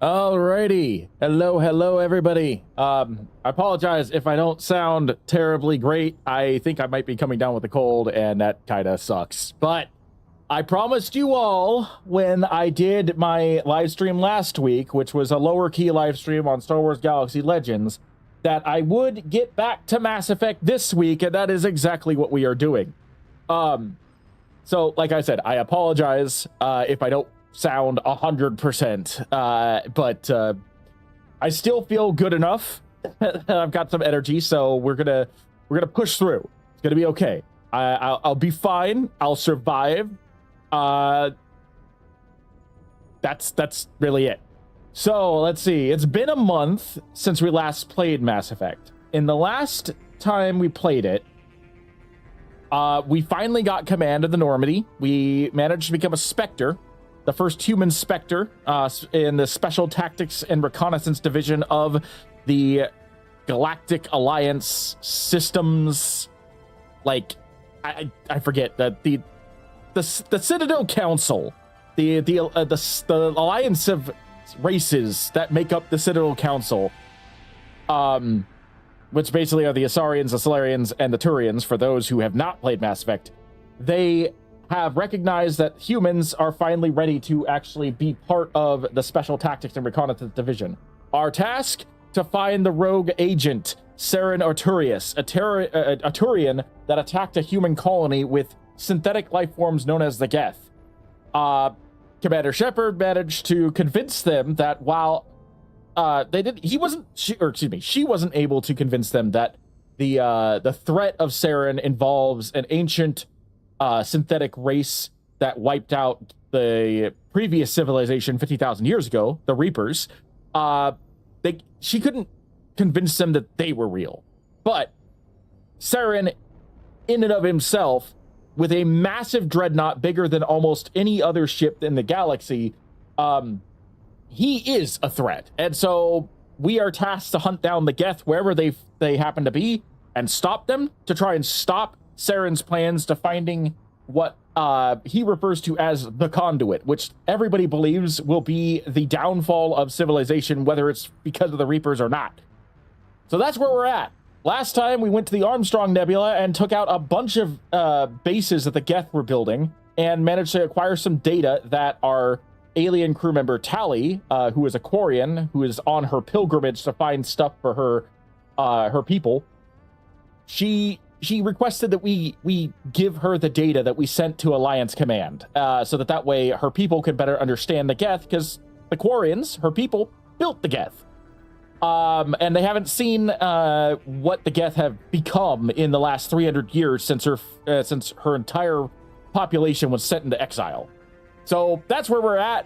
Alrighty. Hello, everybody. I apologize if I don't sound terribly great. I think I might be coming down with a cold, and that kind of sucks. But I promised you all when I did my live stream last week, which was a lower key live stream on Star Wars Galaxy Legends, that I would get back to Mass Effect this week, and that is exactly what we are doing. So, like I said, I apologize if I don't sound 100%, but I still feel good enough. I've got some energy, so we're gonna push through. It's gonna be okay. I'll be fine. I'll survive. That's really it. So let's see. It's been a month since we last played Mass Effect. In the last time we played it, we finally got command of the Normandy. We managed to become a Spectre, the first human Spectre in the Special Tactics and Reconnaissance Division of the Galactic Alliance Systems. Like, I forget that the Citadel Council, the alliance of races that make up the Citadel Council, which basically are the Asarians, the Solarians, and the Turians. For those who have not played Mass Effect, they have recognized that humans are finally ready to actually be part of the Special Tactics and Reconnaissance Division. Our task? To find the rogue agent, Saren Arturius, a Turian that attacked a human colony with synthetic life forms known as the geth. Commander Shepard managed to convince them that while she wasn't able to convince them that the threat of Saren involves an ancient synthetic race that wiped out the previous civilization 50,000 years ago, the Reapers. She couldn't convince them that they were real. But Saren, in and of himself, with a massive dreadnought bigger than almost any other ship in the galaxy, he is a threat. And so we are tasked to hunt down the geth wherever they happen to be and stop them, to try and stop Saren's plans to finding what he refers to as the conduit, which everybody believes will be the downfall of civilization, whether it's because of the Reapers or not. So that's where we're at. Last time we went to the Armstrong Nebula and took out a bunch of bases that the geth were building and managed to acquire some data that our alien crew member Tali, who is a Quarian, who is on her pilgrimage to find stuff for her people, she requested that we give her the data that we sent to Alliance Command, so that way her people could better understand the geth, because the Quarians, her people, built the geth. And they haven't seen what the geth have become in the last 300 years since her entire population was sent into exile. So that's where we're at.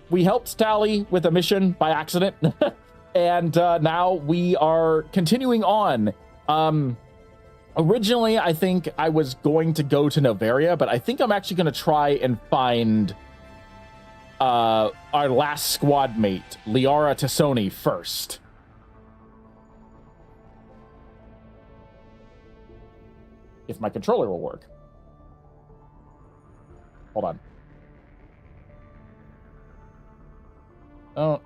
We helped Tali with a mission by accident, and now we are continuing on. Originally, I think I was going to go to Noveria, but I think I'm actually going to try and find our last squad mate, Liara Tassoni, first. If my controller will work. Hold on. Oh.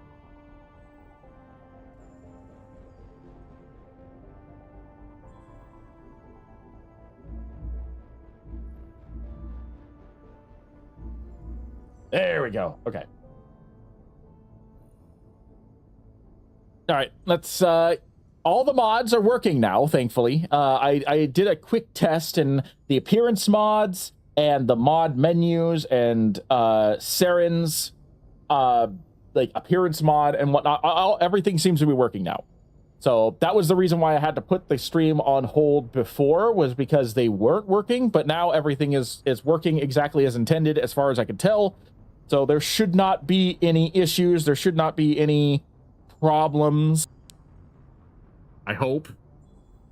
There we go. Okay. All right, let's all the mods are working now, thankfully. I did a quick test, and the appearance mods and the mod menus and Saren's like appearance mod and whatnot, everything seems to be working now. So that was the reason why I had to put the stream on hold before, was because they weren't working, but now everything is working exactly as intended as far as I can tell. So there should not be any issues. There should not be any problems. I hope.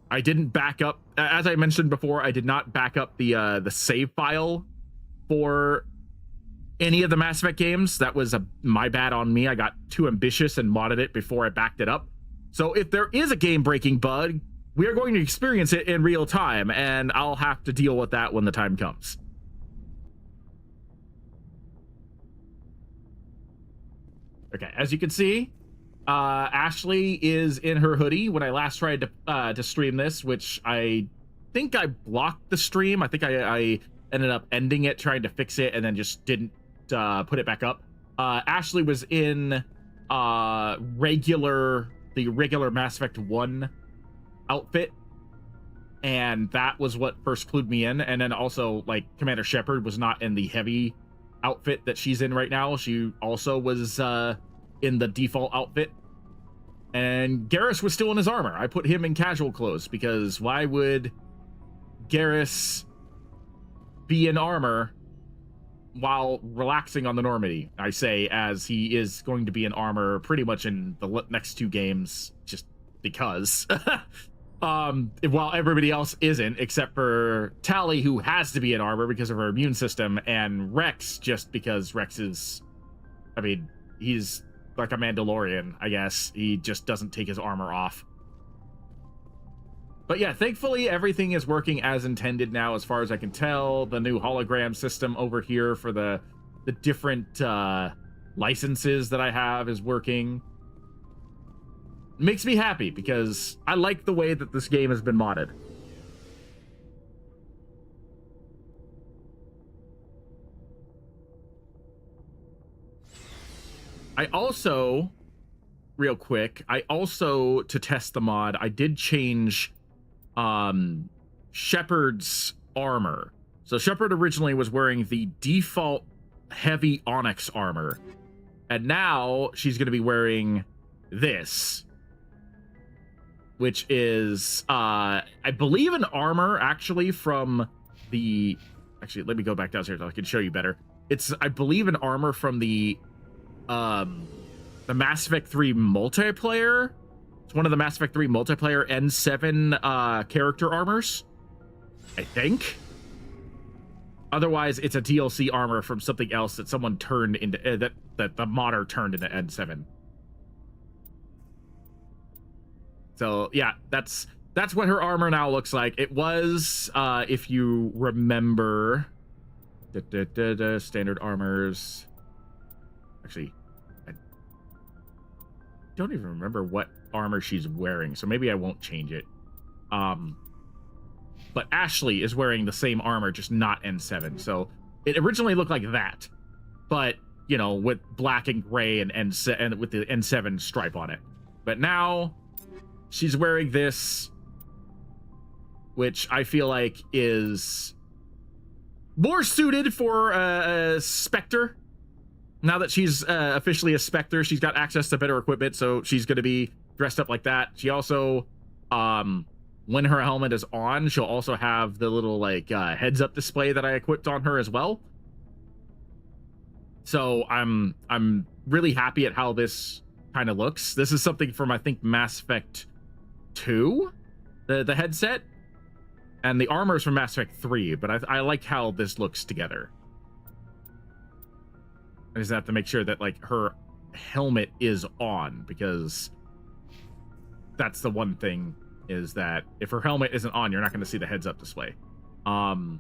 I didn't back up, as I mentioned before, I did not back up the save file for any of the Mass Effect games. That was my bad on me. I got too ambitious and modded it before I backed it up. So if there is a game-breaking bug, we are going to experience it in real time, and I'll have to deal with that when the time comes. Okay, as you can see, Ashley is in her hoodie. When I last tried to stream this, which I think I blocked the stream. I think I ended up ending it, trying to fix it, and then just didn't put it back up. Ashley was in the regular Mass Effect 1 outfit, and that was what first clued me in. And then also, like, Commander Shepard was not in the heavy outfit that she's in right now. She also was in the default outfit, and Garrus was still in his armor. I put him in casual clothes because why would Garrus be in armor while relaxing on the Normandy? I say, as he is going to be in armor pretty much in the next 2 games, just because. While everybody else isn't, except for Tali, who has to be in armor because of her immune system, and Rex, just because Rex is, I mean, he's like a Mandalorian, I guess. He just doesn't take his armor off. But yeah, thankfully everything is working as intended now, as far as I can tell. The new hologram system over here for the different licenses that I have is working. It makes me happy because I like the way that this game has been modded. I also, real quick, to test the mod, I did change Shepard's armor. So Shepard originally was wearing the default heavy onyx armor, and now she's going to be wearing this, which is I believe an armor actually from the, actually let me go back downstairs so I can show you better. It's, I believe, an armor from the Mass Effect 3 multiplayer. It's one of the Mass Effect 3 multiplayer N7 character armors, I think. Otherwise, it's a DLC armor from something else that someone turned into, that the modder turned into N7. So yeah, that's what her armor now looks like. It was, if you remember, standard armors. Actually, I don't even remember what armor she's wearing, so maybe I won't change it. But Ashley is wearing the same armor, just not N7. So it originally looked like that, but you know, with black and gray and with the N7 stripe on it. But now she's wearing this, which I feel like is more suited for a Spectre. Now that she's officially a Spectre, she's got access to better equipment, so she's going to be dressed up like that. She also, when her helmet is on, she'll also have the little, like, heads-up display that I equipped on her as well. So I'm really happy at how this kind of looks. This is something from, I think, Mass Effect 2, the headset, and the armor is from Mass Effect 3, but I like how this looks together. I just have to make sure that, like, her helmet is on, because that's the one thing, is that if her helmet isn't on, you're not going to see the heads-up display. Although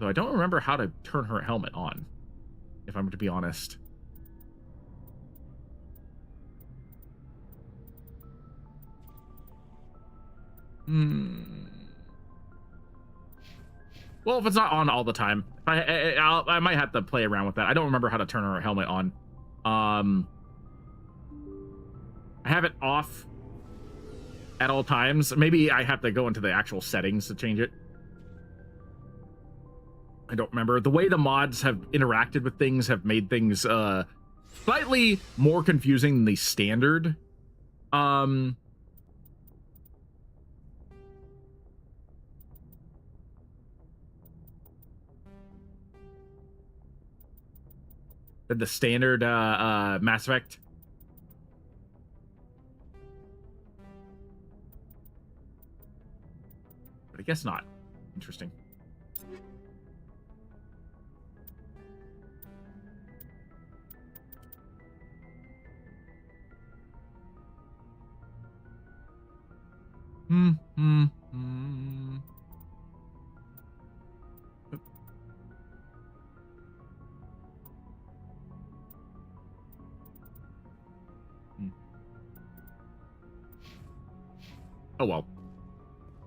I don't remember how to turn her helmet on, if I'm to be honest. Well, if it's not on all the time, I might have to play around with that. I don't remember how to turn her helmet on. I have it off at all times. Maybe I have to go into the actual settings to change it. I don't remember. The way the mods have interacted with things have made things slightly more confusing than the standard Mass Effect. But I guess not. Interesting. Oh well.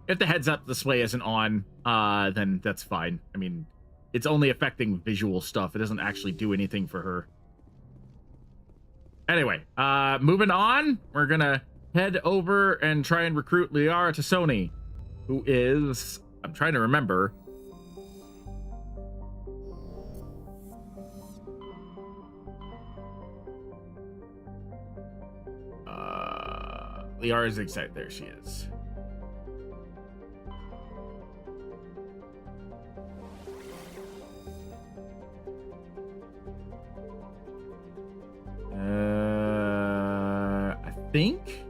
If the heads up display isn't on, then that's fine. I mean, it's only affecting visual stuff. It doesn't actually do anything for her. Anyway, moving on, we're gonna head over and try and recruit Liara Tassoni, who is, I'm trying to remember. Liara's excited. There she is. I think.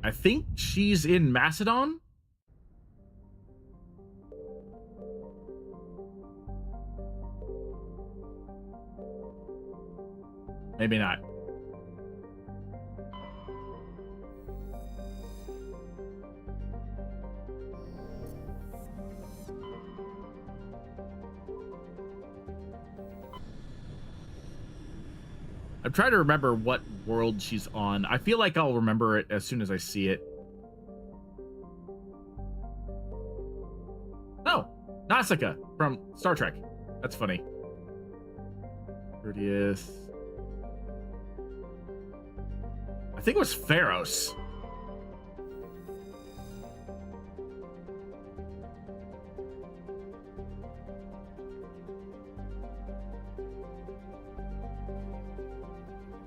I think she's in Macedon. Maybe not. I'm trying to remember what world she's on. I feel like I'll remember it as soon as I see it. Oh, Nausicaa from Star Trek. That's funny. 30th. I think it was Pharos.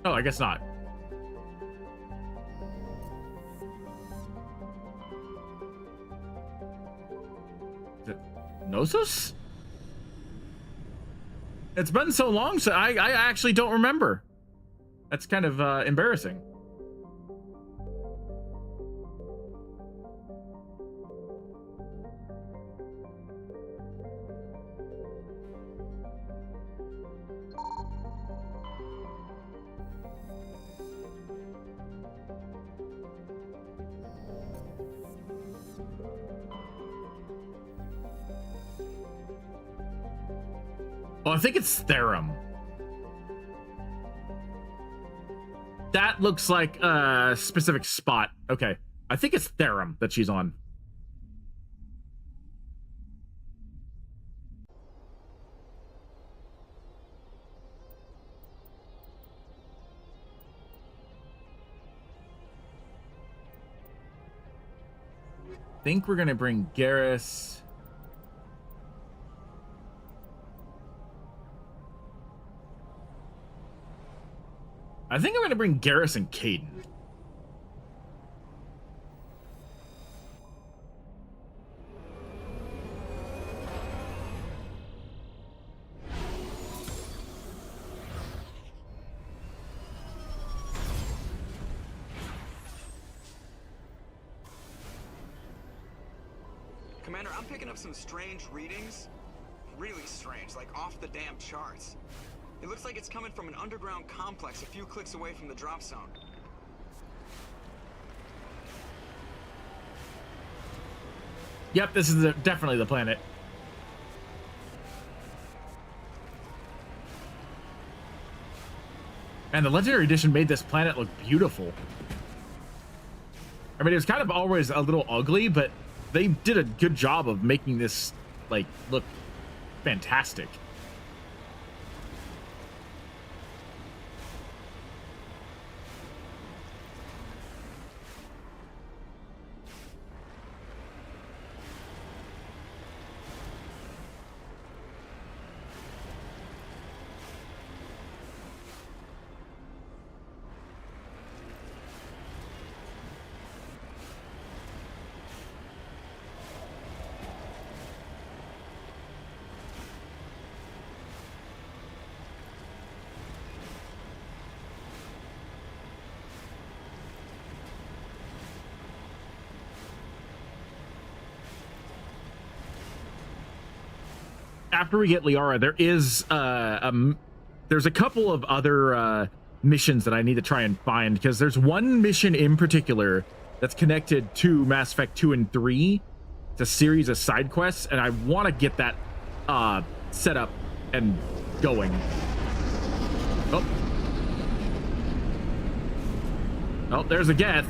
Oh, I guess not. Is it Knossos? It's been so long, so I actually don't remember. That's kind of embarrassing. Oh, I think it's Therum. That looks like a specific spot. Okay. I think it's Therum that she's on. I think we're gonna bring Garrus. I think I'm going to bring Garrus and Caden. Commander, I'm picking up some strange readings. Really strange, like off the damn charts. It looks like it's coming from an underground complex a few clicks away from the drop zone. Yep, this is definitely the planet. And the Legendary Edition made this planet look beautiful. I mean, it was kind of always a little ugly, but they did a good job of making this, like, look fantastic. after we get Liara, there is there's a couple of other missions that I need to try and find, because there's one mission in particular that's connected to Mass Effect 2 and 3. It's a series of side quests, and I want to get that set up and going. Oh, there's a geth.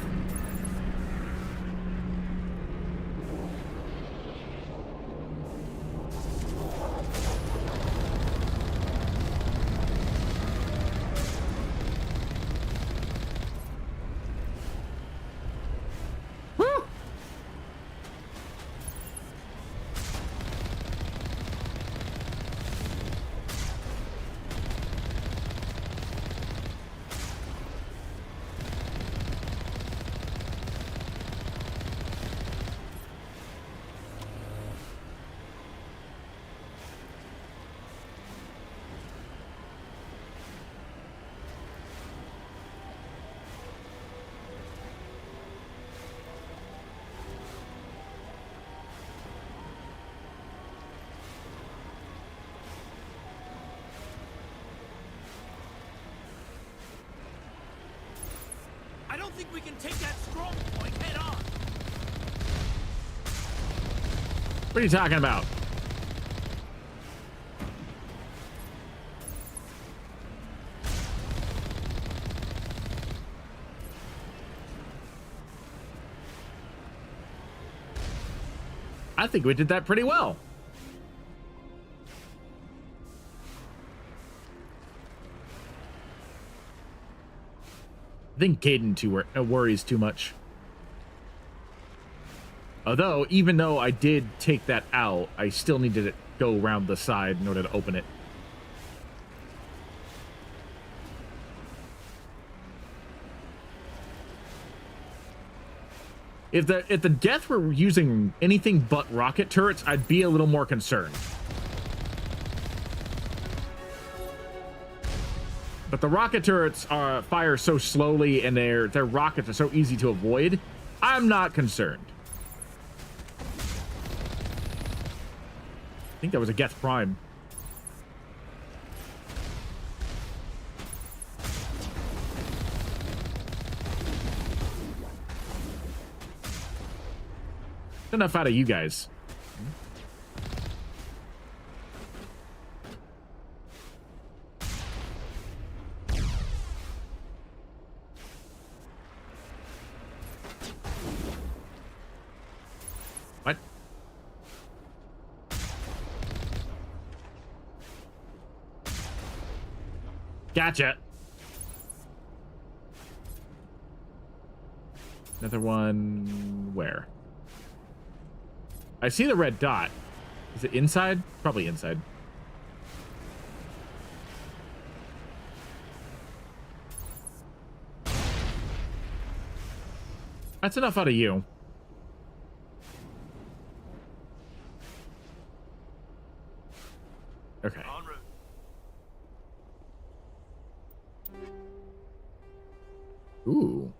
I don't think we can take that strong point head on. What are you talking about? I think we did that pretty well. I think Caden worries too much. Although, even though I did take that out, I still needed to go around the side in order to open it. If the geth were using anything but rocket turrets, I'd be a little more concerned. But the rocket turrets fire so slowly, and their rockets are so easy to avoid. I'm not concerned. I think that was a Geth Prime. Enough out of you guys. What? Gotcha. Another one. Where? I see the red dot. Is it inside? Probably inside. That's enough out of you. Okay. Ooh.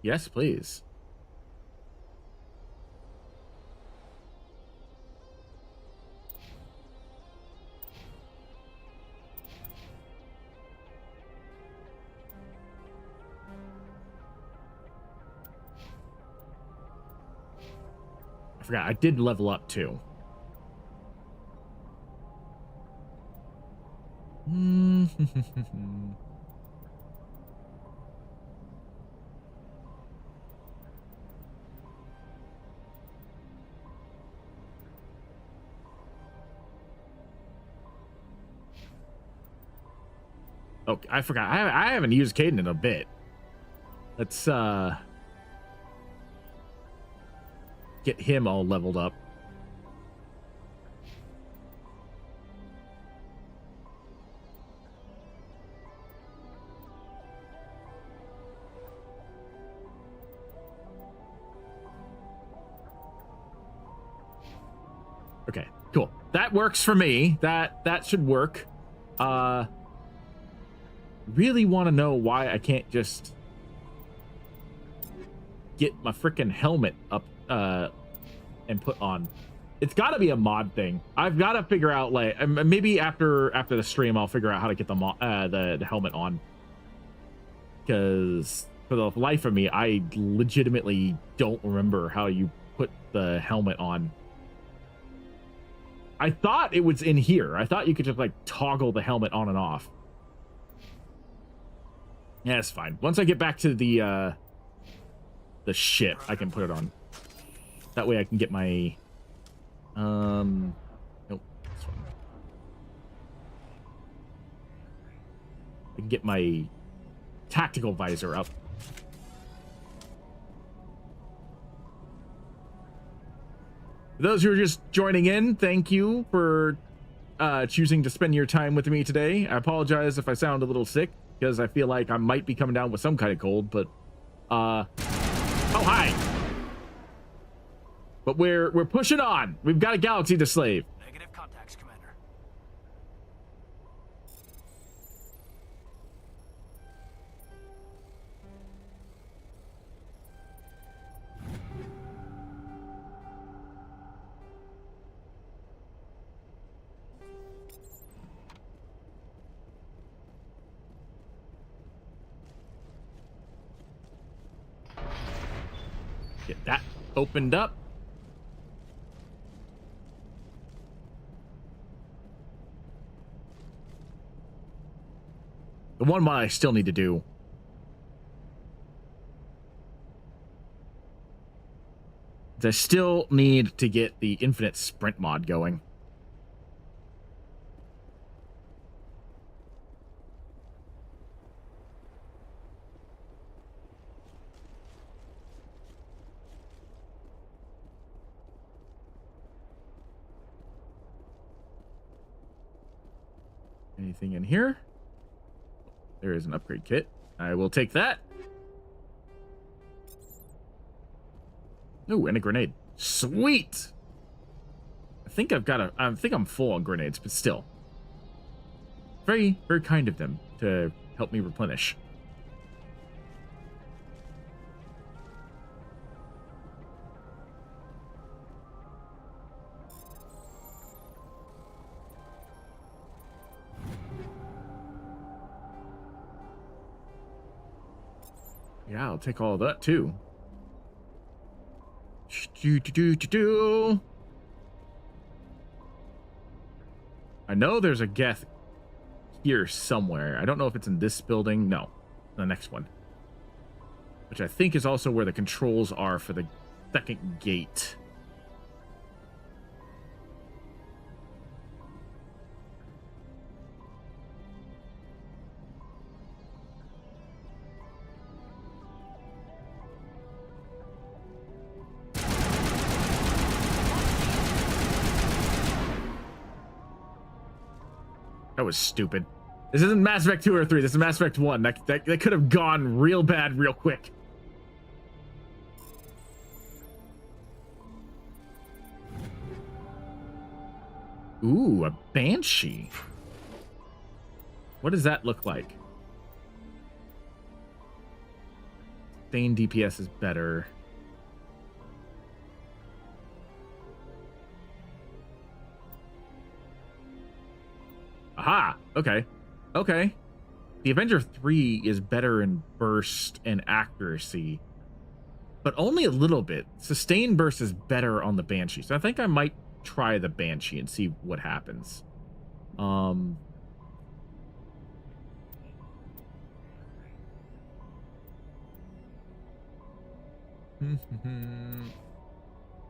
Yes, please. I forgot, I did level up too. Oh, I forgot. I haven't used Caden in a bit. Let's get him all leveled up. Okay, cool. That works for me. That should work. Really want to know why I can't just get my freaking helmet up and put on. It's got to be a mod thing. I've got to figure out, like, maybe after the stream, I'll figure out how to get the helmet on. Because for the life of me, I legitimately don't remember how you put the helmet on. I thought it was in here. I thought you could just, like, toggle the helmet on and off. Yeah, it's fine. Once I get back to the ship, I can put it on. That way I can get my... Nope, this one. I can get my tactical visor up. For those who are just joining in, thank you for choosing to spend your time with me today. I apologize if I sound a little sick, because I feel like I might be coming down with some kind of cold, but oh, hi. But we're pushing on. We've got a galaxy to slave. Negative contacts, Commander. Get that opened up. The one mod I still need to do is I still need to get the infinite sprint mod going. Anything in here? There is an upgrade kit. I will take that. Oh, and a grenade. Sweet. I think I'm full on grenades, but still. Very, very kind of them to help me replenish. Yeah, I'll take all of that too. I know there's a geth here somewhere. I don't know if it's in this building. No, the next one. Which I think is also where the controls are for the second gate. That was stupid. This isn't Mass Effect 2 or 3. This is Mass Effect 1. That could have gone real bad real quick. Ooh, a Banshee. What does that look like? Thane DPS is better. Aha! Okay. Okay. The Avenger 3 is better in burst and accuracy, but only a little bit. Sustained burst is better on the Banshee, so I think I might try the Banshee and see what happens.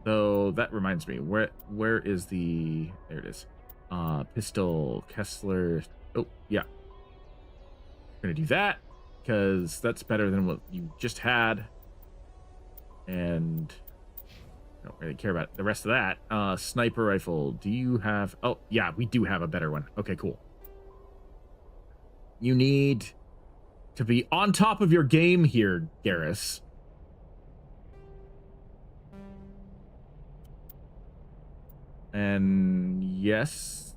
So that reminds me, where is the... There it is. Pistol, Kessler. Oh, yeah. We're gonna do that because that's better than what you just had. And I don't really care about the rest of that. Sniper rifle. Do you have... Oh, yeah, we do have a better one. Okay, cool. You need to be on top of your game here, Garrus. And yes,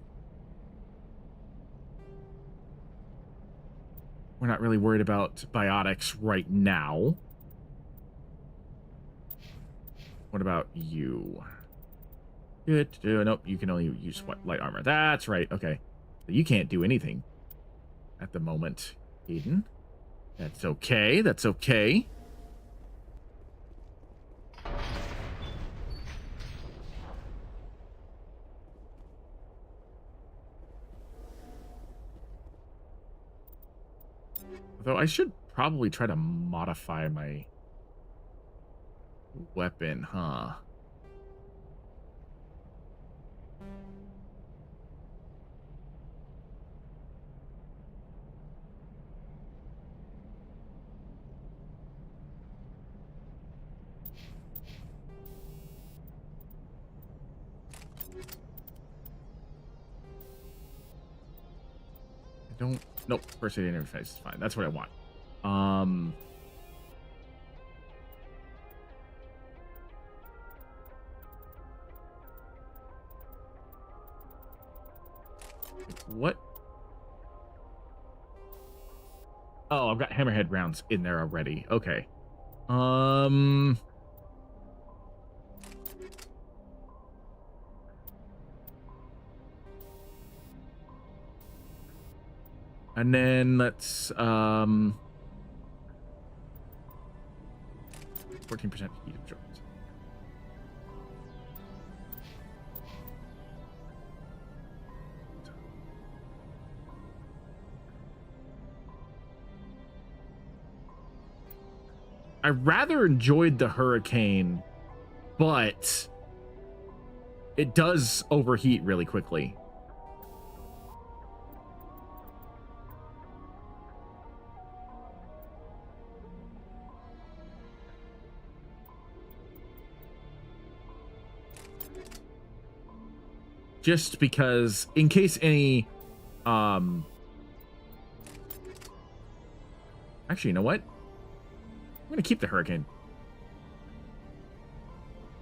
we're not really worried about biotics right now. What about you? Good. Nope, you can only use what, light armor. That's right. Okay. So you can't do anything at the moment, Eden. That's okay. That's okay. Though I should probably try to modify my weapon, huh? I don't. Nope. First aid interface is fine. That's what I want. What? Oh, I've got hammerhead rounds in there already. Okay. And then let's 14% heat absorbance. I rather enjoyed the hurricane, but it does overheat really quickly. Just because, in case any, actually, you know what? I'm gonna keep the hurricane.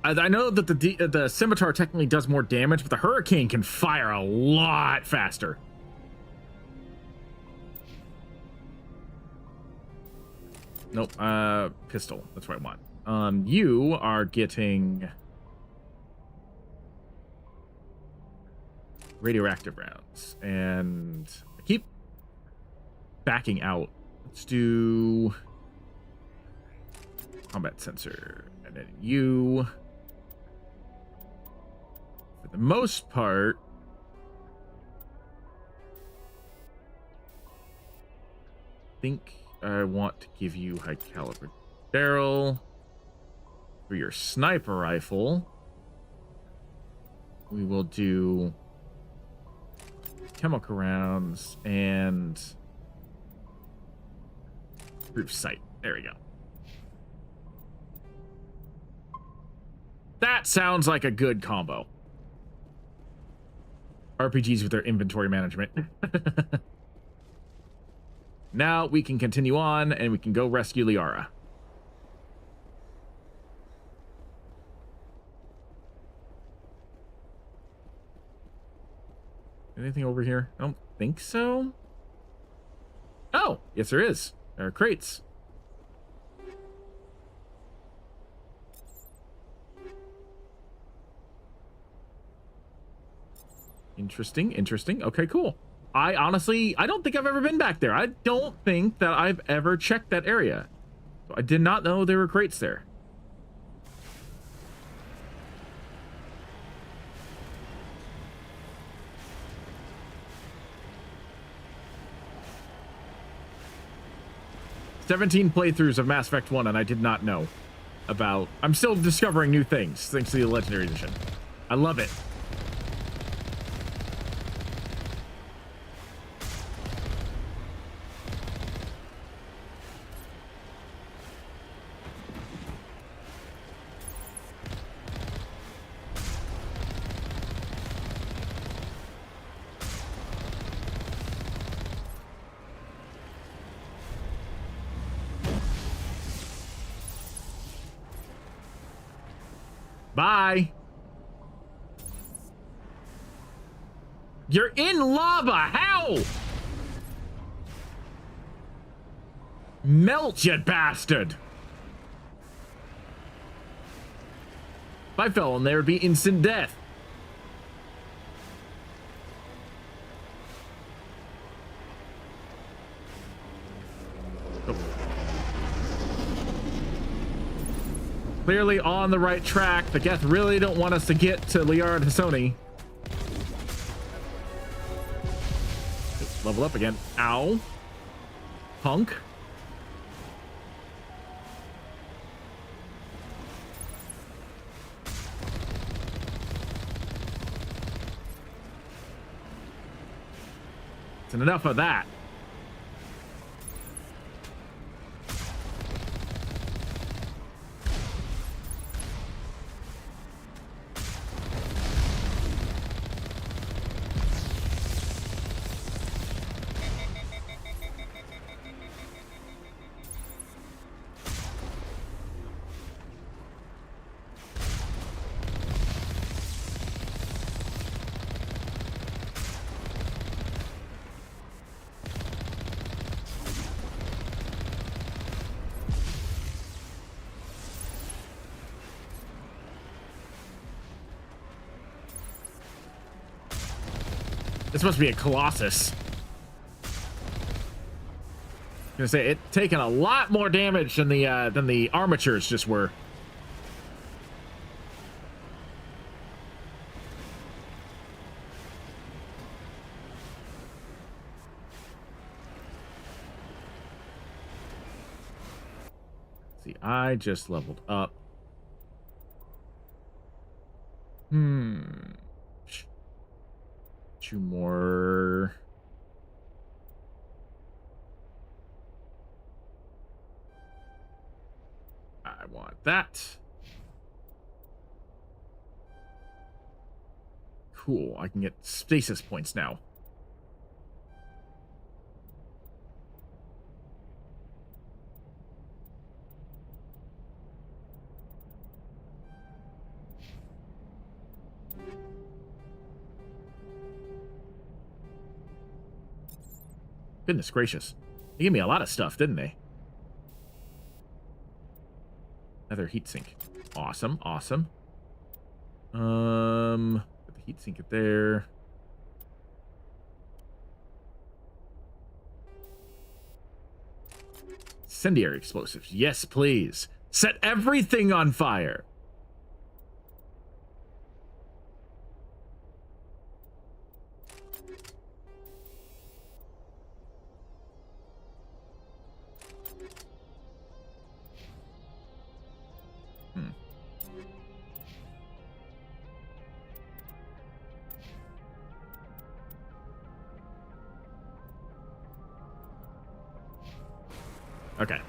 I know that the scimitar technically does more damage, but the hurricane can fire a lot faster. Nope. Pistol. That's what I want. You are getting radioactive rounds, and I keep backing out. Let's do combat sensor, and then you, for the most part, think I want to give you high caliber barrel. For your sniper rifle, we will do chemical rounds and proof sight. There we go. That sounds like a good combo. RPGs with their inventory management. Now we can continue on and we can go rescue Liara. Anything over here? I don't think so. Oh, yes there is. There are crates. Interesting, interesting. Okay, cool. I don't think I've ever been back there. I don't think that I've ever checked that area. So I did not know there were crates there. "17 playthroughs of Mass Effect 1, and I did not know about..." I'm still discovering new things, thanks to the Legendary Edition. I love it. Bye. You're in lava. How? Melt, you bastard. If I fell in there, it'd be instant death. Clearly on the right track. The Geth really don't want us to get to Liara Tassoni. Level up again. Ow. Punk. It's enough of that. This must be a Colossus. I'm gonna say it taken a lot more damage than the armatures just were. See, I just leveled up. Two more. I want that. Cool. I can get stasis points now. Goodness gracious. They gave me a lot of stuff, didn't they? Another heatsink. Awesome, awesome. Put the heatsink at there. Incendiary explosives. Yes, please. Set everything on fire. Okay.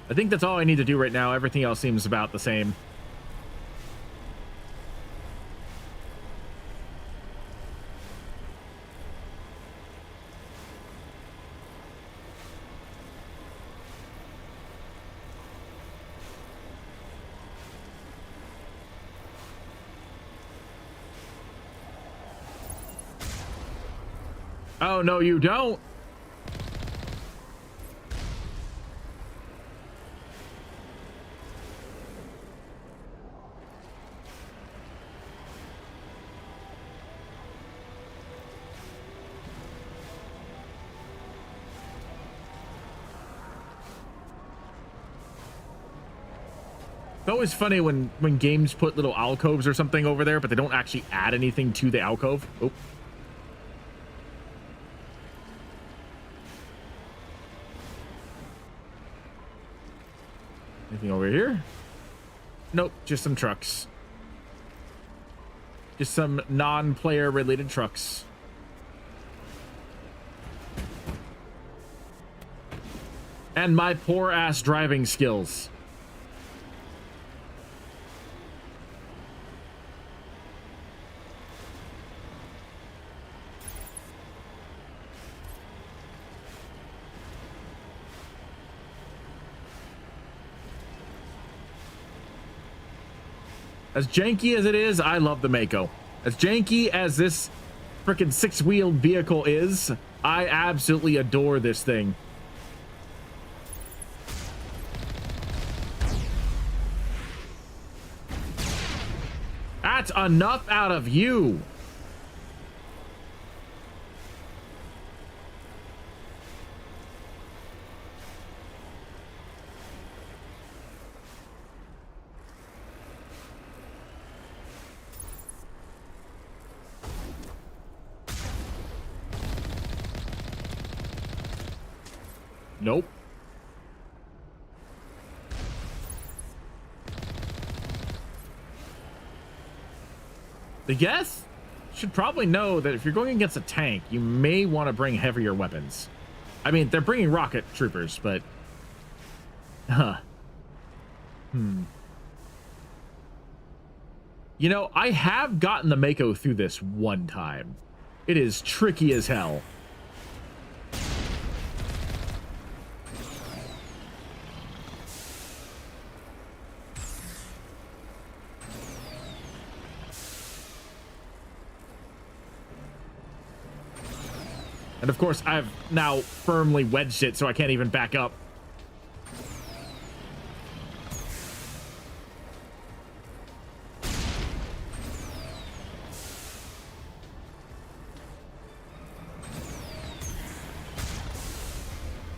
I think that's all I need to do right now. Everything else seems about the same. Oh, no, you don't. It's always funny when games put little alcoves or something over there, but they don't actually add anything to the alcove. Oh. Anything over here? Nope, just some trucks. Just some non-player related trucks. And my poor ass driving skills. As janky as it is, I love the Mako. As janky as this frickin' six-wheeled vehicle is, I absolutely adore this thing. That's enough out of you. Nope. The geth should probably know that if you're going against a tank, you may want to bring heavier weapons. I mean, they're bringing rocket troopers, but... Huh. You know, I have gotten the Mako through this one time. It is tricky as hell. And of course, I've now firmly wedged it, so I can't even back up.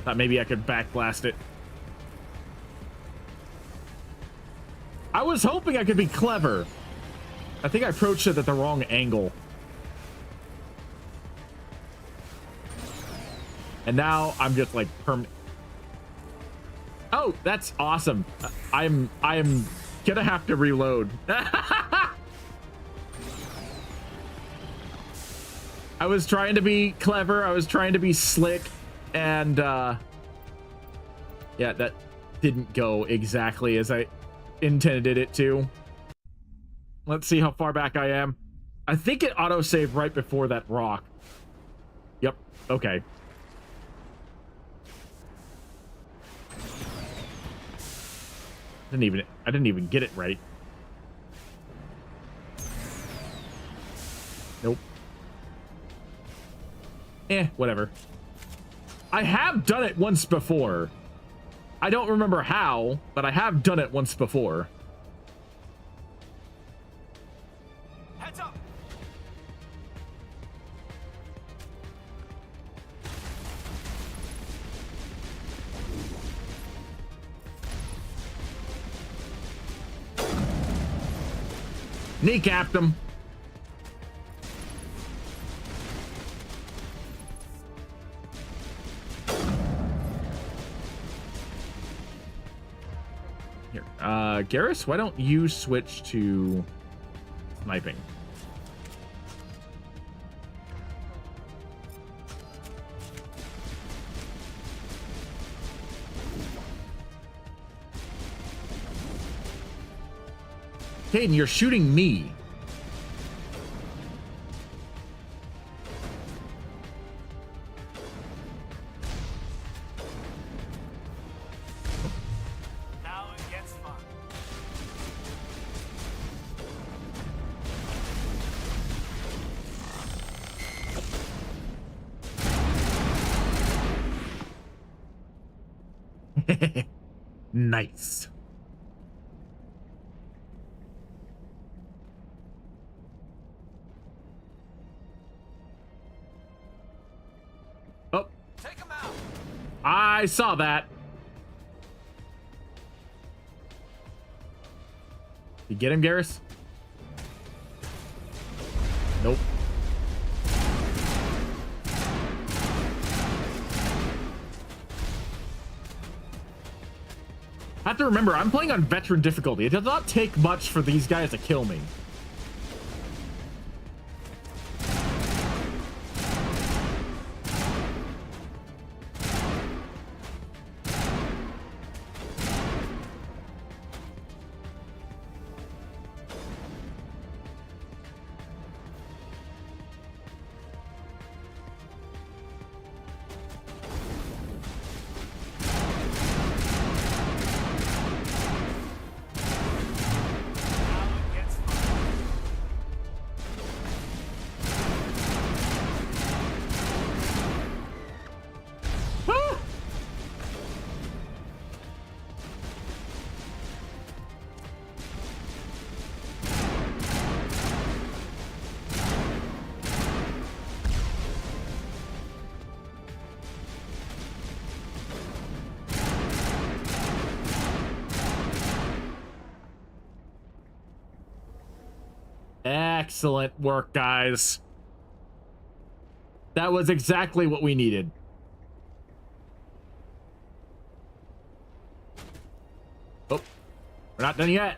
Thought maybe I could backblast it. I was hoping I could be clever. I think I approached it at the wrong angle. And now I'm just like Oh, that's awesome. I'm gonna have to reload. I was trying to be clever. I was trying to be slick. And yeah, that didn't go exactly as I intended it to. Let's see how far back I am. I think it autosaved right before that rock. Yep. Okay. I didn't even get it right. Nope. Whatever. I have done it once before. I don't remember how, but I have done it once before. Heads up. Kneecapped him. Here, Garrus, why don't you switch to sniping? Caden, you're shooting me. Now it gets fun. Nice. Oh. Take him out. I saw that. You get him, Garrus? Nope. I have to remember, I'm playing on veteran difficulty. It does not take much for these guys to kill me. Excellent work, guys. That was exactly what we needed. We're not done yet.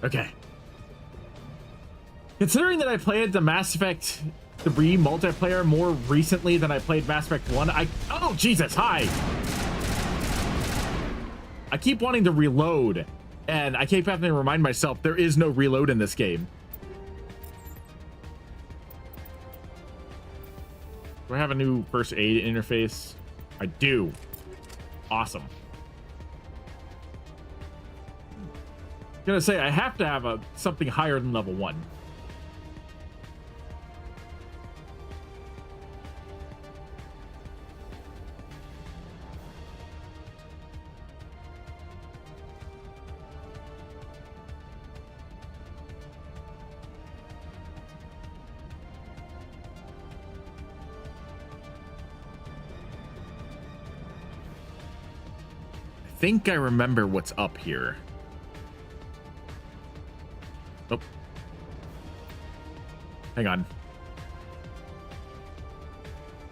Okay. Considering that I played the Mass Effect 3 multiplayer more recently than I played Mass Effect 1, oh, Jesus, hi! I keep wanting to reload, and I keep having to remind myself there is no reload in this game. Do I have a new first aid interface? I do. Awesome. I'm gonna say I have to have something higher than level 1. I think I remember what's up here. Oh. Hang on.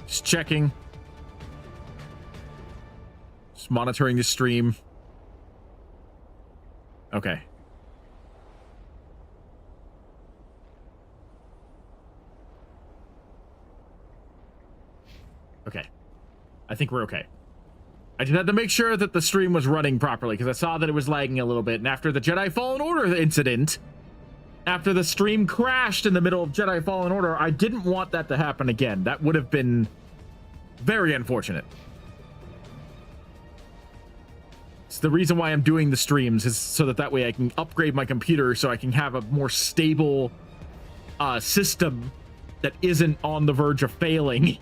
Just checking. Just monitoring the stream. Okay. Okay. I think we're okay. I just had to make sure that the stream was running properly because I saw that it was lagging a little bit. And after the Jedi Fallen Order incident, after the stream crashed in the middle of Jedi Fallen Order, I didn't want that to happen again. That would have been very unfortunate. It's the reason why I'm doing the streams is so that way I can upgrade my computer so I can have a more stable system that isn't on the verge of failing.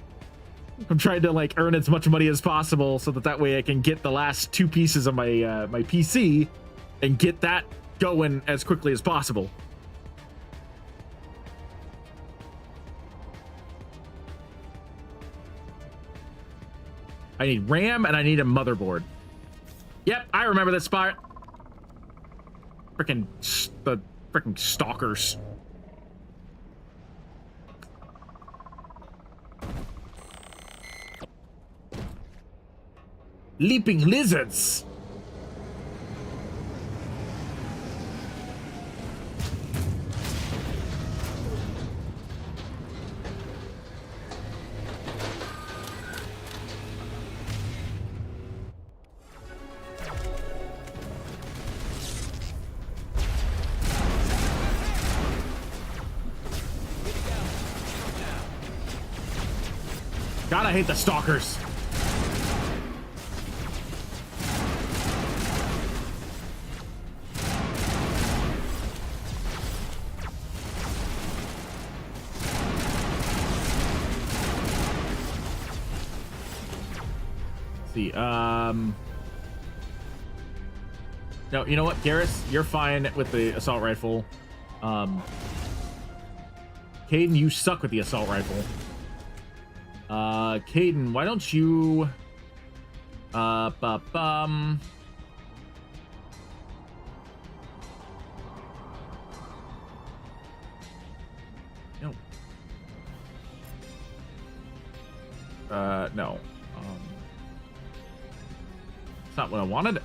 I'm trying to like earn as much money as possible so that way I can get the last 2 pieces of my my PC and get that going as quickly as possible. I need RAM and I need a motherboard. Yep, I remember this spot. The freaking stalkers. Leaping lizards. God, I hate the stalkers. No, you know what, Garrus, you're fine with the assault rifle. Caden, you suck with the assault rifle. Caden, why don't you no. No. It's not what I wanted.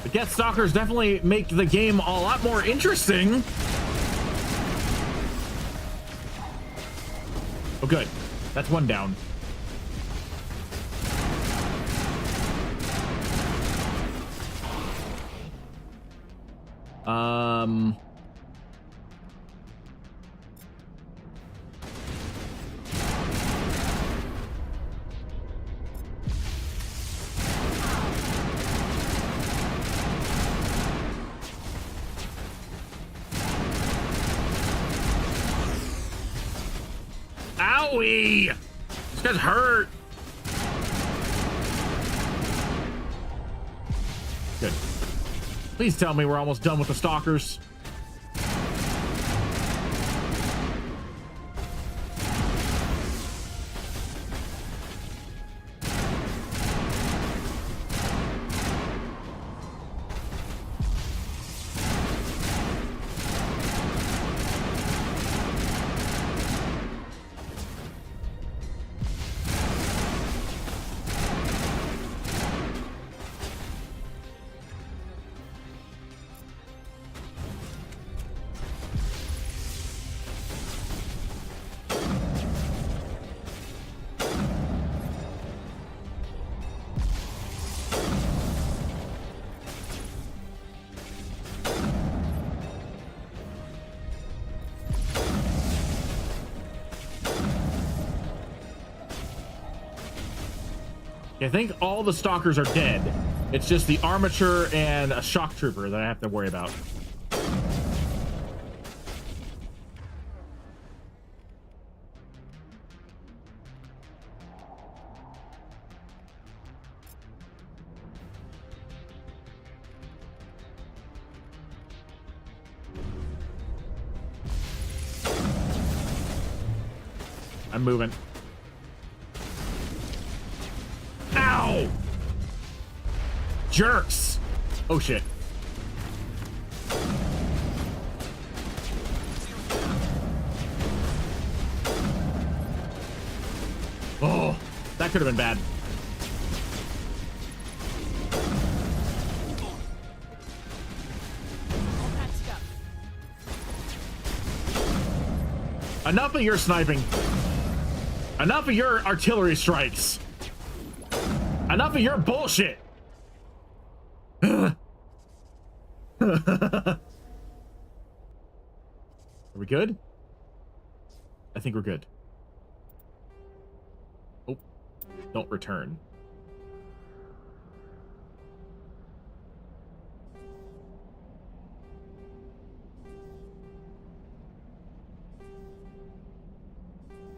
The Geth Stalkers definitely make the game a lot more interesting. Oh, good. That's one down. Owie! This guy's hurt. Good. Please tell me we're almost done with the stalkers. I think all the stalkers are dead. It's just the armature and a shock trooper that I have to worry about. I'm moving. Ow! Jerks! Oh shit. Oh, that could have been bad. Enough of your sniping. Enough of your artillery strikes. Enough of your bullshit. Are we good? I think we're good. Oh, don't return.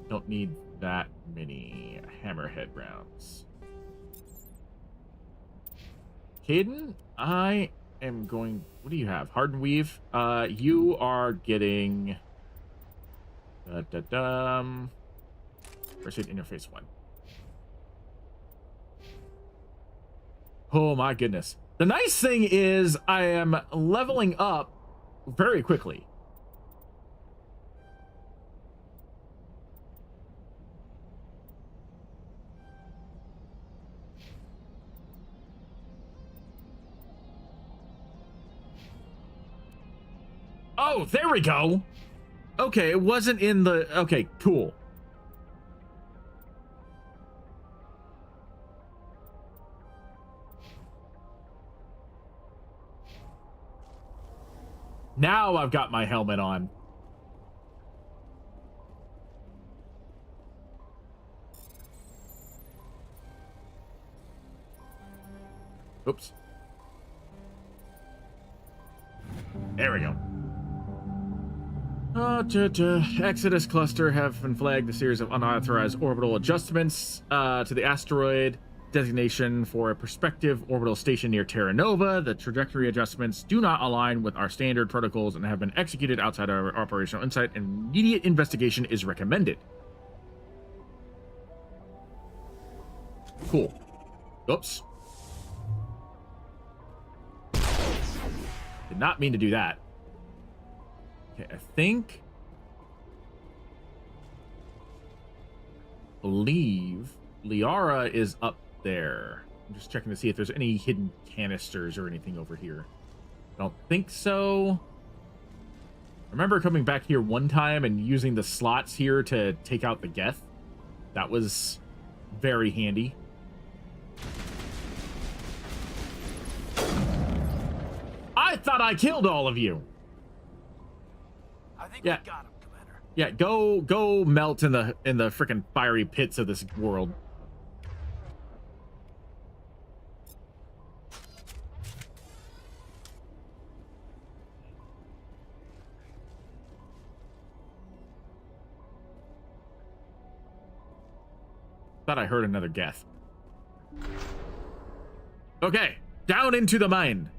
Don't need that many hammerhead rounds. Caden, I am going... What do you have? Hardened Weave? You are getting... First aid interface 1. Oh my goodness. The nice thing is I am leveling up very quickly. Oh, there we go. Okay, it wasn't in the... Okay, cool. Now I've got my helmet on. Oops. There we go. Exodus cluster have been flagged a series of unauthorized orbital adjustments to the asteroid designation for a prospective orbital station near Terra Nova. The trajectory adjustments do not align with our standard protocols and have been executed outside our operational insight, and immediate investigation is recommended. Cool. Oops. Did not mean to do that. Okay, I believe Liara is up there. I'm just checking to see if there's any hidden canisters or anything over here. I don't think so. I remember coming back here one time and using the slots here to take out the geth. That was very handy. I thought I killed all of you. I think we got him, Commander. Yeah, go melt in the freaking fiery pits of this world. Thought I heard another geth. Okay, down into the mine.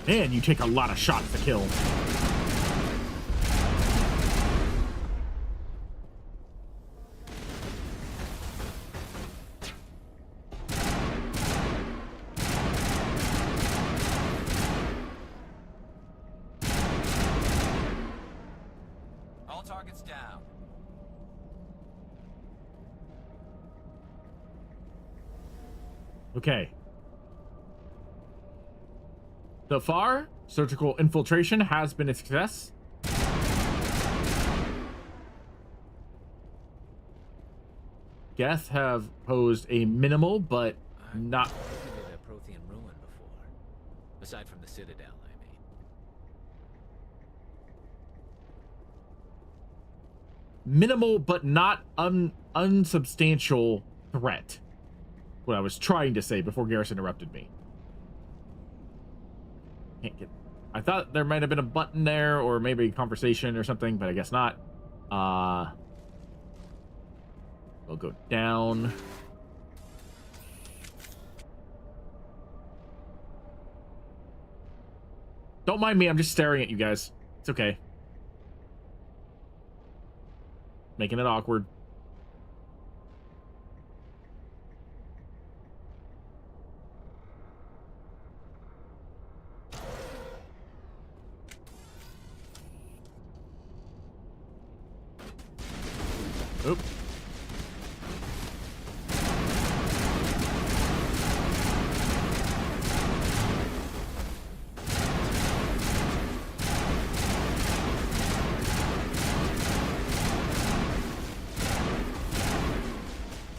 Man, you take a lot of shots to kill. All targets down. Okay. So far, surgical infiltration has been a success. Geth have posed a minimal, but not... I've visited a Prothean ruin before. Aside from the Citadel, I mean. Minimal, but not unsubstantial threat. What I was trying to say before Garrus interrupted me. Can't get... I thought there might have been a button there, or maybe a conversation or something, but I guess not. We'll go down. Don't mind me, I'm just staring at you guys. It's okay. Making it awkward. Oop.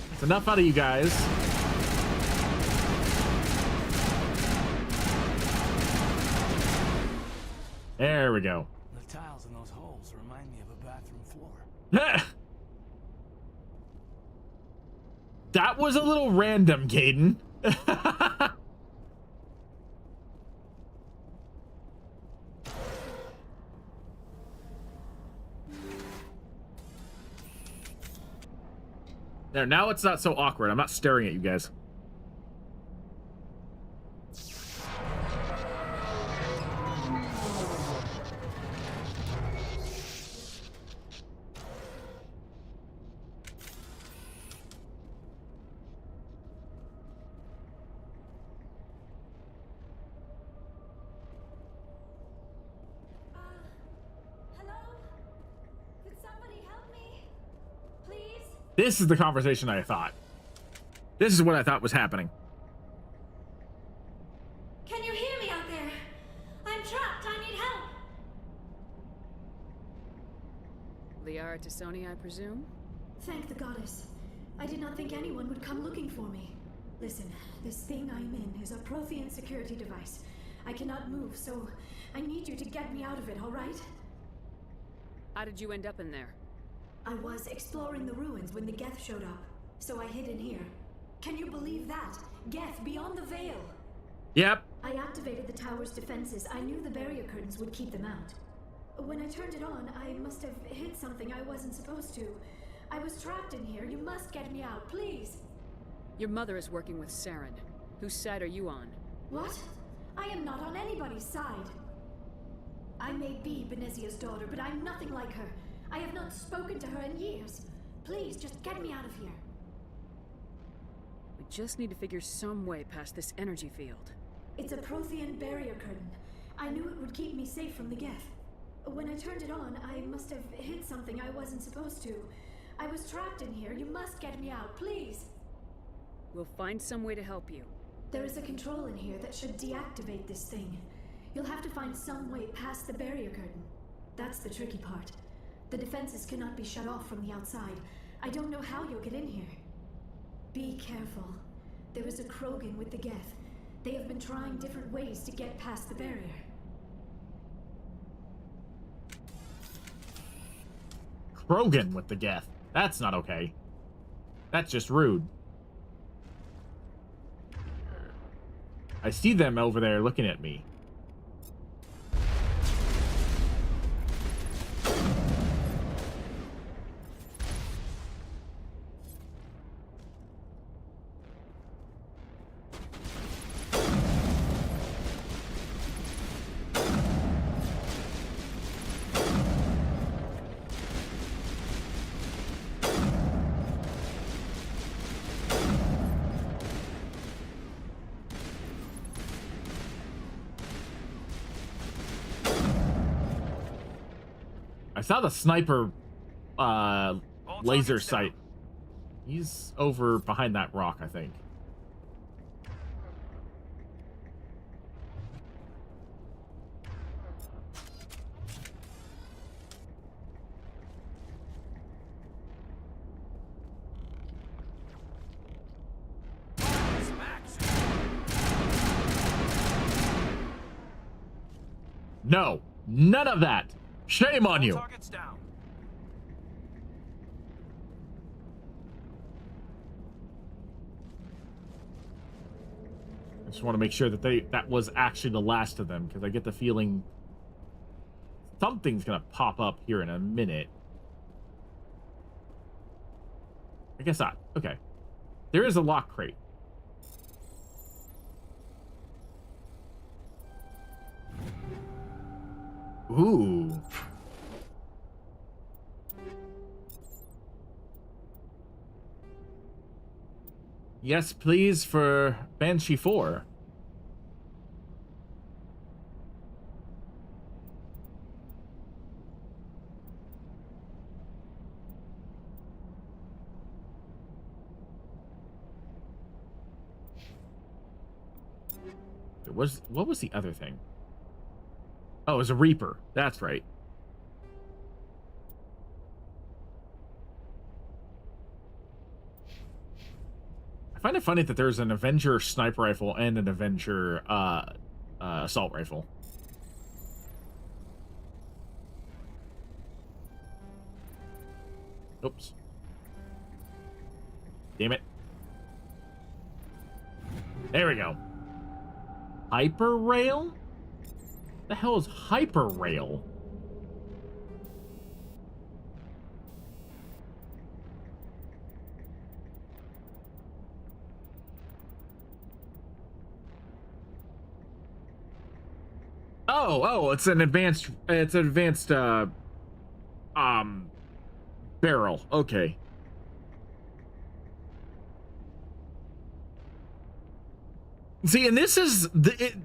That's enough out of you guys. There we go. The tiles in those holes remind me of a bathroom floor. That was a little random, Caden. There, now it's not so awkward. I'm not staring at you guys. This is the conversation I thought. This is what I thought was happening. Can you hear me out there? I'm trapped. I need help. Liara Tassoni, I presume? Thank the goddess. I did not think anyone would come looking for me. Listen, this thing I'm in is a Prothean security device. I cannot move, so I need you to get me out of it, all right? How did you end up in there? I was exploring the ruins when the geth showed up, so I hid in here. Can you believe that? Geth beyond the veil. Yep. I activated the tower's defenses. I knew the barrier curtains would keep them out. When I turned it on, I must have hit something I wasn't supposed to. I was trapped in here. You must get me out, please. Your mother is working with Saren. Whose side are you on? What? I am not on anybody's side. I may be Benezia's daughter, but I'm nothing like her. I have not spoken to her in years. Please, just get me out of here. We just need to figure some way past this energy field. It's a Prothean barrier curtain. I knew it would keep me safe from the geth. When I turned it on, I must have hit something I wasn't supposed to. I was trapped in here. You must get me out, please. We'll find some way to help you. There is a control in here that should deactivate this thing. You'll have to find some way past the barrier curtain. That's the tricky part. The defenses cannot be shut off from the outside. I don't know how you'll get in here. Be careful. There is a Krogan with the geth. They have been trying different ways to get past the barrier. Krogan with the geth. That's not okay. That's just rude. I see them over there looking at me. saw the sniper laser targets down. sight. He's over behind that rock, I think. Some action. No, none of that. Shame on you. Targets down. I just want to make sure that that was actually the last of them, because I get the feeling something's gonna pop up here in a minute. I guess not. Okay. There is a lock crate. Ooh. Yes, please, for Banshee 4. What was the other thing? Oh, it was a Reaper. That's right. I find it funny that there's an Avenger sniper rifle and an Avenger assault rifle. Oops. Damn it. There we go. Hyper rail? The hell is hyper rail? Oh, it's an advanced barrel. Okay. See, and this is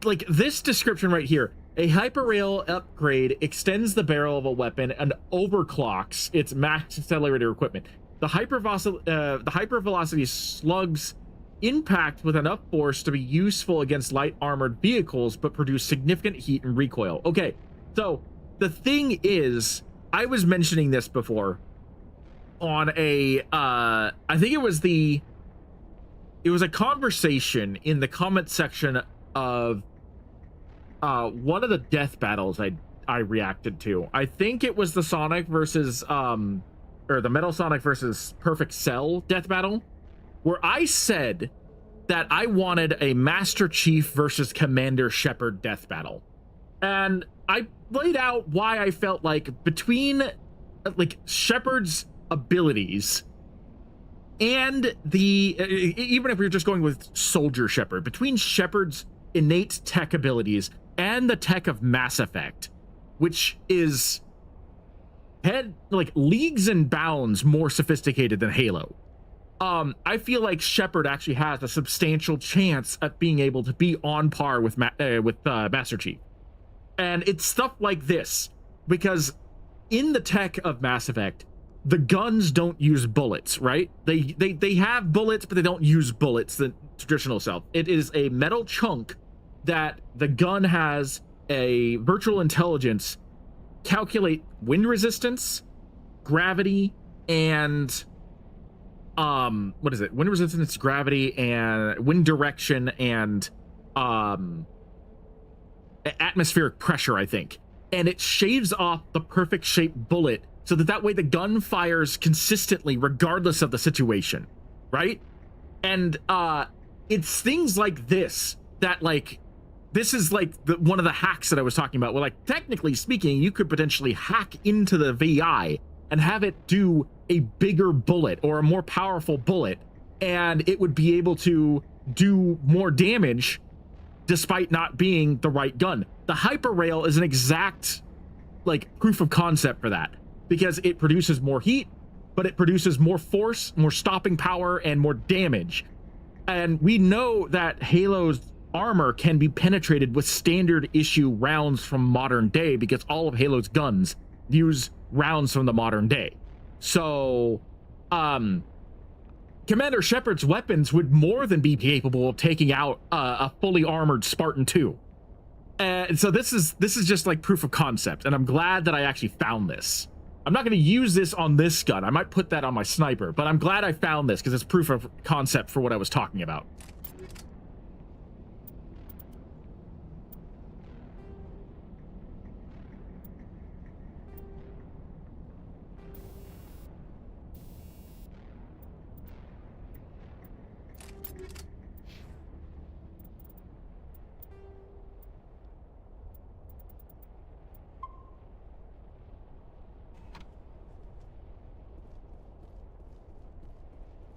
like this description right here. A hyperrail upgrade extends the barrel of a weapon and overclocks its max accelerator equipment. The hypervelocity slugs impact with enough force to be useful against light armored vehicles, but produce significant heat and recoil. Okay, so the thing is, I was mentioning this before on a, I think it was a conversation in the comment section of one of the death battles I reacted to. I think it was the Sonic versus or the Metal Sonic versus Perfect Cell death battle, where I said that I wanted a Master Chief versus Commander Shepard death battle. And I laid out why I felt like between like Shepard's abilities and even if you're just going with Soldier Shepard, between Shepard's innate tech abilities and the tech of Mass Effect, which is leagues and bounds more sophisticated than Halo, I feel like Shepard actually has a substantial chance at being able to be on par with Master Chief. And it's stuff like this, because in the tech of Mass Effect, the guns don't use bullets, right? They have bullets, but they don't use bullets, the traditional self. It is a metal chunk that the gun has a virtual intelligence calculate wind resistance, gravity, and what is it? Wind resistance, gravity, and wind direction, and atmospheric pressure, I think. And it shaves off the perfect shaped bullet so that way the gun fires consistently regardless of the situation, right? And it's things like this that, like, this is like one of the hacks that I was talking about, where, like, technically speaking, you could potentially hack into the VI and have it do a bigger bullet or a more powerful bullet, and it would be able to do more damage despite not being the right gun. The hyperrail is an exact, like, proof of concept for that, because it produces more heat, but it produces more force, more stopping power, and more damage. And we know that Halo's armor can be penetrated with standard issue rounds from modern day, because all of Halo's guns use rounds from the modern day. So, Commander Shepard's weapons would more than be capable of taking out a fully armored Spartan 2. And so this is just like proof of concept, and I'm glad that I actually found this. I'm not going to use this on this gun. I might put that on my sniper, but I'm glad I found this because it's proof of concept for what I was talking about.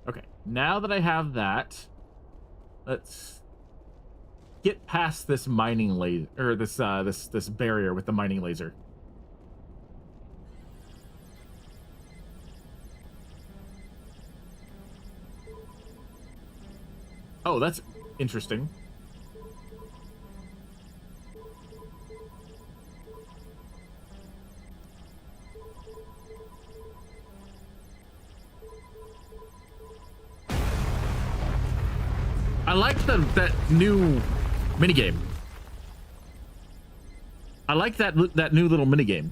Okay, now that I have that, let's get past this mining laser, or this barrier with the mining laser. Oh, that's interesting. I like that new minigame. I like that new little minigame.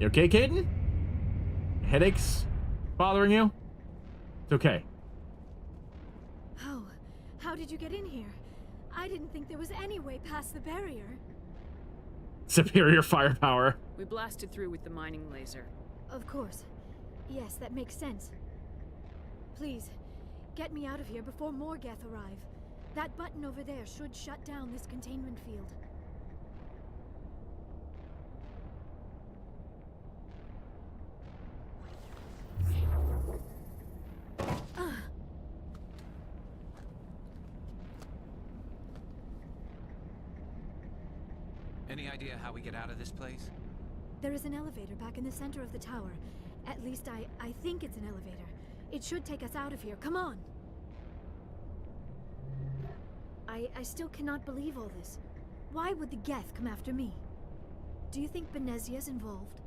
You okay, Caden? Headaches bothering you? It's okay. Oh, how did you get in here? I didn't think there was any way past the barrier. Superior firepower. We blasted through with the mining laser. Of course. Yes, that makes sense. Please, get me out of here before more geth arrive. That button over there should shut down this containment field. Any idea how we get out of this place? There is an elevator back in the center of the tower. At least I think it's an elevator. It should take us out of here. Come on! I still cannot believe all this. Why would the geth come after me? Do you think Benezia's involved?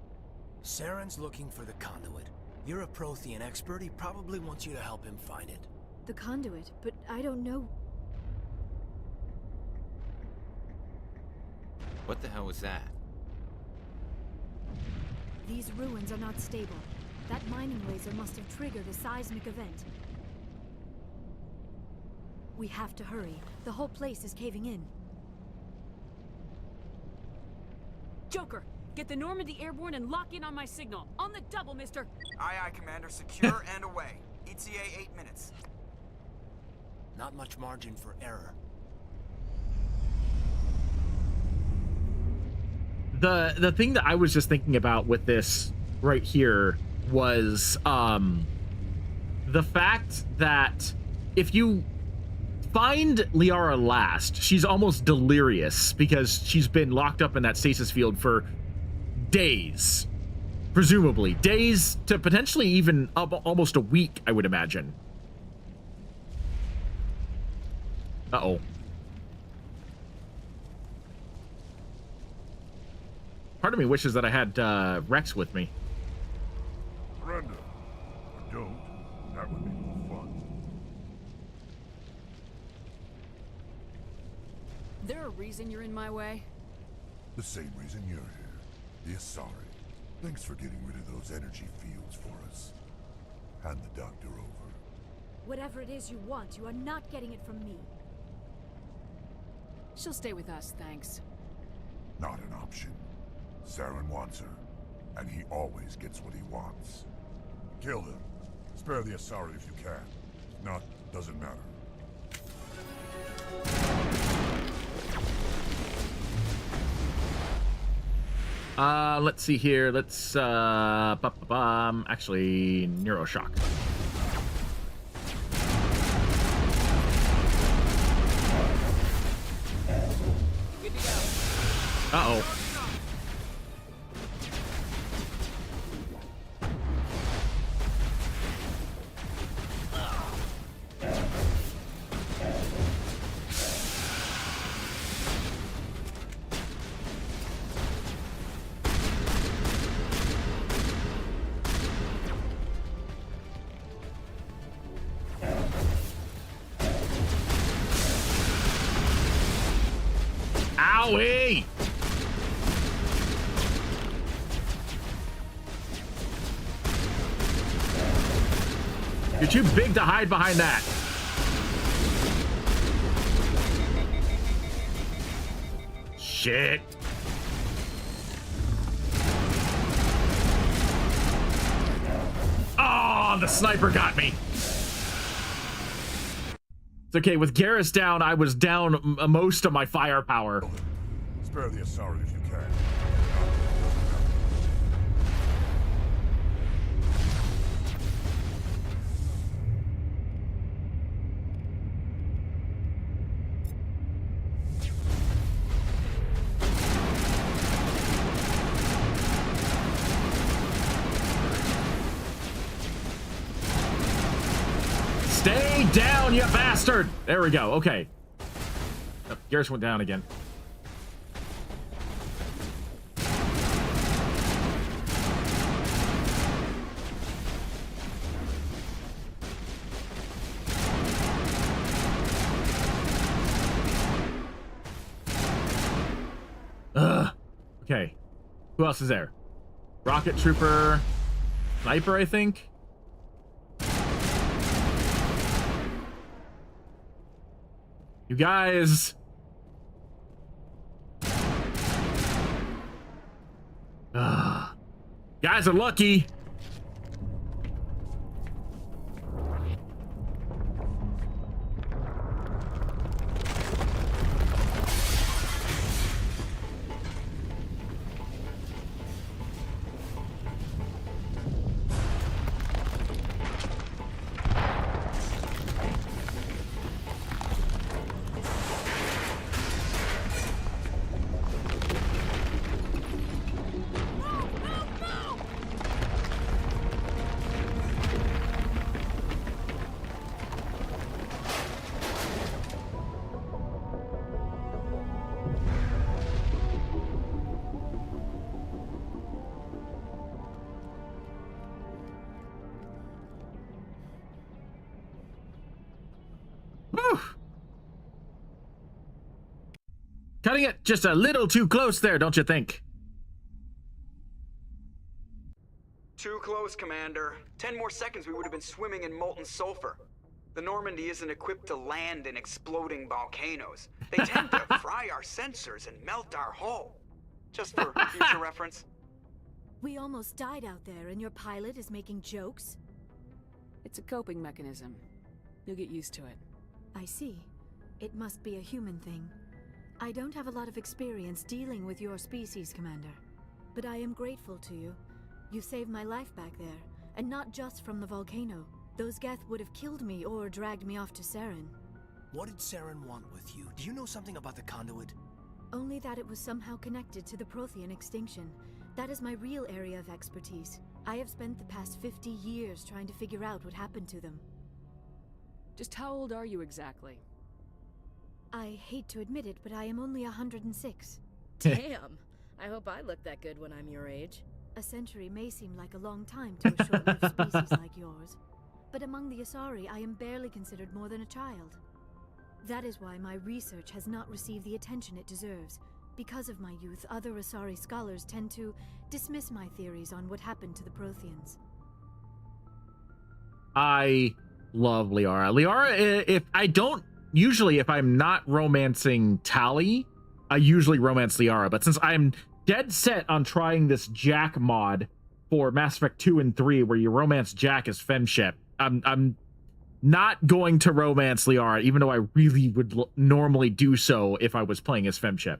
Saren's looking for the conduit. You're a Prothean expert. He probably wants you to help him find it. The conduit, but I don't know. What the hell was that? These ruins are not stable. That mining laser must have triggered a seismic event. We have to hurry. The whole place is caving in. Joker, get the Normandy airborne and lock in on my signal. On the double, mister. Aye, aye, Commander. Secure and away. ETA 8 minutes. Not much margin for error. The thing that I was just thinking about with this right here was the fact that if you find Liara last, she's almost delirious because she's been locked up in that stasis field for days, presumably days to potentially even almost a week, I would imagine. Uh-oh. Part of me wishes that I had Rex with me. Surrender. Or don't. That would be more fun. There a reason you're in my way? The same reason you're here. The Asari. Thanks for getting rid of those energy fields for us. Hand the doctor over. Whatever it is you want, you are not getting it from me. She'll stay with us, thanks. Not an option. Saren wants her, and he always gets what he wants. Kill him. Spare the Asari if you can. If not, doesn't matter. Let's see here. Let's actually Neuroshock. Uh-oh. Owie! You're too big to hide behind that. Shit. Oh, the sniper got me. It's okay, with Garrus down, I was down most of my firepower. Spare the Asari if you can. Stay down, you bastard! There we go, okay. Oh, Garrus went down again. Ugh. Okay. Who else is there? Rocket Trooper. Sniper, I think? You guys. Guys are lucky. Cutting it just a little too close there, don't you think? Too close, Commander. 10 more seconds we would have been swimming in molten sulfur. The Normandy isn't equipped to land in exploding volcanoes. They tend to fry our sensors and melt our hull. Just for future reference. We almost died out there, and your pilot is making jokes? It's a coping mechanism. You'll get used to it. I see. It must be a human thing. I don't have a lot of experience dealing with your species, Commander. But I am grateful to you. You saved my life back there, and not just from the volcano. Those geth would have killed me or dragged me off to Saren. What did Saren want with you? Do you know something about the conduit? Only that it was somehow connected to the Prothean extinction. That is my real area of expertise. I have spent the past 50 years trying to figure out what happened to them. Just how old are you exactly? I hate to admit it, but I am only 106. Damn! I hope I look that good when I'm your age. A century may seem like a long time to a short-lived species like yours. But among the Asari, I am barely considered more than a child. That is why my research has not received the attention it deserves. Because of my youth, other Asari scholars tend to dismiss my theories on what happened to the Protheans. I love Liara. Liara, if I'm not romancing Tali, I usually romance Liara. But since I'm dead set on trying this Jack mod for Mass Effect 2 and 3, where you romance Jack as femship, I'm not going to romance Liara, even though I really would normally do so if I was playing as femship.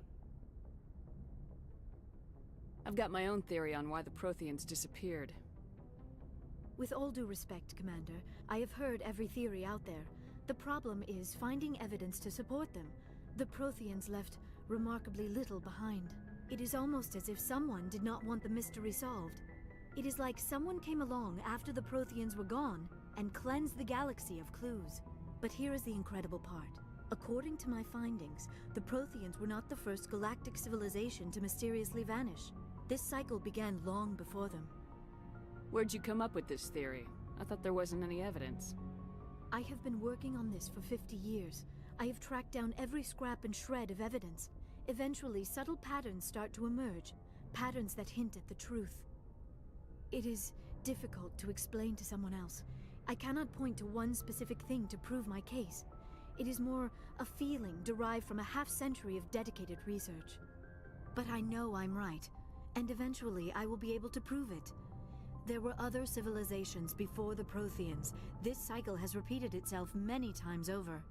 I've got my own theory on why the Protheans disappeared. With all due respect, Commander, I have heard every theory out there. The problem is finding evidence to support them. The Protheans left remarkably little behind. It is almost as if someone did not want the mystery solved. It is like someone came along after the Protheans were gone and cleansed the galaxy of clues. But here is the incredible part. According to my findings, the Protheans were not the first galactic civilization to mysteriously vanish. This cycle began long before them. Where'd you come up with this theory? I thought there wasn't any evidence. I have been working on this for 50 years. I have tracked down every scrap and shred of evidence. Eventually, subtle patterns start to emerge, patterns that hint at the truth. It is difficult to explain to someone else. I cannot point to one specific thing to prove my case. It is more a feeling derived from a half-century of dedicated research. But I know I'm right, and eventually I will be able to prove it. There were other civilizations before the Protheans. This cycle has repeated itself many times over.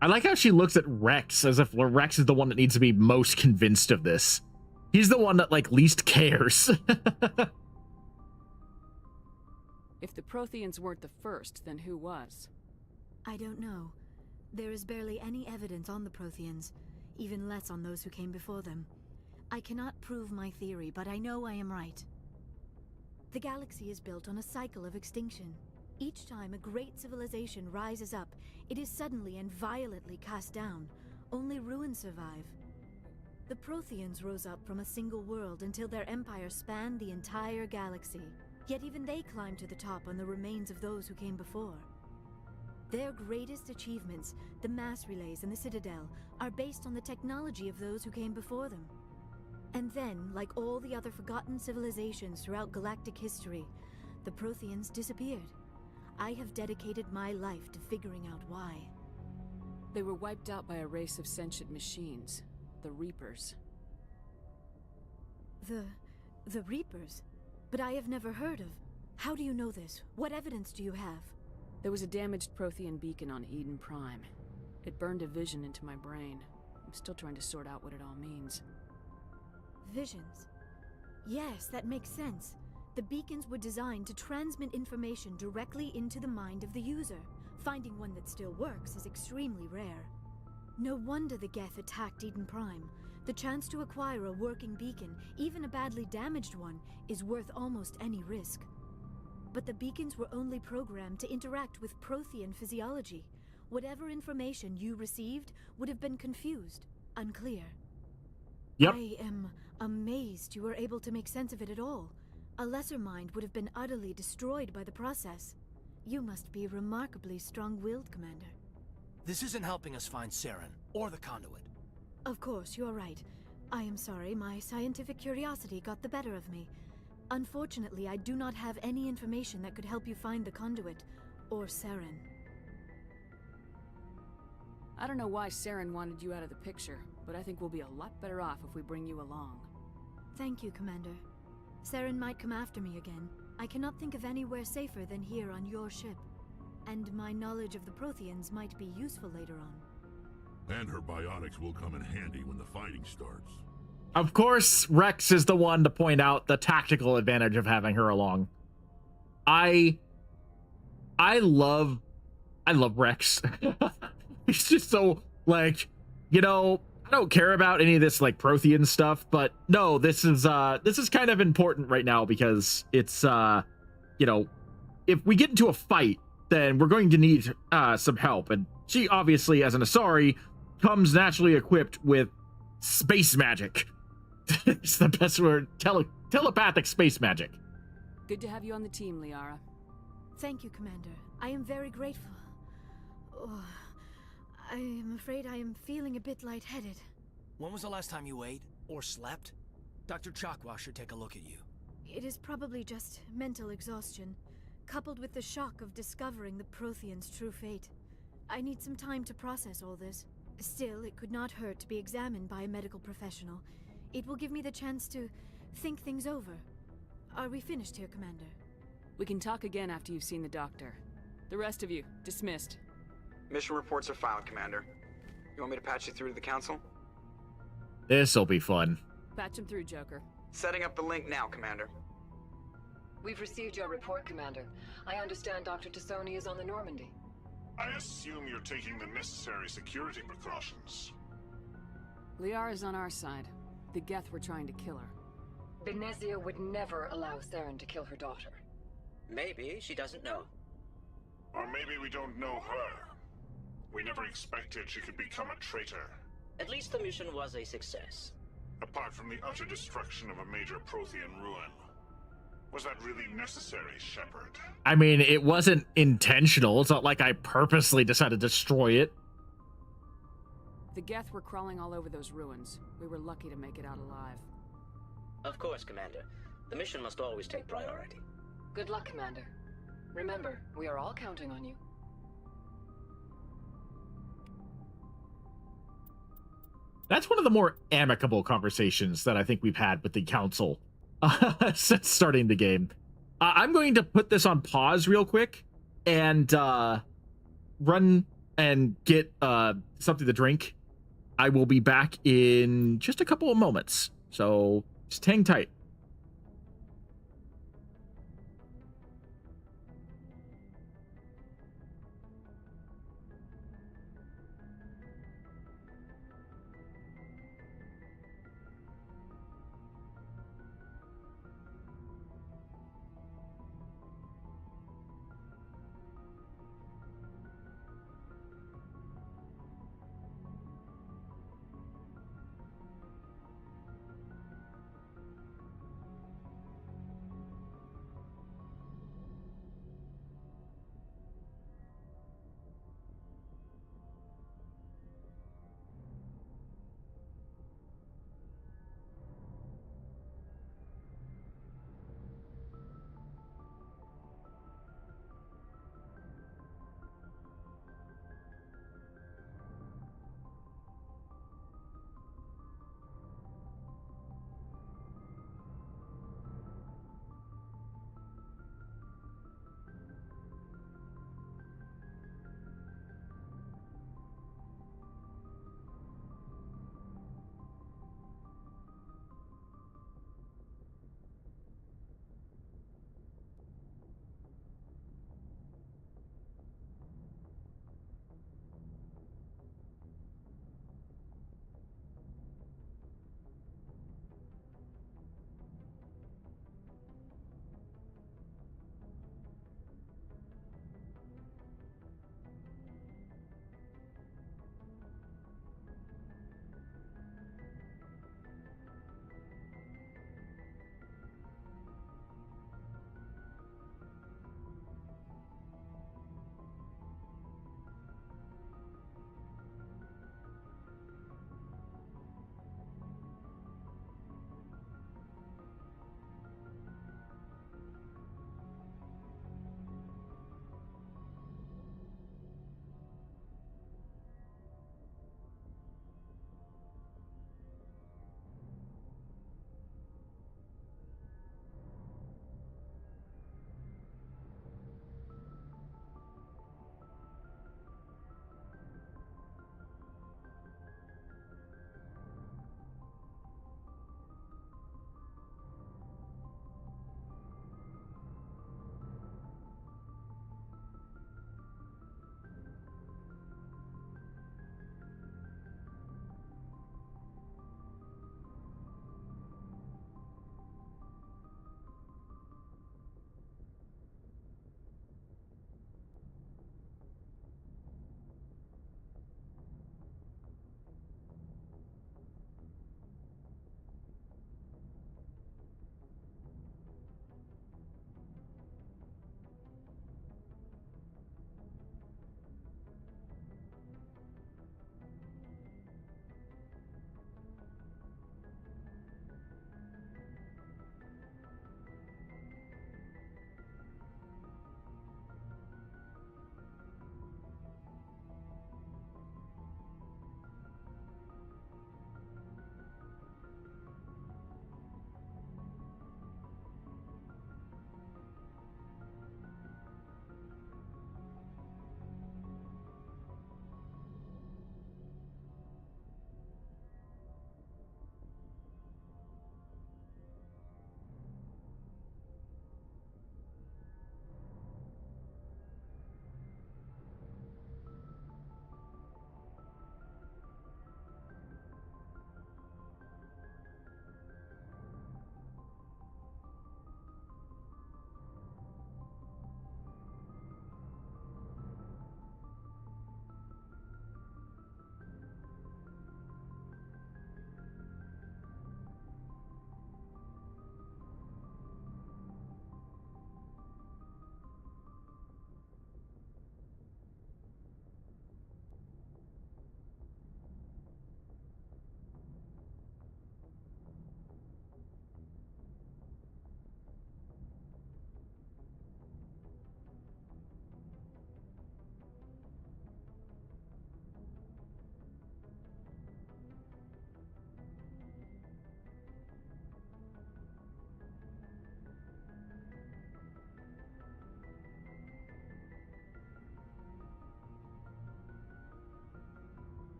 I like how she looks at Rex as if Rex is the one that needs to be most convinced of this. He's the one that, like, least cares. If the Protheans weren't the first, then who was? I don't know. There is barely any evidence on the Protheans, even less on those who came before them. I cannot prove my theory, but I know I am right. The galaxy is built on a cycle of extinction. Each time a great civilization rises up, it is suddenly and violently cast down. Only ruins survive. The Protheans rose up from a single world until their empire spanned the entire galaxy. Yet even they climbed to the top on the remains of those who came before. Their greatest achievements, the mass relays and the Citadel, are based on the technology of those who came before them. And then, like all the other forgotten civilizations throughout galactic history, the Protheans disappeared. I have dedicated my life to figuring out why. They were wiped out by a race of sentient machines, the Reapers. The Reapers? But I have never heard of. How do you know this? What evidence do you have? There was a damaged Prothean beacon on Eden Prime. It burned a vision into my brain. I'm still trying to sort out what it all means. Visions. Yes, that makes sense. The beacons were designed to transmit information directly into the mind of the user. Finding one that still works is extremely rare. No wonder the geth attacked Eden Prime. The chance to acquire a working beacon, even a badly damaged one, is worth almost any risk. But the beacons were only programmed to interact with Prothean physiology. Whatever information you received would have been confused, unclear. Yep. I am amazed you were able to make sense of it at all. A lesser mind would have been utterly destroyed by the process. You must be remarkably strong-willed, Commander. This isn't helping us find Saren, or the conduit. Of course, you're right. I am sorry, my scientific curiosity got the better of me. Unfortunately, I do not have any information that could help you find the conduit, or Saren. I don't know why Saren wanted you out of the picture, but I think we'll be a lot better off if we bring you along. Thank you, Commander. Saren might come after me again. I cannot think of anywhere safer than here on your ship. And my knowledge of the Protheans might be useful later on. And her biotics will come in handy when the fighting starts. Of course, Rex is the one to point out the tactical advantage of having her along. I love Rex. He's just so, like, you know, I don't care about any of this, like, Prothean stuff, but no, this is kind of important right now because it's, you know, if we get into a fight, then we're going to need some help. And she obviously, as an Asari, comes naturally equipped with space magic. It's the best word. Telepathic space magic. Good to have you on the team, Liara. Thank you, Commander. I am very grateful. Oh, I am afraid I am feeling a bit lightheaded. When was the last time you ate, or slept? Dr. Chakwa should take a look at you. It is probably just mental exhaustion, coupled with the shock of discovering the Protheans' true fate. I need some time to process all this. Still, it could not hurt to be examined by a medical professional. It will give me the chance to think things over. Are we finished here, Commander? We can talk again after you've seen the doctor. The rest of you, dismissed. Mission reports are filed, Commander. You want me to patch you through to the Council? This'll be fun. Patch him through, Joker. Setting up the link now, Commander. We've received your report, Commander. I understand Dr. Tassoni is on the Normandy. I assume you're taking the necessary security precautions. Liara's on our side. The geth were trying to kill her. Benezia would never allow Saren to kill her daughter. Maybe she doesn't know. Or maybe we don't know her. We never expected she could become a traitor. At least the mission was a success. Apart from the utter destruction of a major Prothean ruin. Was that really necessary, Shepard? I mean, it wasn't intentional. It's not like I purposely decided to destroy it. The geth were crawling all over those ruins. We were lucky to make it out alive. Of course, Commander. The mission must always take priority. Good luck, Commander. Remember, we are all counting on you. That's one of the more amicable conversations that I think we've had with the Council since starting the game. I'm going to put this on pause real quick and run and get something to drink. I will be back in just a couple of moments, so just hang tight.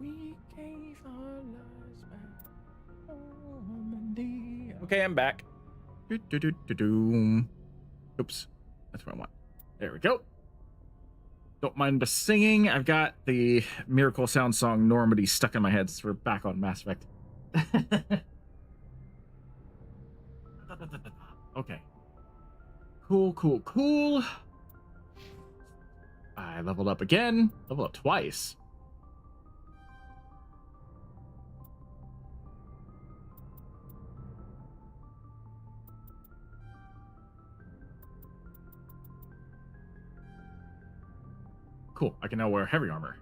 we gave our lives back. Normandy. Okay, I'm back. Oops, that's what I want. There we go. Don't mind the singing. I've got the Miracle Sound song Normandy stuck in my head, so we're back on Mass Effect. Okay. Cool. I leveled up again. Leveled up twice. Cool. I can now wear heavy armor.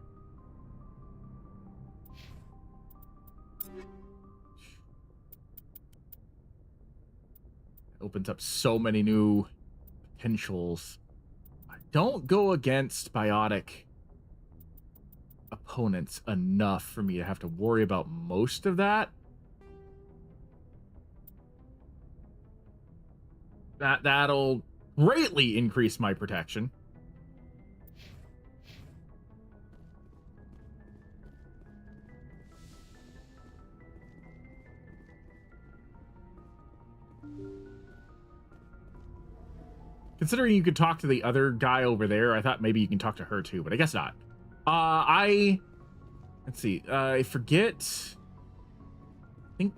Opens up so many new potentials. I don't go against biotic opponents enough for me to have to worry about most of that. That'll greatly increase my protection. Considering you could talk to the other guy over there, I thought maybe you can talk to her too, but I guess not. Let's see. I forget. I think.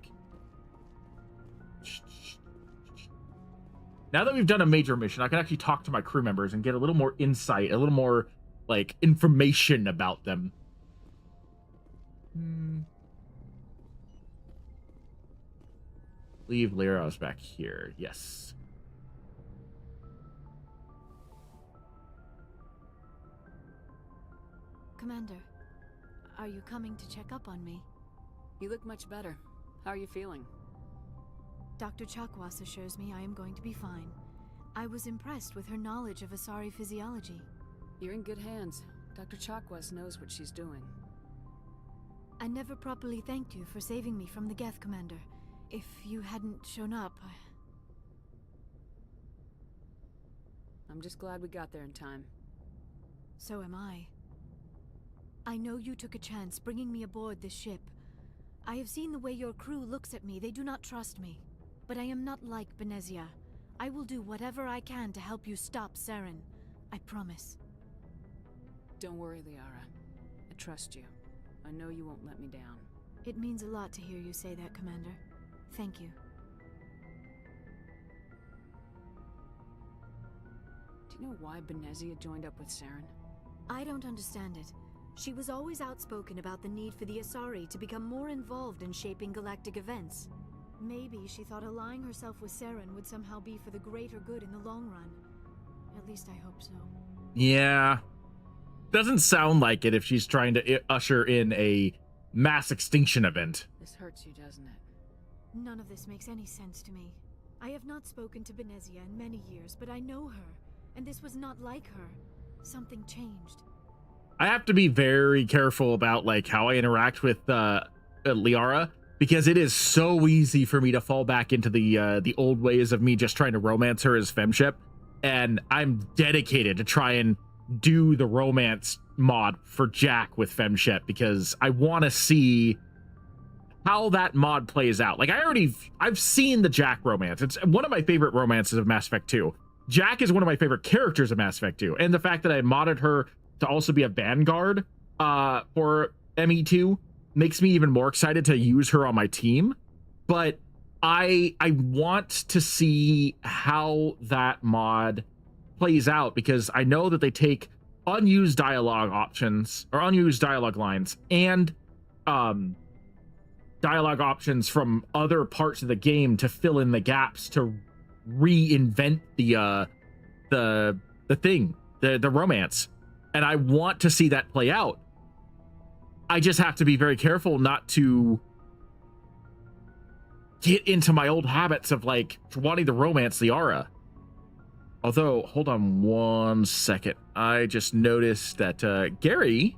Now that we've done a major mission, I can actually talk to my crew members and get a little more insight, a little more, like, information about them. Leave Lyra's back here. Yes. Commander, are you coming to check up on me? You look much better. How are you feeling? Dr. Chakwas assures me I am going to be fine. I was impressed with her knowledge of Asari physiology. You're in good hands. Dr. Chakwas knows what she's doing. I never properly thanked you for saving me from the geth, Commander. If you hadn't shown up, I'm just glad we got there in time. So am I. I know you took a chance bringing me aboard this ship. I have seen the way your crew looks at me. They do not trust me. But I am not like Benezia. I will do whatever I can to help you stop Saren. I promise. Don't worry, Liara. I trust you. I know you won't let me down. It means a lot to hear you say that, Commander. Thank you. Do you know why Benezia joined up with Saren? I don't understand it. She was always outspoken about the need for the Asari to become more involved in shaping galactic events. Maybe she thought allying herself with Saren would somehow be for the greater good in the long run. At least I hope so. Yeah. Doesn't sound like it if she's trying to usher in a mass extinction event. This hurts you, doesn't it? None of this makes any sense to me. I have not spoken to Benezia in many years, but I know her, and this was not like her. Something changed. I have to be very careful about like how I interact with Liara, because it is so easy for me to fall back into the old ways of me just trying to romance her as femship, and I'm dedicated to try and do the romance mod for Jack with femship because I want to see how that mod plays out. Like I've seen the Jack romance. It's one of my favorite romances of Mass Effect 2. Jack is one of my favorite characters of Mass Effect 2, and the fact that I modded her to also be a vanguard for ME2 makes me even more excited to use her on my team. But I want to see how that mod plays out, because I know that they take unused dialogue options or unused dialogue lines and dialogue options from other parts of the game to fill in the gaps, to reinvent the romance. And I want to see that play out. I just have to be very careful not to get into my old habits of like wanting to romance Liara. Although, hold on one second. I just noticed that Gary,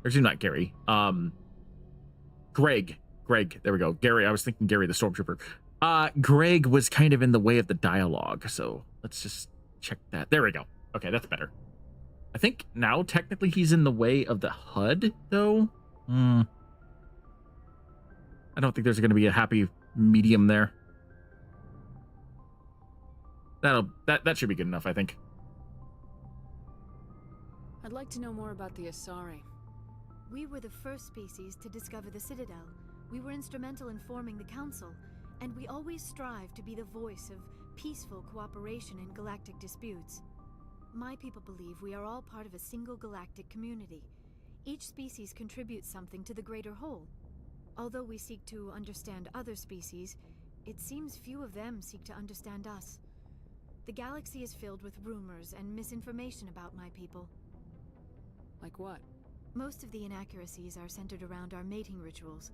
or excuse me, not Gary, Greg, there we go. Gary, I was thinking Gary the Stormtrooper. Greg was kind of in the way of the dialogue, so let's just check that. There we go. Okay, that's better. I think now technically he's in the way of the HUD, though. I don't think there's going to be a happy medium there. That should be good enough, I think. I'd like to know more about the Asari. We were the first species to discover the Citadel. We were instrumental in forming the Council, and we always strive to be the voice of peaceful cooperation in galactic disputes. My people believe we are all part of a single galactic community. Each species contributes something to the greater whole. Although we seek to understand other species, it seems few of them seek to understand us. The galaxy is filled with rumors and misinformation about my people. Like what? Most of the inaccuracies are centered around our mating rituals.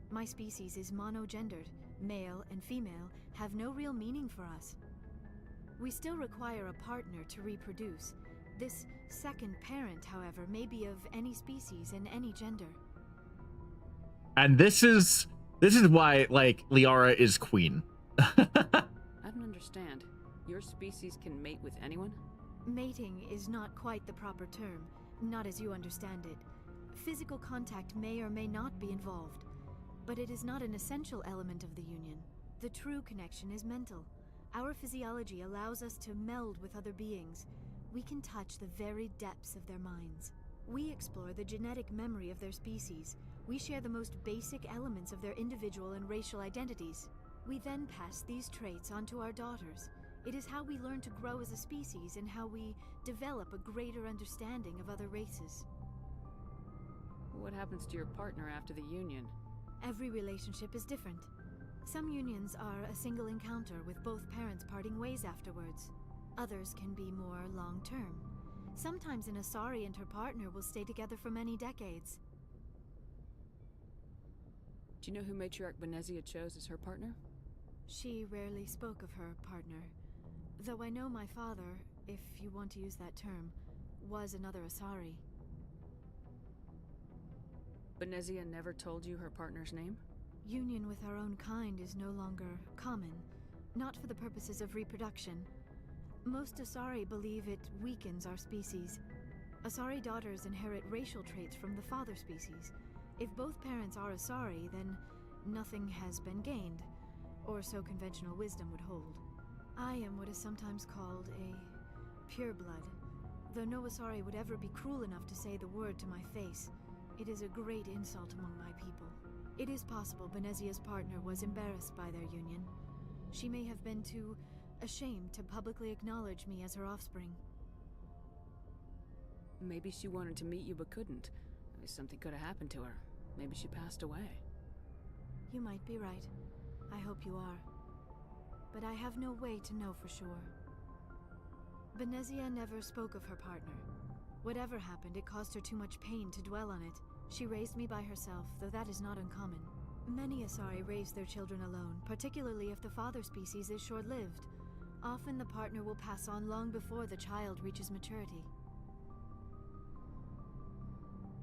My species is monogendered. Male and female have no real meaning for us. We still require a partner to reproduce. This second parent, however, may be of any species and any gender. And this is why, like, Liara is queen. I don't understand. Your species can mate with anyone? Mating is not quite the proper term, not as you understand it. Physical contact may or may not be involved, but it is not an essential element of the union. The true connection is mental. Our physiology allows us to meld with other beings. We can touch the very depths of their minds. We explore the genetic memory of their species. We share the most basic elements of their individual and racial identities. We then pass these traits on to our daughters. It is how we learn to grow as a species and how we develop a greater understanding of other races. What happens to your partner after the union? Every relationship is different. Some unions are a single encounter with both parents parting ways afterwards. Others can be more long-term. Sometimes an Asari and her partner will stay together for many decades. Do you know who Matriarch Benezia chose as her partner? She rarely spoke of her partner. Though I know my father, if you want to use that term, was another Asari. Benezia never told you her partner's name? Union with our own kind is no longer common, not for the purposes of reproduction. Most Asari believe it weakens our species. Asari daughters inherit racial traits from the father species. If both parents are Asari, then nothing has been gained, or so conventional wisdom would hold. I am what is sometimes called a pureblood. Though no Asari would ever be cruel enough to say the word to my face, it is a great insult among my people. It is possible Benezia's partner was embarrassed by their union. She may have been too ashamed to publicly acknowledge me as her offspring. Maybe she wanted to meet you but couldn't. Something could have happened to her. Maybe she passed away. You might be right. I hope you are. But I have no way to know for sure. Benezia never spoke of her partner. Whatever happened, it caused her too much pain to dwell on it. She raised me by herself, though that is not uncommon. Many Asari raise their children alone, particularly if the father species is short-lived. Often the partner will pass on long before the child reaches maturity.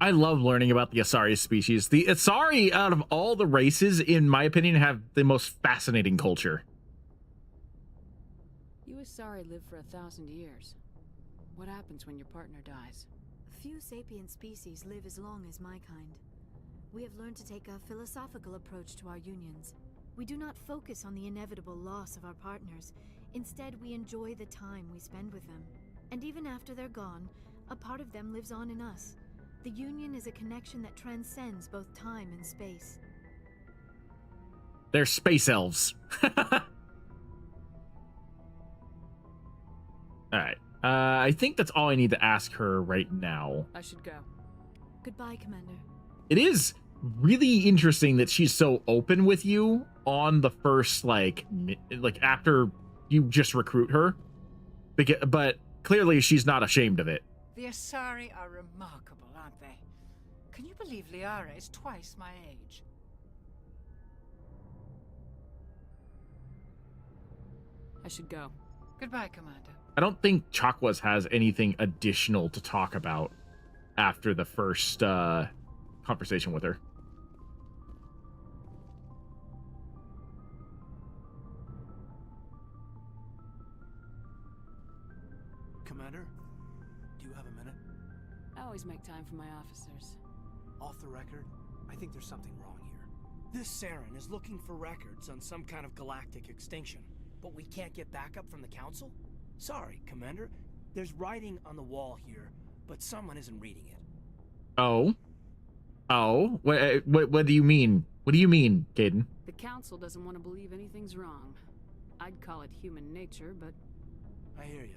I love learning about the Asari species. The Asari, out of all the races, in my opinion, have the most fascinating culture. You Asari live for 1,000 years. What happens when your partner dies? Few sapient species live as long as my kind. We have learned to take a philosophical approach to our unions. We do not focus on the inevitable loss of our partners. Instead, we enjoy the time we spend with them. And even after they're gone, a part of them lives on in us. The union is a connection that transcends both time and space. They're space elves. Alright. I think that's all I need to ask her right now. I should go. Goodbye, Commander. It is really interesting that she's so open with you on the first, like after you just recruit her. But clearly she's not ashamed of it. The Asari are remarkable, aren't they? Can you believe Liara is twice my age? I should go. Goodbye, Commander. I don't think Chakwas has anything additional to talk about after the first conversation with her. Commander, do you have a minute? I always make time for my officers. off the record, I think there's something wrong here. This Saren is looking for records on some kind of galactic extinction, but we can't get backup from the Council? Sorry, Commander. There's writing on the wall here, but someone isn't reading it. Oh? Oh? What do you mean? What do you mean, Caden? The Council doesn't want to believe anything's wrong. I'd call it human nature, but... I hear you.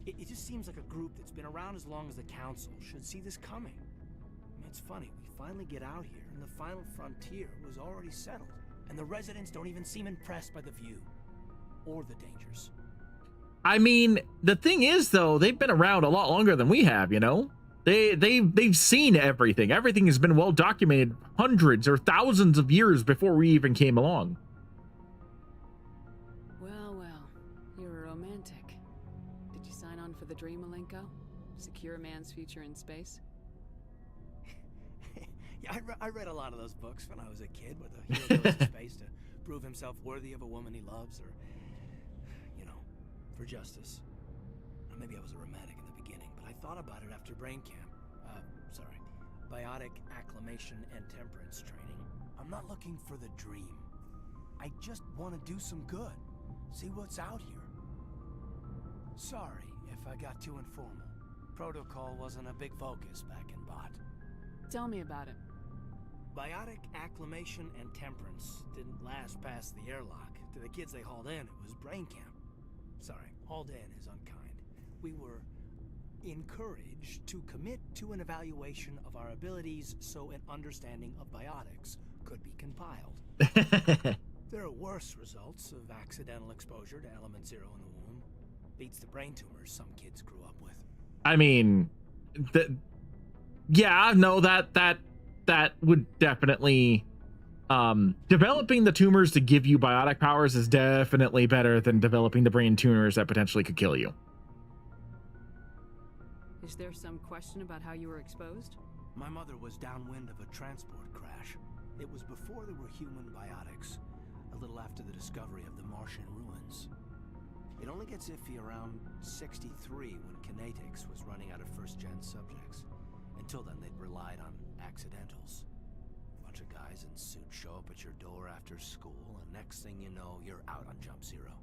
It just seems like a group that's been around as long as the Council should see this coming. I mean, it's funny, we finally get out here, and the final frontier was already settled, and the residents don't even seem impressed by the view. Or the dangers. I mean, the thing is, though, they've been around a lot longer than we have, you know? They've seen everything. Everything has been well documented hundreds or thousands of years before we even came along. Well, you're a romantic. Did you sign on for the dream, Malenko? Secure a man's future in space? Yeah, I read a lot of those books when I was a kid, where the hero goes to space to prove himself worthy of a woman he loves, or, you know, for justice. Or maybe I was a romantic in the beginning, but I thought about it after brain camp. Biotic acclimation and temperance training. I'm not looking for the dream. I just want to do some good. See what's out here. Sorry if I got too informal. Protocol wasn't a big focus back in Bot. Tell me about it. Biotic acclimation and temperance didn't last past the airlock. To the kids they hauled in, it was brain camp. Sorry, hauled in is unkind. We were encouraged to commit to an evaluation of our abilities so an understanding of biotics could be compiled. There are worse results of accidental exposure to element 0 in the womb. Beats the brain tumors some kids grew up with. I mean, yeah, no, that would definitely, developing the tumors to give you biotic powers is definitely better than developing the brain tumors that potentially could kill you. Is there some question about how you were exposed? My mother was downwind of a transport crash. It was before there were human biotics, a little after the discovery of the Martian ruins. It only gets iffy around 63 when Kinetics was running out of first-gen subjects. Until then, they'd relied on accidentals. A bunch of guys in suits show up at your door after school, and next thing you know, you're out on Jump Zero.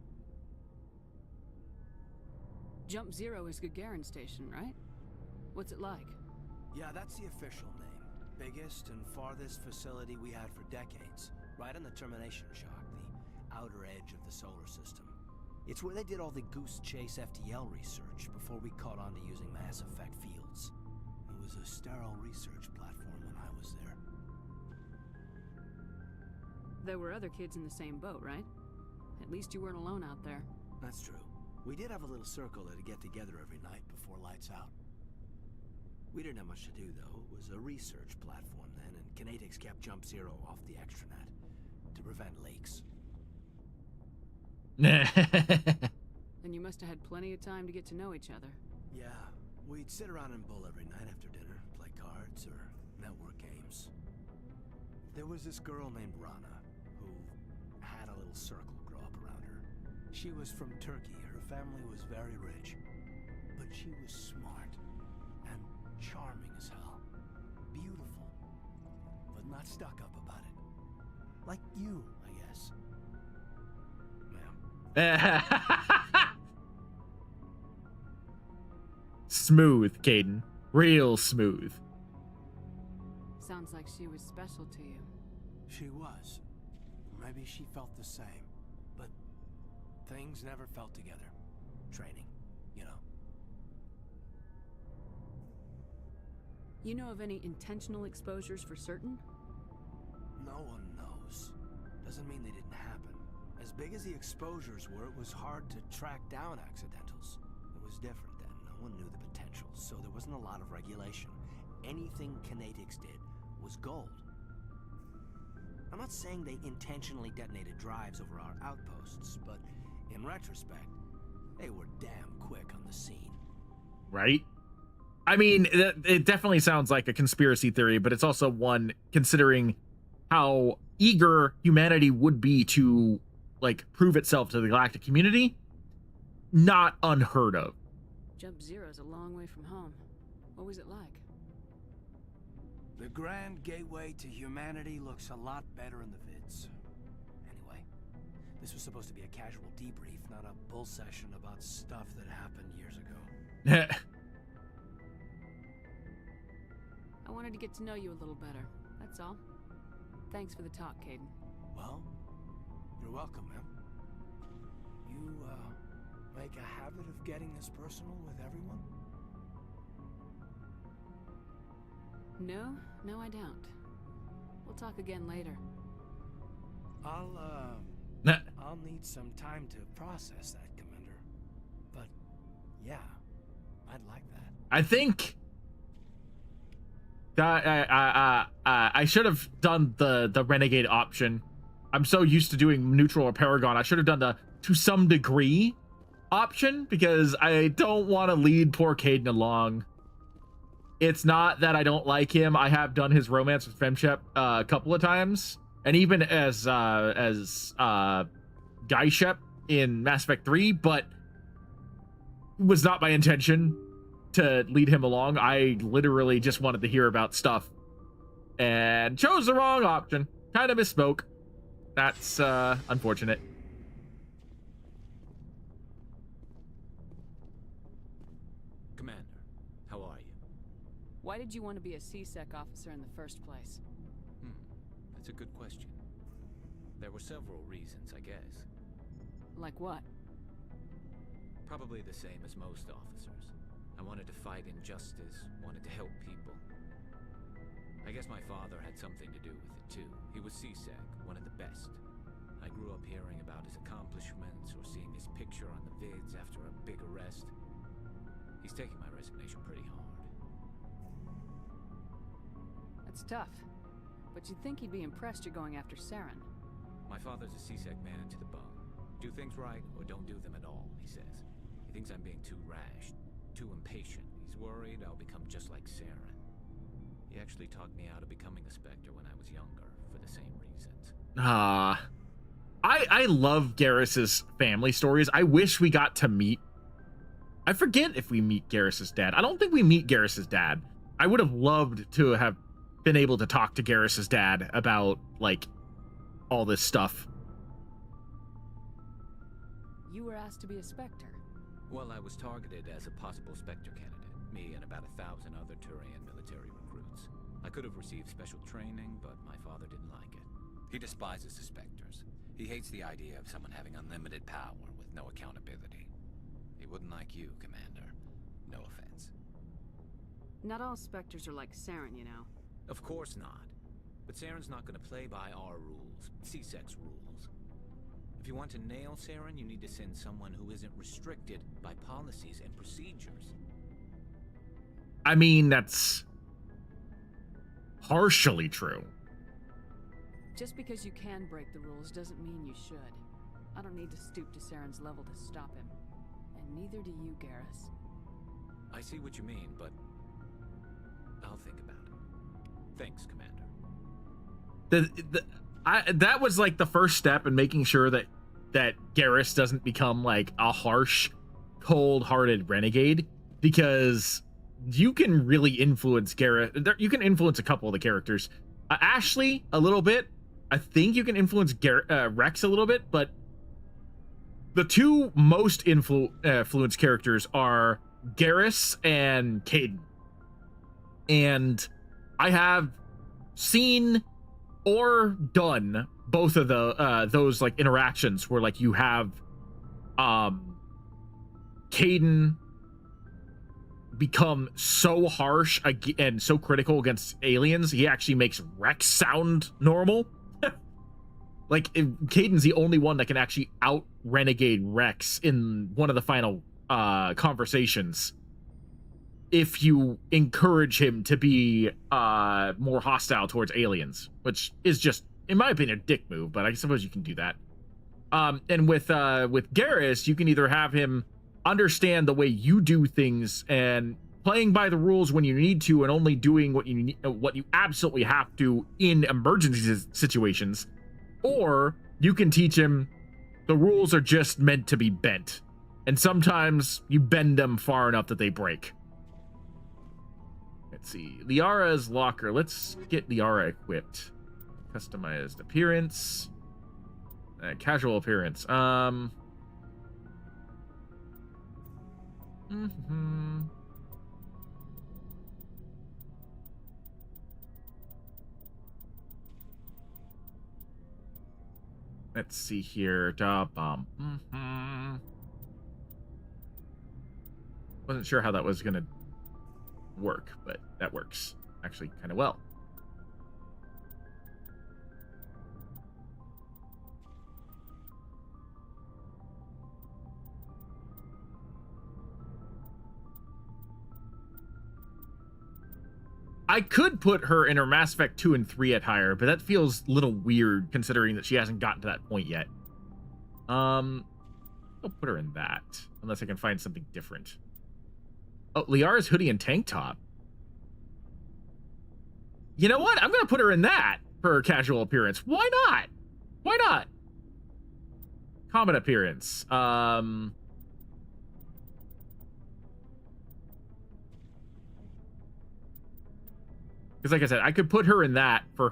Jump Zero is Gagarin Station, right? What's it like? Yeah, that's the official name. Biggest and farthest facility we had for decades. Right on the termination shock, the outer edge of the solar system. It's where they did all the Goose Chase FTL research before we caught on to using mass effect fields. It was a sterile research platform when I was there. There were other kids in the same boat, right? At least you weren't alone out there. That's true. We did have a little circle that'd get together every night before lights out. We didn't have much to do, though. It was a research platform then, and Kinetics kept Jump Zero off the extranet to prevent leaks. And you must have had plenty of time to get to know each other. Yeah, we'd sit around and bull every night after dinner, play cards or network games. There was this girl named Rana, who had a little circle grow up around her. She was from Turkey. Her family was very rich, but she was smart and charming as hell. Beautiful, but not stuck up about it. Like you, I guess. Smooth, Caden. Real smooth. Sounds like she was special to you. She was. Maybe she felt the same. But things never felt together. Training, you know. You know of any intentional exposures for certain? No one knows. Doesn't mean they didn't happen. As big as the exposures were, it was hard to track down accidentals. It was different then. No one knew the potential, so there wasn't a lot of regulation. Anything Kinetics did was gold. I'm not saying they intentionally detonated drives over our outposts, but in retrospect, they were damn quick on the scene. Right? I mean, it definitely sounds like a conspiracy theory, but it's also one considering how eager humanity would be to, like, prove itself to the galactic community. Not unheard of. Jump Zero's a long way from home. What was it like? The grand gateway to humanity looks a lot better in the vids. Anyway, this was supposed to be a casual debrief, not a bull session about stuff that happened years ago. I wanted to get to know you a little better, that's all. Thanks for the talk, Caden. Well, you're welcome, man. You, make a habit of getting this personal with everyone? No, I don't. We'll talk again later. I'll need some time to process that, Commander. But, yeah, I'd like that. I think I should have done the renegade option. I'm so used to doing neutral or paragon. I should have done the to some degree option, because I don't want to lead poor Caden along. It's not that I don't like him. I have done his romance with Femshep a couple of times, and even as Guy Shep in Mass Effect 3, but it was not my intention to lead him along. I literally just wanted to hear about stuff and chose the wrong option. Kind of misspoke. That's unfortunate. Commander, how are you? Why did you want to be a C-Sec officer in the first place? That's a good question. There were several reasons, I guess. Like what? Probably the same as most officers. I wanted to fight injustice, wanted to help people. I guess my father had something to do with it too. He was C-Sec, one of the best. I grew up hearing about his accomplishments or seeing his picture on the vids after a big arrest. He's taking my resignation pretty hard. That's tough. But you'd think he'd be impressed you're going after Saren. My father's a C-Sec man to the bone. Do things right or don't do them at all, he says. He thinks I'm being too rash, too impatient. He's worried I'll become just like Saren. He actually talked me out of becoming a Spectre when I was younger, for the same reasons. I love Garrus's family stories. I wish we got to meet... I forget if we meet Garrus's dad. I don't think we meet Garrus's dad. I would have loved to have been able to talk to Garrus's dad about, like, all this stuff. You were asked to be a Spectre. Well, I was targeted as a possible Spectre candidate. Me and about 1,000 other Turian military recruits. I could have received special training, but my father didn't like it. He despises the Spectres. He hates the idea of someone having unlimited power with no accountability. He wouldn't like you, Commander. No offense. Not all Spectres are like Saren, you know. Of course not. But Saren's not going to play by our rules, C-Sec's rules. If you want to nail Saren, you need to send someone who isn't restricted by policies and procedures. I mean, that's partially true. Just because you can break the rules doesn't mean you should. I don't need to stoop to Saren's level to stop him. And neither do you, Garrus. I see what you mean, but I'll think about it. Thanks, Commander. That was like the first step in making sure that Garrus doesn't become like a harsh, cold-hearted renegade, because you can really influence Garrus. You can influence a couple of the characters. Ashley a little bit. I think you can influence Rex a little bit, but the two most influenced characters are Garrus and Caden. And I have seen or done both of those like interactions where like you have Caden become so harsh and so critical against aliens, he actually makes Rex sound normal. Like, Caden's the only one that can actually out-renegade Rex in one of the final conversations if you encourage him to be more hostile towards aliens, which is just, in my opinion, a dick move, but I suppose you can do that. And with Garrus, you can either have him understand the way you do things and playing by the rules when you need to and only doing what you absolutely have to in emergency situations, or you can teach him the rules are just meant to be bent, and sometimes you bend them far enough that they break. Let's see. Liara's locker. Let's get Liara equipped. Customized appearance. Casual appearance. Let's see here. Wasn't sure how that was gonna work, but that works actually kind of well. I could put her in her Mass Effect 2 and 3 at higher, but that feels a little weird considering that she hasn't gotten to that point yet. I'll put her in that, unless I can find something different. Oh, Liara's hoodie and tank top. You know what? I'm going to put her in that for her casual appearance. Why not? Why not? Common appearance. Because like I said, I could put her in that for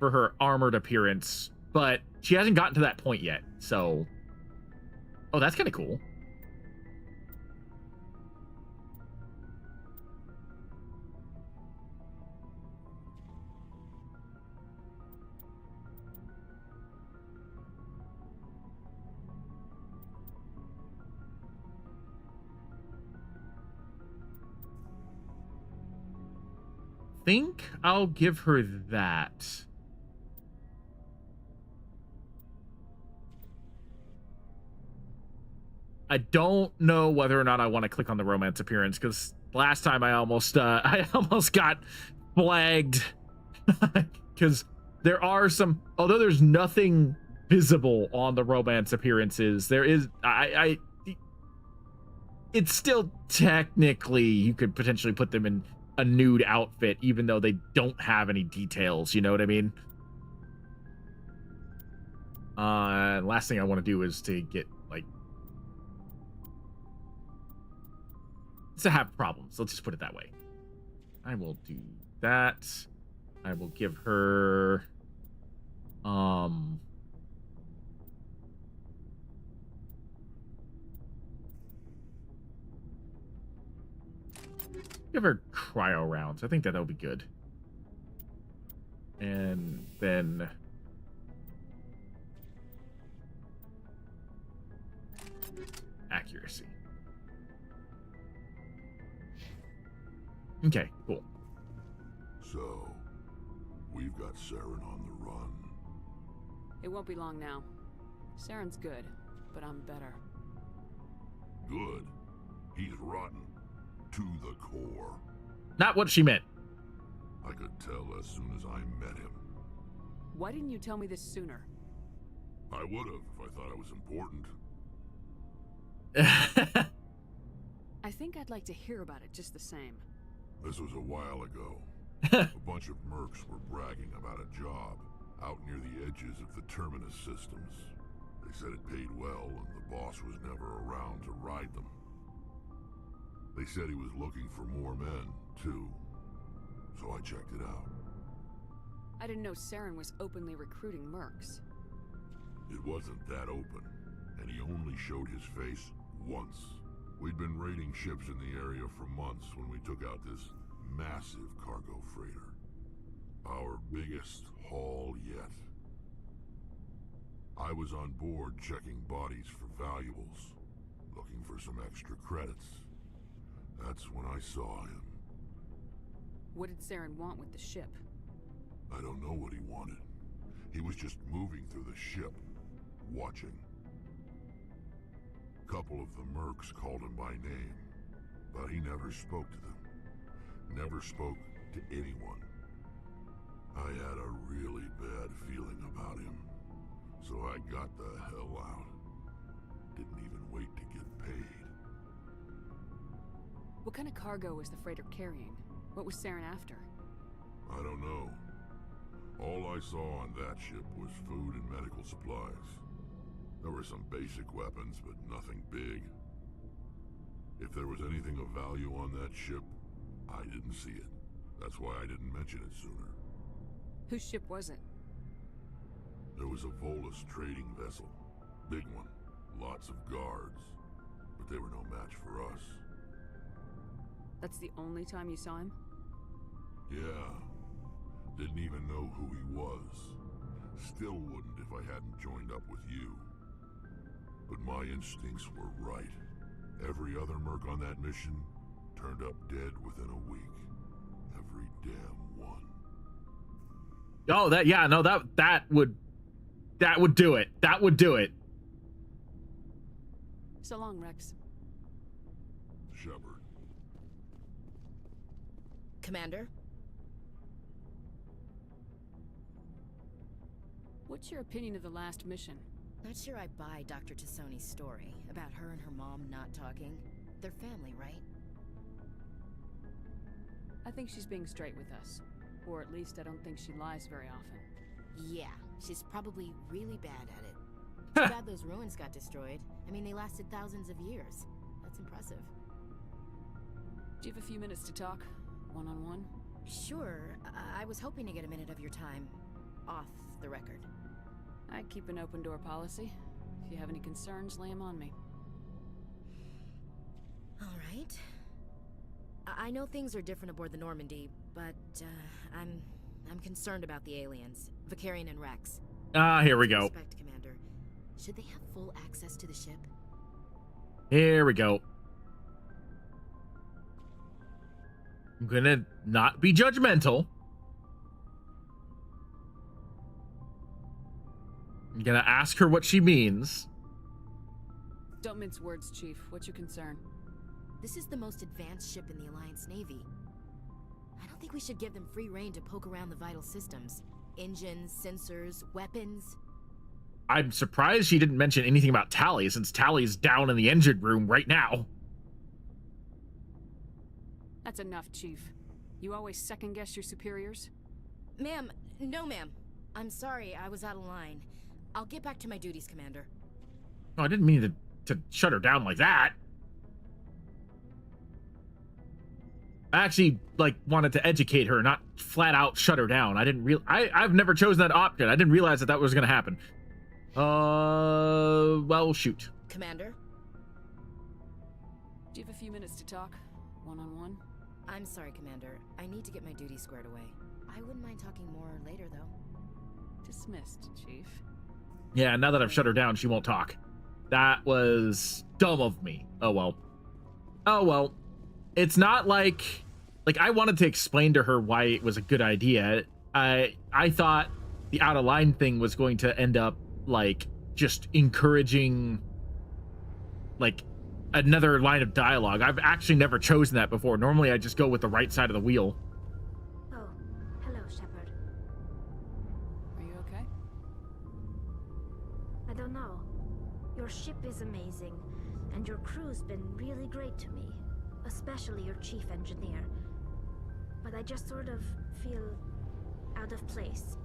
her armored appearance, but she hasn't gotten to that point yet. So, oh, that's kind of cool. Think I'll give her that. I don't know whether or not I want to click on the romance appearance, because last time I almost got flagged because there are some, although there's nothing visible on the romance appearances, there is it's still technically, you could potentially put them in a nude outfit, even though they don't have any details, you know what I mean? Last thing I want to do is to get, like, to have problems. Let's just put it that way. I will do that. I will give her, give her cryo rounds. I think that'll be good. And then accuracy. Okay, cool. So, we've got Saren on the run. It won't be long now. Saren's good, but I'm better. Good? He's rotten. To the core. Not what she meant. I could tell as soon as I met him. Why didn't you tell me this sooner? I would have if I thought it was important. I think I'd like to hear about it just the same. This was a while ago. A bunch of mercs were bragging about a job out near the edges of the Terminus systems. They said it paid well and the boss was never around to ride them. They said he was looking for more men, too. So I checked it out. I didn't know Saren was openly recruiting mercs. It wasn't that open, and he only showed his face once. We'd been raiding ships in the area for months when we took out this massive cargo freighter. Our biggest haul yet. I was on board checking bodies for valuables, looking for some extra credits. That's when I saw him. What did Saren want with the ship? I don't know what he wanted. He was just moving through the ship, watching. A couple of the mercs called him by name, but he never spoke to them. Never spoke to anyone. I had a really bad feeling about him, so I got the hell out. Didn't even wait to get paid. What kind of cargo was the freighter carrying? What was Saren after? I don't know. All I saw on that ship was food and medical supplies. There were some basic weapons, but nothing big. If there was anything of value on that ship, I didn't see it. That's why I didn't mention it sooner. Whose ship was it? There was a Volus trading vessel. Big one. Lots of guards. But they were no match for us. That's the only time you saw him? Yeah. Didn't even know who he was. Still wouldn't if I hadn't joined up with you. But my instincts were right. Every other merc on that mission turned up dead within a week. Every damn one. Oh, that would do it. That would do it. So long, Rex. Shepard. Commander? What's your opinion of the last mission? Not sure I buy Dr. Tassoni's story about her and her mom not talking. They're family, right? I think she's being straight with us. Or at least I don't think she lies very often. Yeah, she's probably really bad at it. Too bad those ruins got destroyed. I mean, they lasted thousands of years. That's impressive. Do you have a few minutes to talk? One-on-one? Sure. I was hoping to get a minute of your time. Off the record. I keep an open door policy. If you have any concerns, lay them on me. All right. I know things are different aboard the Normandy, but I'm concerned about the aliens, Vicarian and Rex. Here we go. Respect, Commander. Should they have full access to the ship? Here we go. I'm gonna not be judgmental. I'm gonna ask her what she means. Don't mince words, Chief. What's your concern? This is the most advanced ship in the Alliance Navy. I don't think we should give them free rein to poke around the vital systems. Engines, sensors, weapons. I'm surprised she didn't mention anything about Tally, since Tally's down in the engine room right now. That's enough, Chief. You always second-guess your superiors? Ma'am, no ma'am. I'm sorry, I was out of line. I'll get back to my duties, Commander. Oh, I didn't mean to shut her down like that. I actually, wanted to educate her, not flat out shut her down. I've never chosen that option. I didn't realize that was going to happen. Well, shoot. Commander? Do you have a few minutes to talk? One-on-one? I'm sorry, Commander. I need to get my duties squared away. I wouldn't mind talking more later, though. Dismissed, Chief. Yeah, now that I've shut her down, she won't talk. That was dumb of me. Oh, well. Oh, well. It's not like I wanted to explain to her why it was a good idea. I thought the out of line thing was going to end up just encouraging another line of dialogue. I've actually never chosen that before. Normally I just go with the right side of the wheel. Oh, hello, Shepard. Are you okay? I don't know. Your ship is amazing, and your crew's been really great to me. Especially your chief engineer. But I just sort of feel out of place.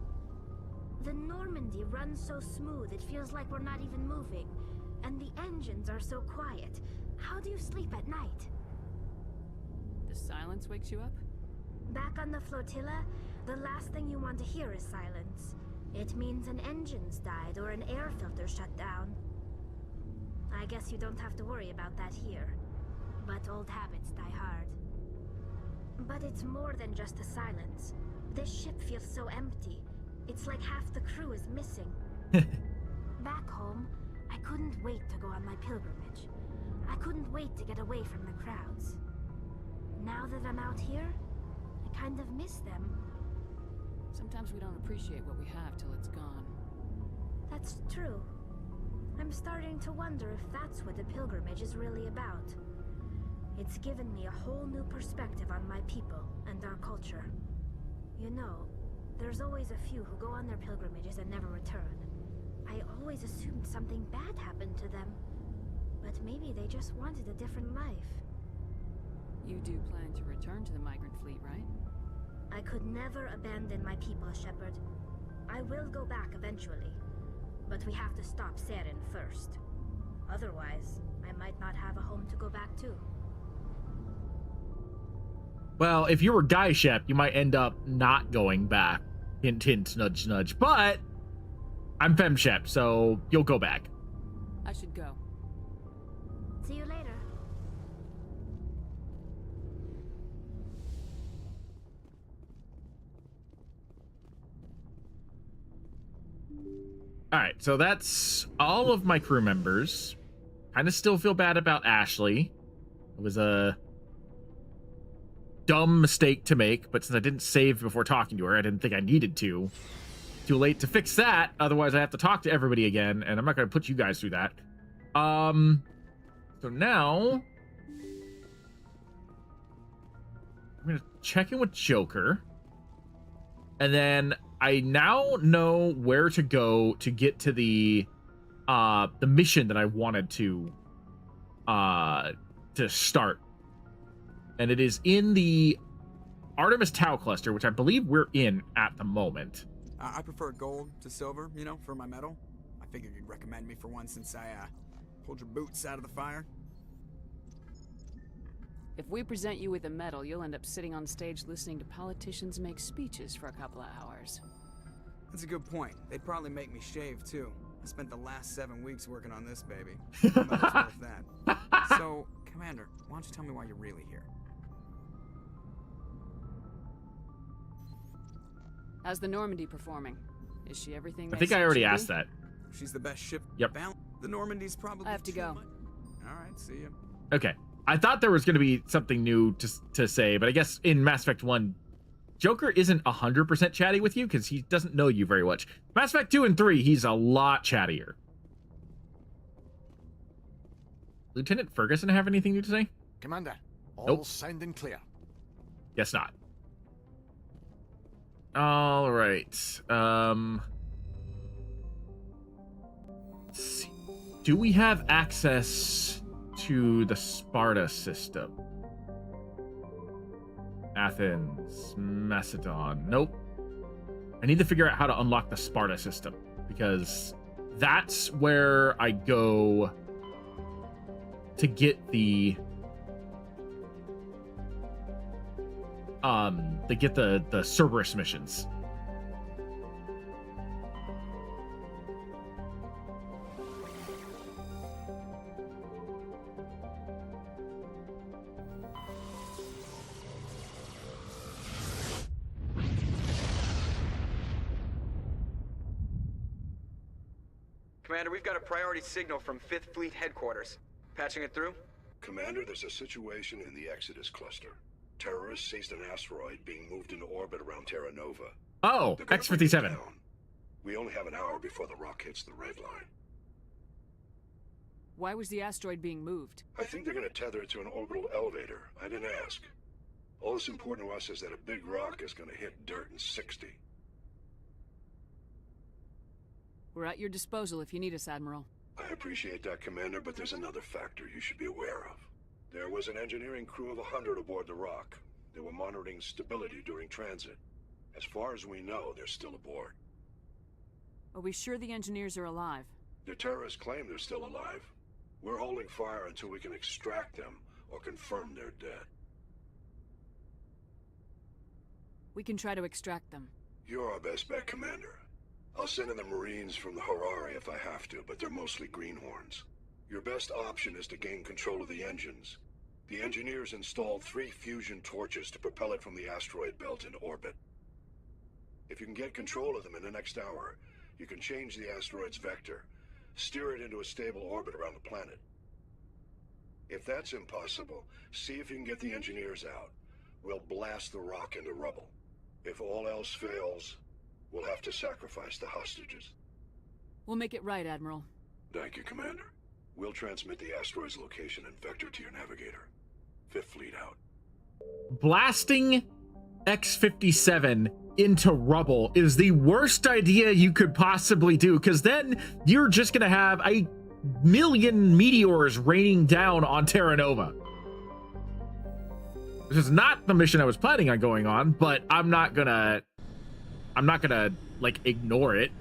The Normandy runs so smooth it feels like we're not even moving. And the engines are so quiet. How do you sleep at night? The silence wakes you up? Back on the flotilla, the last thing you want to hear is silence. It means an engine's died or an air filter shut down. I guess you don't have to worry about that here. But old habits die hard. But it's more than just the silence. This ship feels so empty. It's like half the crew is missing. Back home, I couldn't wait to go on my pilgrimage. I couldn't wait to get away from the crowds. Now that I'm out here, I kind of miss them. Sometimes we don't appreciate what we have till it's gone. That's true. I'm starting to wonder if that's what the pilgrimage is really about. It's given me a whole new perspective on my people and our culture. You know, there's always a few who go on their pilgrimages and never return. I always assumed something bad happened to them. But maybe they just wanted a different life. You do plan to return to the migrant fleet, right? I could never abandon my people, Shepard. I will go back eventually. But we have to stop Saren first. Otherwise, I might not have a home to go back to. Well, if you were Guy Shep, you might end up not going back. Hint, hint, nudge, nudge. But I'm Fem Shep, so you'll go back. I should go. See you later. All right, so that's all of my crew members. Kind of still feel bad about Ashley. It was a dumb mistake to make, but since I didn't save before talking to her, I didn't think I needed to. Too late to fix that, otherwise I have to talk to everybody again, and I'm not going to put you guys through that. So now I'm going to check in with Joker, and then I now know where to go to get to the mission that I wanted to start. And it is in the Artemis Tau cluster, which I believe we're in at the moment. I prefer gold to silver, you know, for my medal. I figured you'd recommend me for one since I pulled your boots out of the fire. If we present you with a medal, you'll end up sitting on stage listening to politicians make speeches for a couple of hours. That's a good point. They'd probably make me shave, too. I spent the last 7 weeks working on this baby. The medal's worth that. So, Commander, why don't you tell me why you're really here? How's the Normandy performing? Is she everything? I think I already asked that. She's the best ship. Yep. The Normandy's probably. I have to go. All right, see you. Okay. I thought there was going to be something new to say, but I guess in Mass Effect 1, Joker isn't 100% chatty with you because he doesn't know you very much. Mass Effect 2 and 3, he's a lot chattier. Lieutenant Ferguson have anything new to say? Commander, all Nope. sound and clear. Guess not. All right. Let's see. Do we have access to the Sparta system? Athens, Macedon. Nope. I need to figure out how to unlock the Sparta system because that's where I go to get the Cerberus missions. Commander, we've got a priority signal from 5th Fleet headquarters. Patching it through? Commander, there's a situation in the Exodus cluster. Terrorists seized an asteroid being moved into orbit around Terra Nova. Oh, X-57. We only have an hour before the rock hits the red line. Why was the asteroid being moved? I think they're going to tether it to an orbital elevator. I didn't ask. All that's important to us is that a big rock is going to hit dirt in 60. We're at your disposal if you need us, Admiral. I appreciate that, Commander, but there's another factor you should be aware of. There was an engineering crew of 100 aboard the rock. They were monitoring stability during transit. As far as we know, they're still aboard. Are we sure the engineers are alive? The terrorists claim they're still alive. We're holding fire until we can extract them or confirm they're dead. We can try to extract them. You're our best bet, Commander. I'll send in the Marines from the Harari if I have to, but they're mostly greenhorns. Your best option is to gain control of the engines. The engineers installed 3 fusion torches to propel it from the asteroid belt into orbit. If you can get control of them in the next hour, you can change the asteroid's vector, steer it into a stable orbit around the planet. If that's impossible, see if you can get the engineers out. We'll blast the rock into rubble. If all else fails, we'll have to sacrifice the hostages. We'll make it right, Admiral. Thank you, Commander. We'll transmit the asteroid's location and vector to your navigator. 5th Fleet out. Blasting X-57 into rubble is the worst idea you could possibly do, because then you're just going to have a million meteors raining down on Terra Nova. This is not the mission I was planning on going on, but I'm not gonna like ignore it.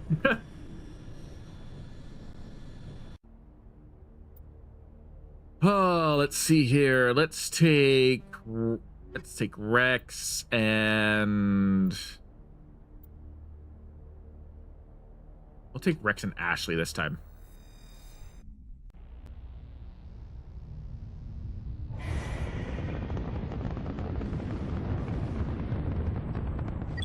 Oh, let's see here. Let's take Let's take Rex and... We'll take Rex and Ashley this time.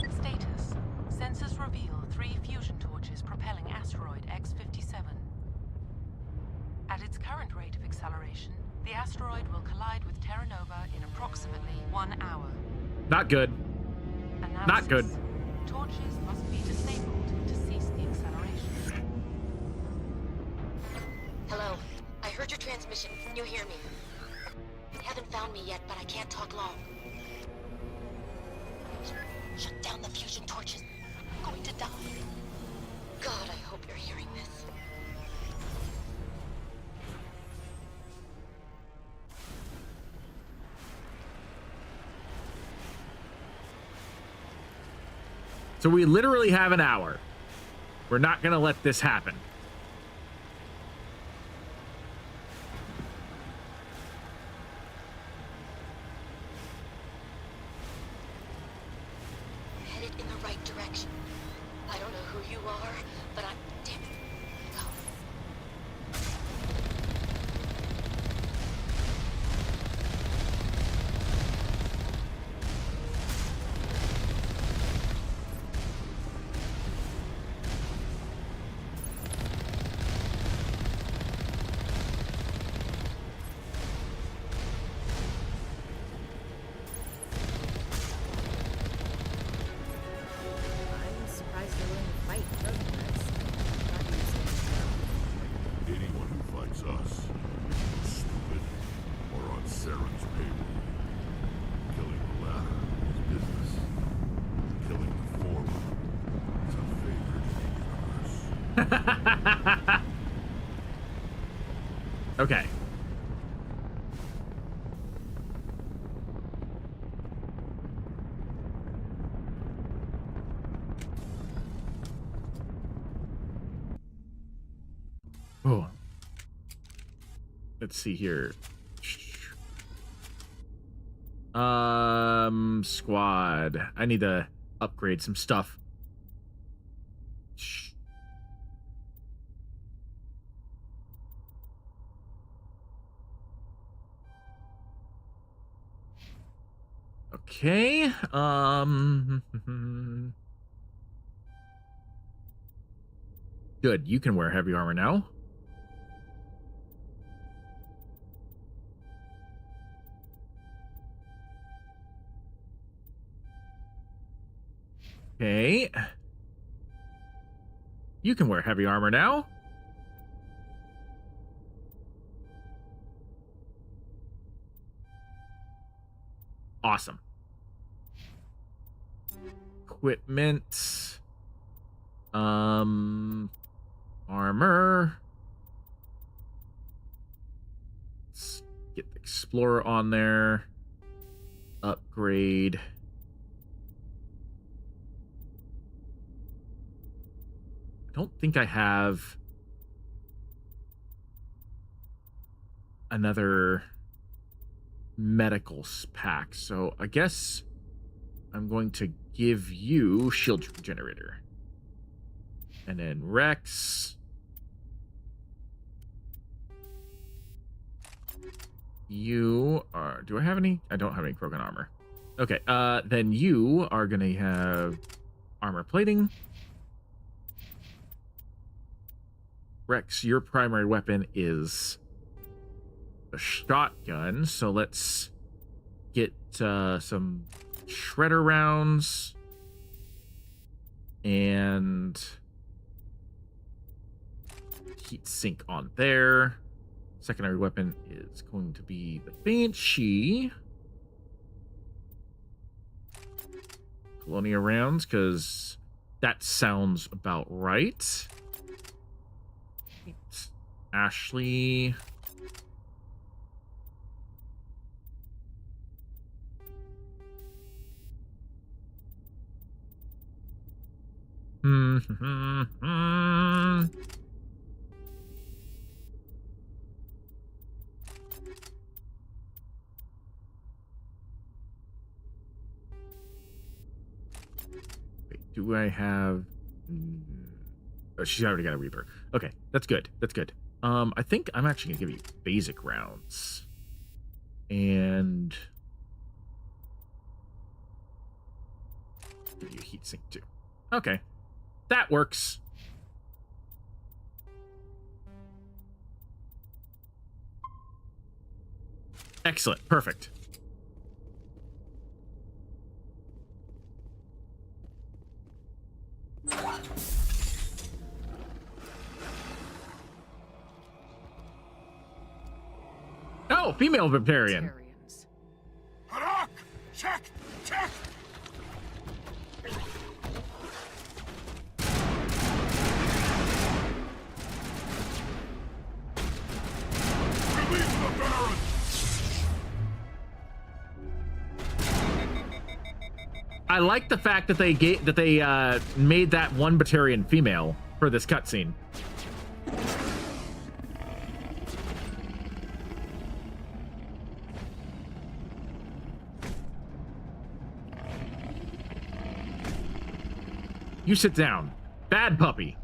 Status. Sensors reveal 3 fusion torches propelling asteroid X-57. At its current rate of acceleration, the asteroid will collide with Terra Nova in approximately 1 hour. Not good. Analysis. Not good. Torches must be disabled to cease the acceleration. Hello. I heard your transmission. Can you hear me? You haven't found me yet, but I can't talk long. Shut down the fusion torches. I'm going to die. God, I hope you're hearing this. So we literally have an hour. We're not going to let this happen. Headed in the right direction. I don't know who you are, but I'm... Damn it. Go. I'm surprised they're willing to fight prototypes. Anyone who fights us is stupid or on Saren's payroll. Killing the latter is business. Killing the former is a favor to the universe. Okay. Oh. Let's see here. Squad. I need to upgrade some stuff. Okay. Good. You can wear heavy armor now. Okay. You can wear heavy armor now. Awesome. Equipment. Armor. Let's get the Explorer on there. Upgrade. I don't think I have another medical pack, so I guess I'm going to give you shield generator. And then Rex. You are... Do I have any? I don't have any Krogan armor. Okay, then you are going to have armor plating. Rex, your primary weapon is a shotgun, so let's get some shredder rounds and heat sink on there. Secondary weapon is going to be the Banshee. Colonia rounds, because that sounds about right. Ashley. Do I have... Oh, she's already got a Reaper. Okay, that's good. That's good. I think I'm actually going to give you basic rounds. And... give you heat sink too. Okay. That works. Excellent. Perfect. Oh, female Viperian. Harak! Check! Check! Release the Baron! I like the fact that they made that one Batarian female for this cutscene. You sit down. Bad puppy.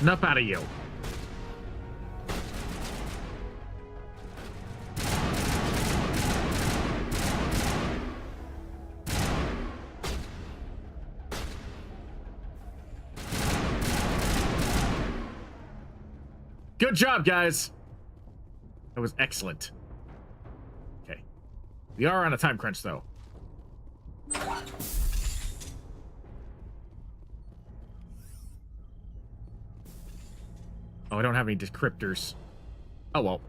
Enough out of you. Good job, guys. That was excellent. Okay. We are on a time crunch, though. Oh, I don't have any decryptors. Oh, well.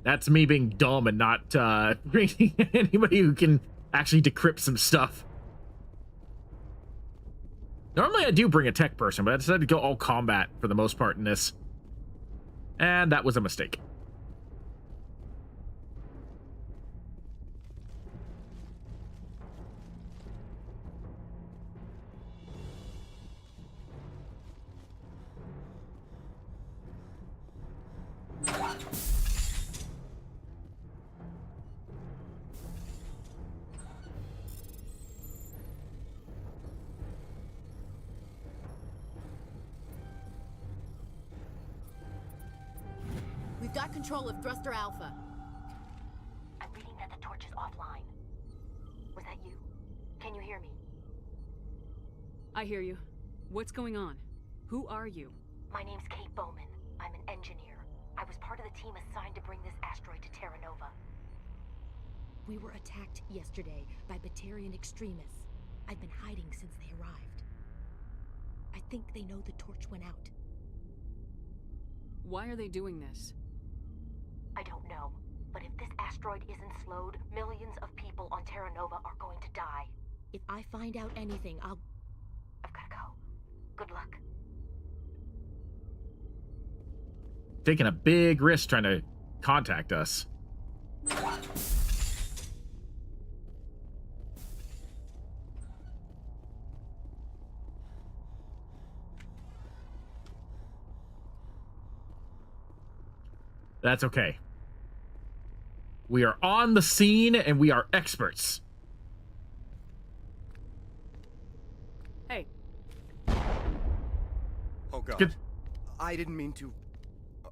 That's me being dumb and not bringing anybody who can actually decrypt some stuff. Normally I do bring a tech person, but I decided to go all combat for the most part in this. And that was a mistake. We've got control of Thruster Alpha. I'm reading that the torch is offline. Was that you? Can you hear me? I hear you. What's going on? Who are you? My name's Kate Bowman. I'm an engineer. I was part of the team assigned to bring this asteroid to Terra Nova. We were attacked yesterday by Batarian extremists. I've been hiding since they arrived. I think they know the torch went out. Why are they doing this? I don't know, but if this asteroid isn't slowed, millions of people on Terra Nova are going to die. If I find out anything, I've gotta go. Good luck. Taking a big risk trying to contact us. That's okay. We are on the scene and we are experts. Hey. Oh god. Good. I didn't mean to.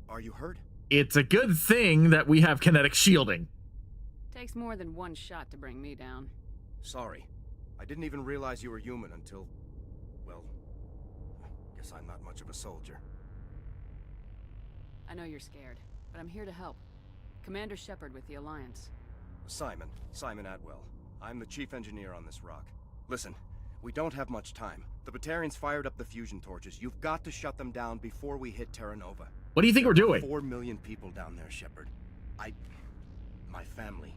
Are you hurt? It's a good thing that we have kinetic shielding. Takes more than one shot to bring me down. Sorry. I didn't even realize you were human until... well, guess I'm not much of a soldier. I know you're scared, but I'm here to help. Commander Shepard with the Alliance. Simon Atwell. I'm the chief engineer on this rock. Listen, we don't have much time. The Batarians fired up the fusion torches. You've got to shut them down before we hit Terra Nova. What do you think we're doing? 4 million people down there, Shepard. My family.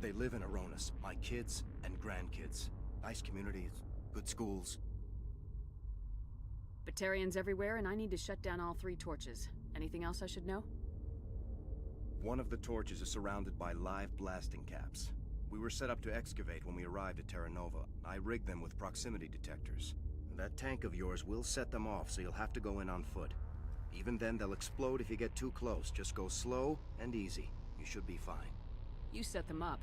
They live in Aronis. My kids and grandkids. Nice communities, good schools. Batarians everywhere, and I need to shut down all 3 torches. Anything else I should know? One of the torches is surrounded by live blasting caps. We were set up to excavate when we arrived at Terra Nova. I rigged them with proximity detectors. That tank of yours will set them off, so you'll have to go in on foot. Even then, they'll explode if you get too close. Just go slow and easy. You should be fine. You set them up.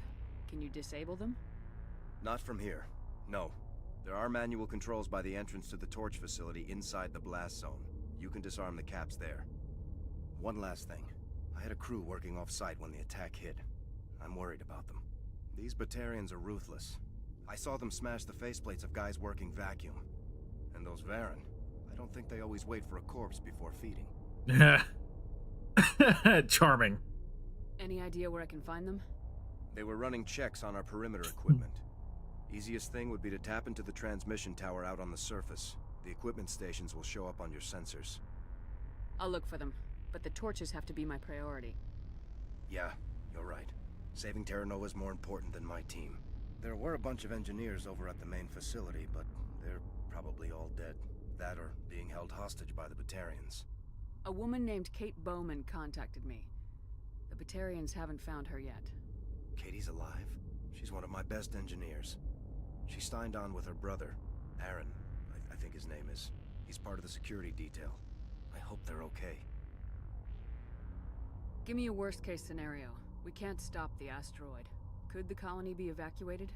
Can you disable them? Not from here. No. There are manual controls by the entrance to the torch facility inside the blast zone. You can disarm the caps there. One last thing. I had a crew working off-site when the attack hit. I'm worried about them. These Batarians are ruthless. I saw them smash the faceplates of guys working vacuum. And those Varen, I don't think they always wait for a corpse before feeding. Charming. Any idea where I can find them? They were running checks on our perimeter equipment. Easiest thing would be to tap into the transmission tower out on the surface. The equipment stations will show up on your sensors. I'll look for them, but the torches have to be my priority. Yeah, you're right. Saving Terra Nova is more important than my team. There were a bunch of engineers over at the main facility, but they're probably all dead. That or being held hostage by the Batarians. A woman named Kate Bowman contacted me. The Batarians haven't found her yet. Katie's alive? She's one of my best engineers. She signed on with her brother, Aaron, I think his name is. He's part of the security detail. I hope they're okay. Give me a worst-case scenario. We can't stop the asteroid. Could the colony be evacuated?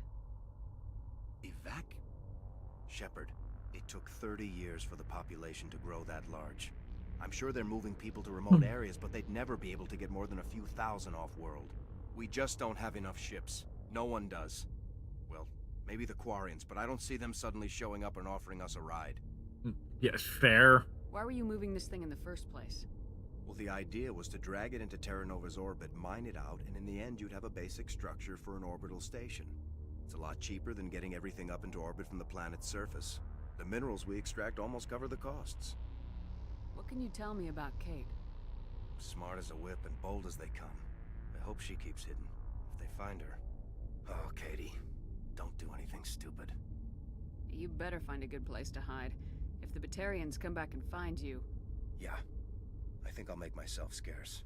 Shepard, it took 30 years for the population to grow that large. I'm sure they're moving people to remote areas, but they'd never be able to get more than a few thousand off-world. We just don't have enough ships. No one does. Well, maybe the Quarians, but I don't see them suddenly showing up and offering us a ride. Yes, fair. Why were you moving this thing in the first place? Well, the idea was to drag it into Terra Nova's orbit, mine it out, and in the end you'd have a basic structure for an orbital station. It's a lot cheaper than getting everything up into orbit from the planet's surface. The minerals we extract almost cover the costs. What can you tell me about Kate? Smart as a whip and bold as they come. I hope she keeps hidden. If they find her... Oh, Katie. Don't do anything stupid. You better find a good place to hide. If the Batarians come back and find you... Yeah. I think I'll make myself scarce.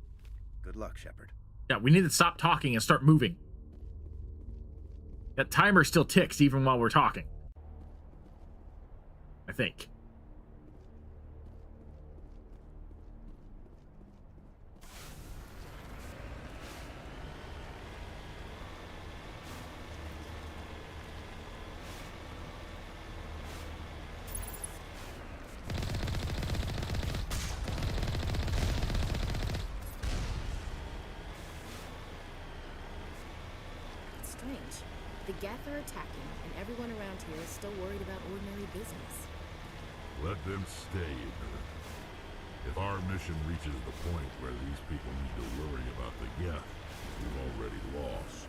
Good luck, Shepard. Yeah, we need to stop talking and start moving. That timer still ticks even while we're talking. I think. The geth are attacking, and everyone around here is still worried about ordinary business. Let them stay ignorant. If our mission reaches the point where these people need to worry about the geth, we've already lost.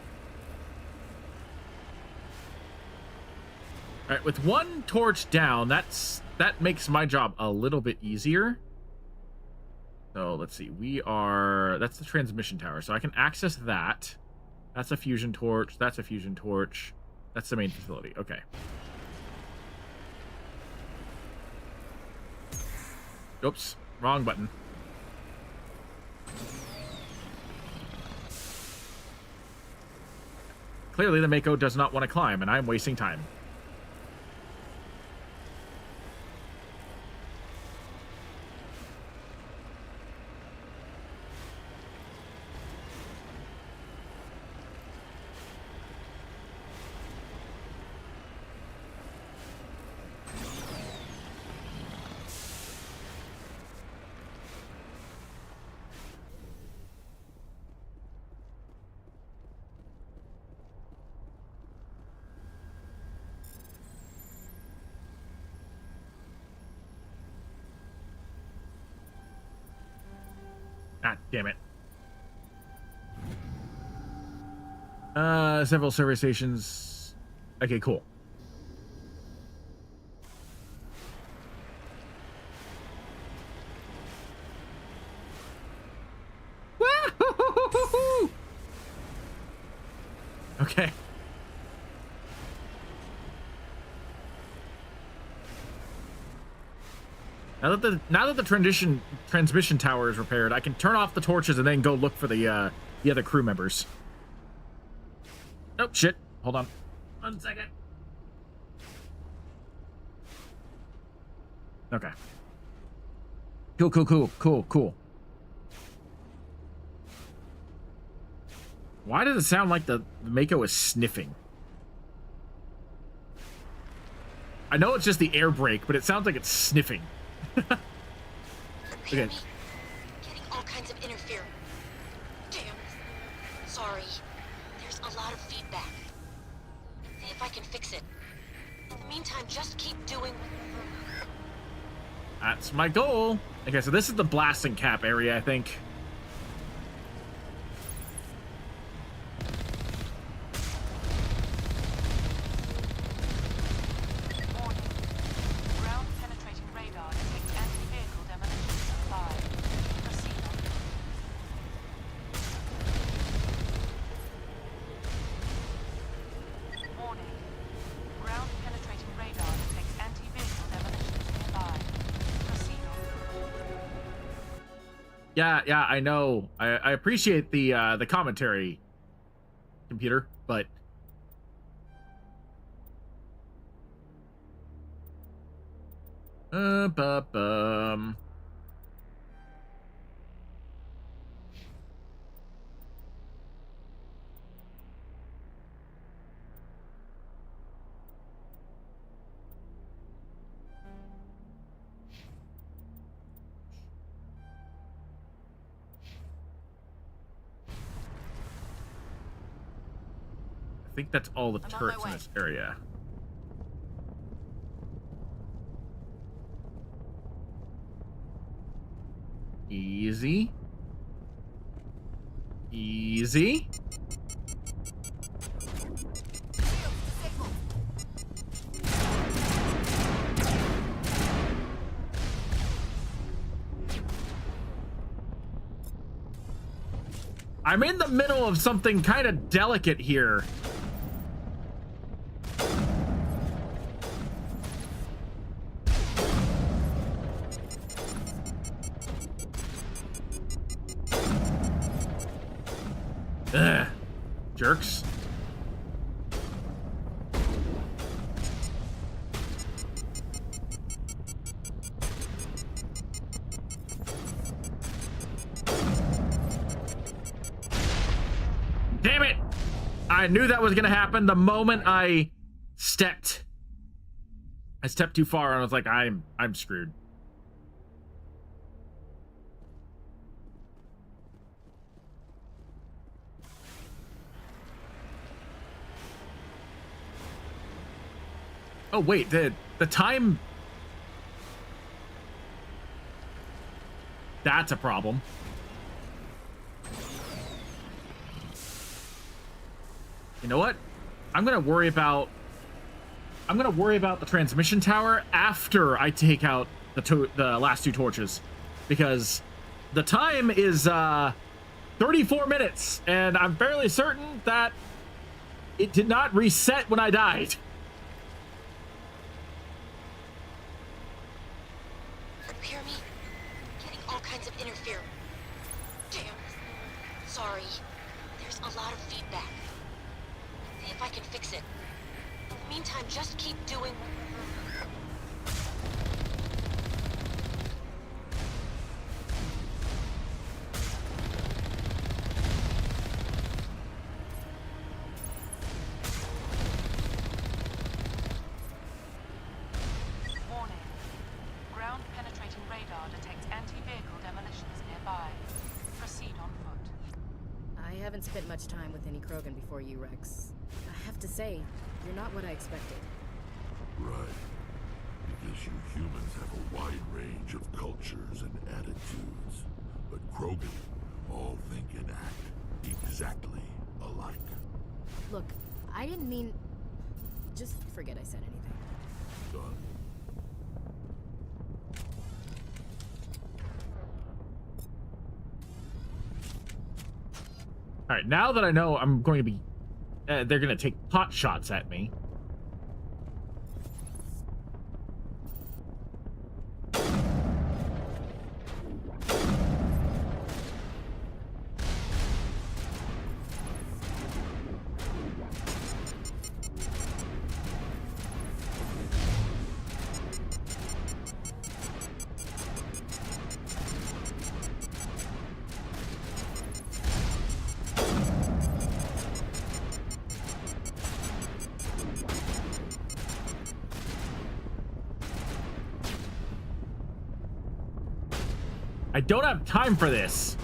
Alright, with one torch down, that makes my job a little bit easier. So let's see, that's the transmission tower, so I can access that. That's a fusion torch. That's a fusion torch. That's the main facility. Okay. Oops. Wrong button. Clearly, the Mako does not want to climb, and I'm wasting time. Ah, damn it. Several survey stations. Okay, cool. Okay. Now that the transmission tower is repaired, I can turn off the torches and then go look for the other crew members. Oh shit! Hold on, 1 second. Okay. Cool. Why does it sound like the Mako is sniffing? I know it's just the air brake, but it sounds like it's sniffing. Okay. Getting all kinds of interference. Damn. Sorry. There's a lot of feedback. See if I can fix it. In the meantime, just keep doing. That's my goal. Okay, so this is the blasting cap area, I think. Yeah, I know. I appreciate the commentary, computer, but I think that's all the turrets in this area. Easy. I'm in the middle of something kind of delicate here. Ugh. Jerks. Damn it! I knew that was gonna happen the moment I stepped. I stepped too far and I was like, I'm screwed. Oh wait, the time. That's a problem. You know what? I'm gonna worry about the transmission tower after I take out the last two torches, because the time is 34 minutes, and I'm fairly certain that it did not reset when I died. Hear me? Getting all kinds of interference. Damn. Sorry. There's a lot of feedback. See if I can fix it. In the meantime, just keep doing. I haven't spent much time with any Krogan before you, Rex. I have to say, you're not what I expected. Right. Because you humans have a wide range of cultures and attitudes. But Krogan all think and act exactly alike. Look, I didn't mean... Just forget I said anything. Done. All right, now that I know I'm going to be they're gonna take pot shots at me. I don't have time for this.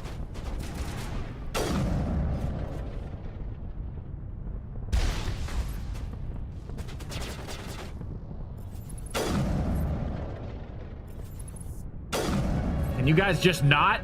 Can you guys just not?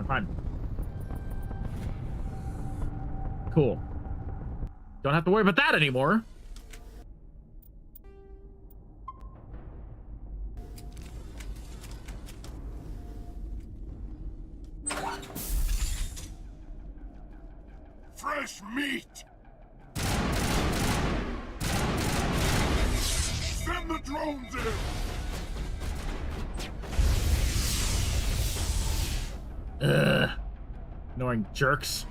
Fine. Cool. Don't have to worry about that anymore. Fresh meat! Send the drones in! Ugh. Annoying jerks.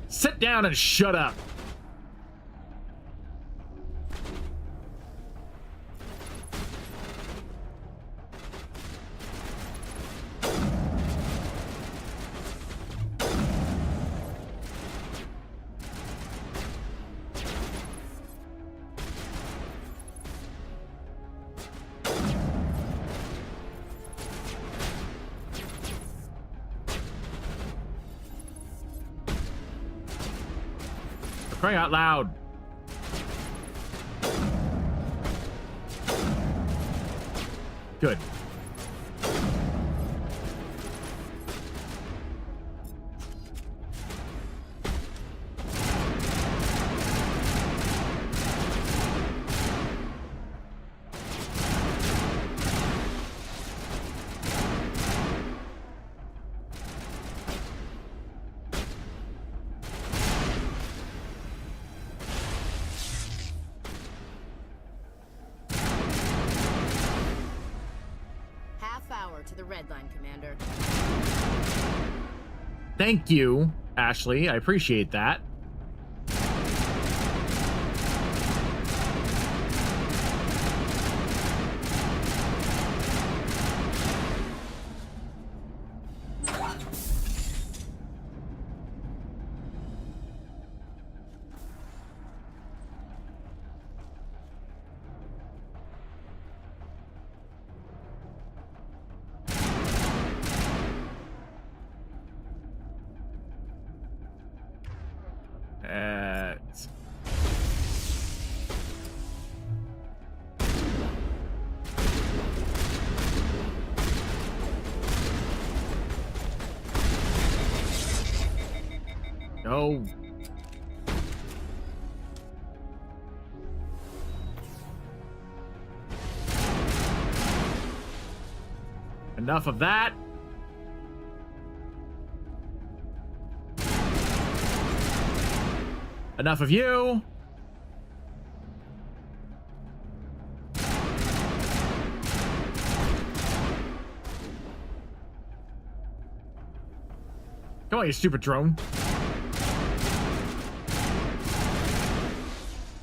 Sit down and shut up. Crying out loud. Good. To the red line, Commander. Thank you, Ashley. I appreciate that. No. Enough of that. Enough of you. Come on, you stupid drone.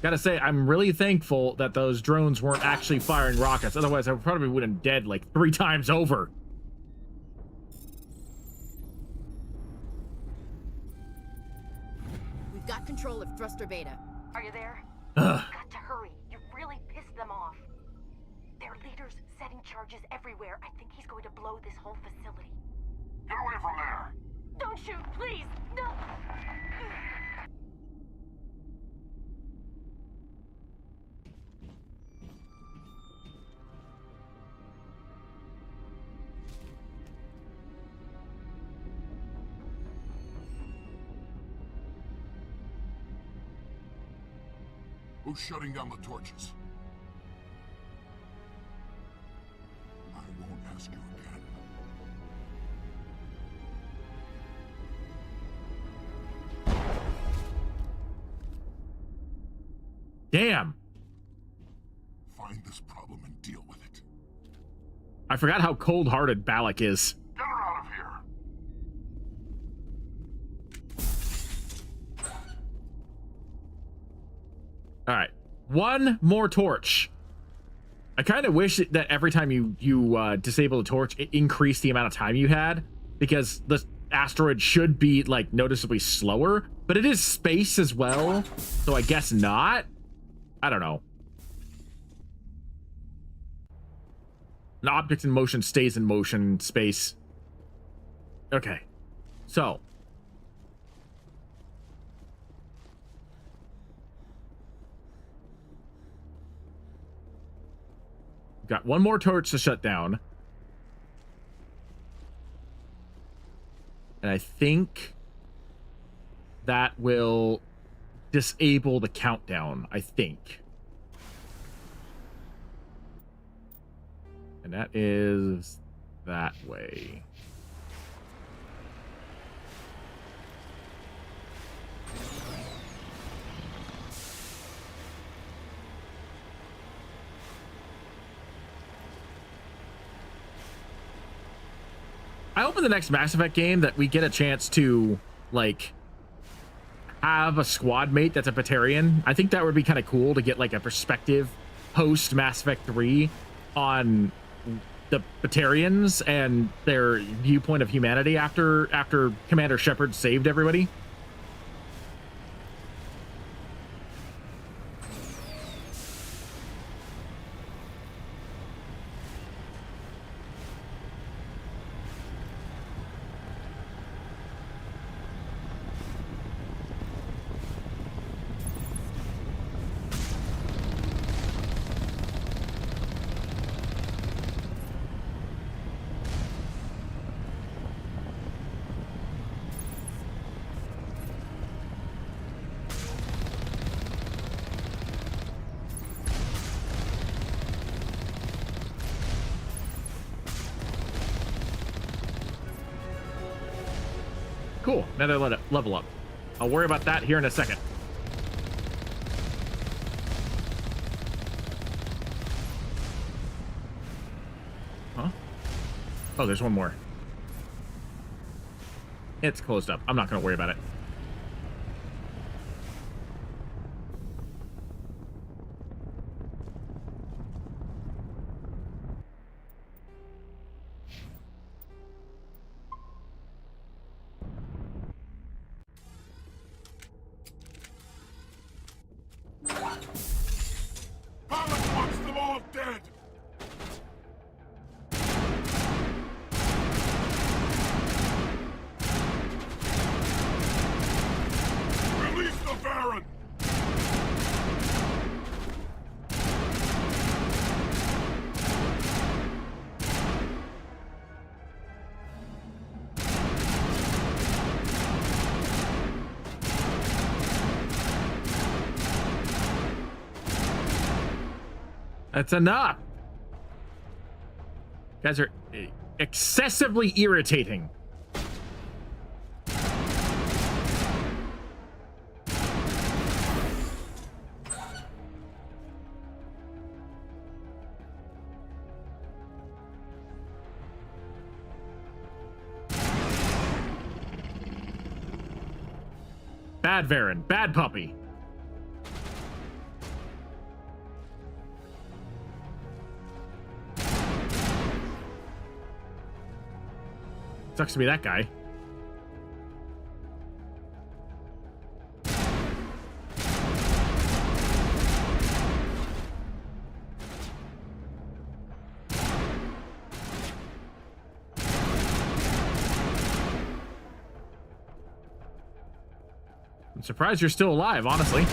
Gotta say, I'm really thankful that those drones weren't actually firing rockets. Otherwise, I probably would have been dead like 3 times over. thruster beta. Are you there? Ugh. You've got to hurry. You really pissed them off. Their leader's setting charges everywhere. I think he's going to blow this whole facility. Get away from there! Don't shoot, please! No! Who's shutting down the torches? I won't ask you again. Damn. Find this problem and deal with it. I forgot how cold-hearted Balak is. Get her out of here! All right, one more torch. I kind of wish that every time you disable the torch, it increased the amount of time you had, because the asteroid should be like noticeably slower, but it is space as well, so I guess not. I don't know. An object in motion stays in motion in space. Okay, so got one more torch to shut down. And I think that will disable the countdown, I think. And that is that way. I hope in the next Mass Effect game that we get a chance to, like, have a squad mate that's a Batarian. I think that would be kind of cool to get, like, a perspective post Mass Effect 3 on the Batarians and their viewpoint of humanity after Commander Shepard saved everybody. Cool, another level up. I'll worry about that here in a second. Huh? Oh, there's one more. It's closed up. I'm not going to worry about it. That's enough. You guys are excessively irritating. Bad Varen, bad puppy. Sucks to be that guy. surprised you're still alive, honestly.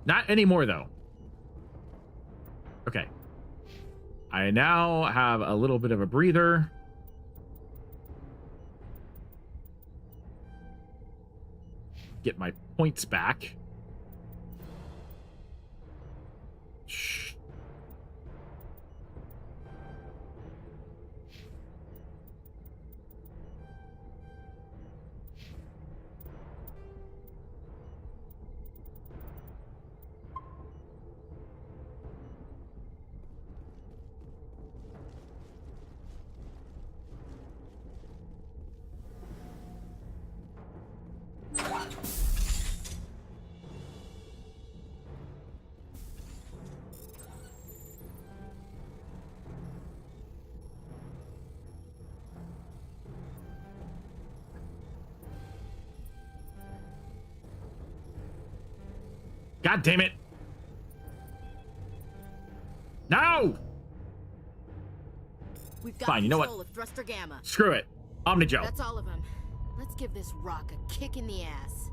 Not anymore, though. Okay. I now have a little bit of a breather. Get my points back. Shh. God damn it. No! We've got Fine, you know what? control of Thruster Gamma. Screw it. Omni-Joe. That's all of them. Let's give this rock a kick in the ass.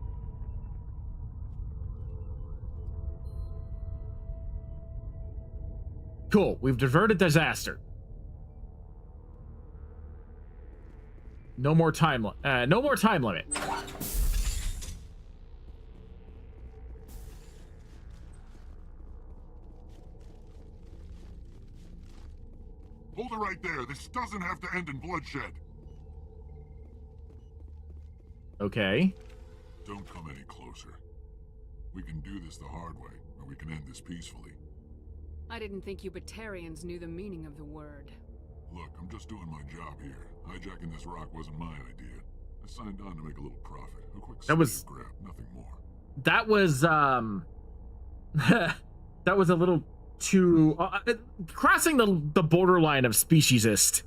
Cool. We've diverted disaster. No more time limit. Hold it right there. This doesn't have to end in bloodshed. Okay. Don't come any closer. We can do this the hard way, or we can end this peacefully. I didn't think you Batarians knew the meaning of the word. Look, I'm just doing my job here. Hijacking this rock wasn't my idea. I signed on to make a little profit. A quick grab, nothing more. That was that was a little too crossing the borderline of speciesist.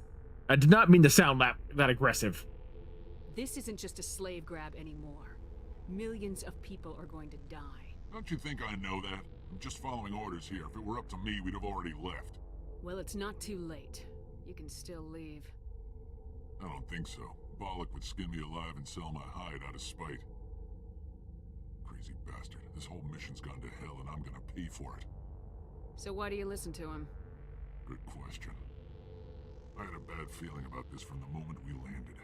I did not mean to sound that aggressive. This isn't just a slave grab anymore. Millions of people are going to die. Don't you think I know that? I'm just following orders here. If it were up to me, we'd have already left. Well, it's not too late. You can still leave. I don't think so. Bollock would skin me alive and sell my hide out of spite. Crazy bastard. This whole mission's gone to hell and I'm gonna pay for it. So why do you listen to him? Good question. I had a bad feeling about this from the moment we landed.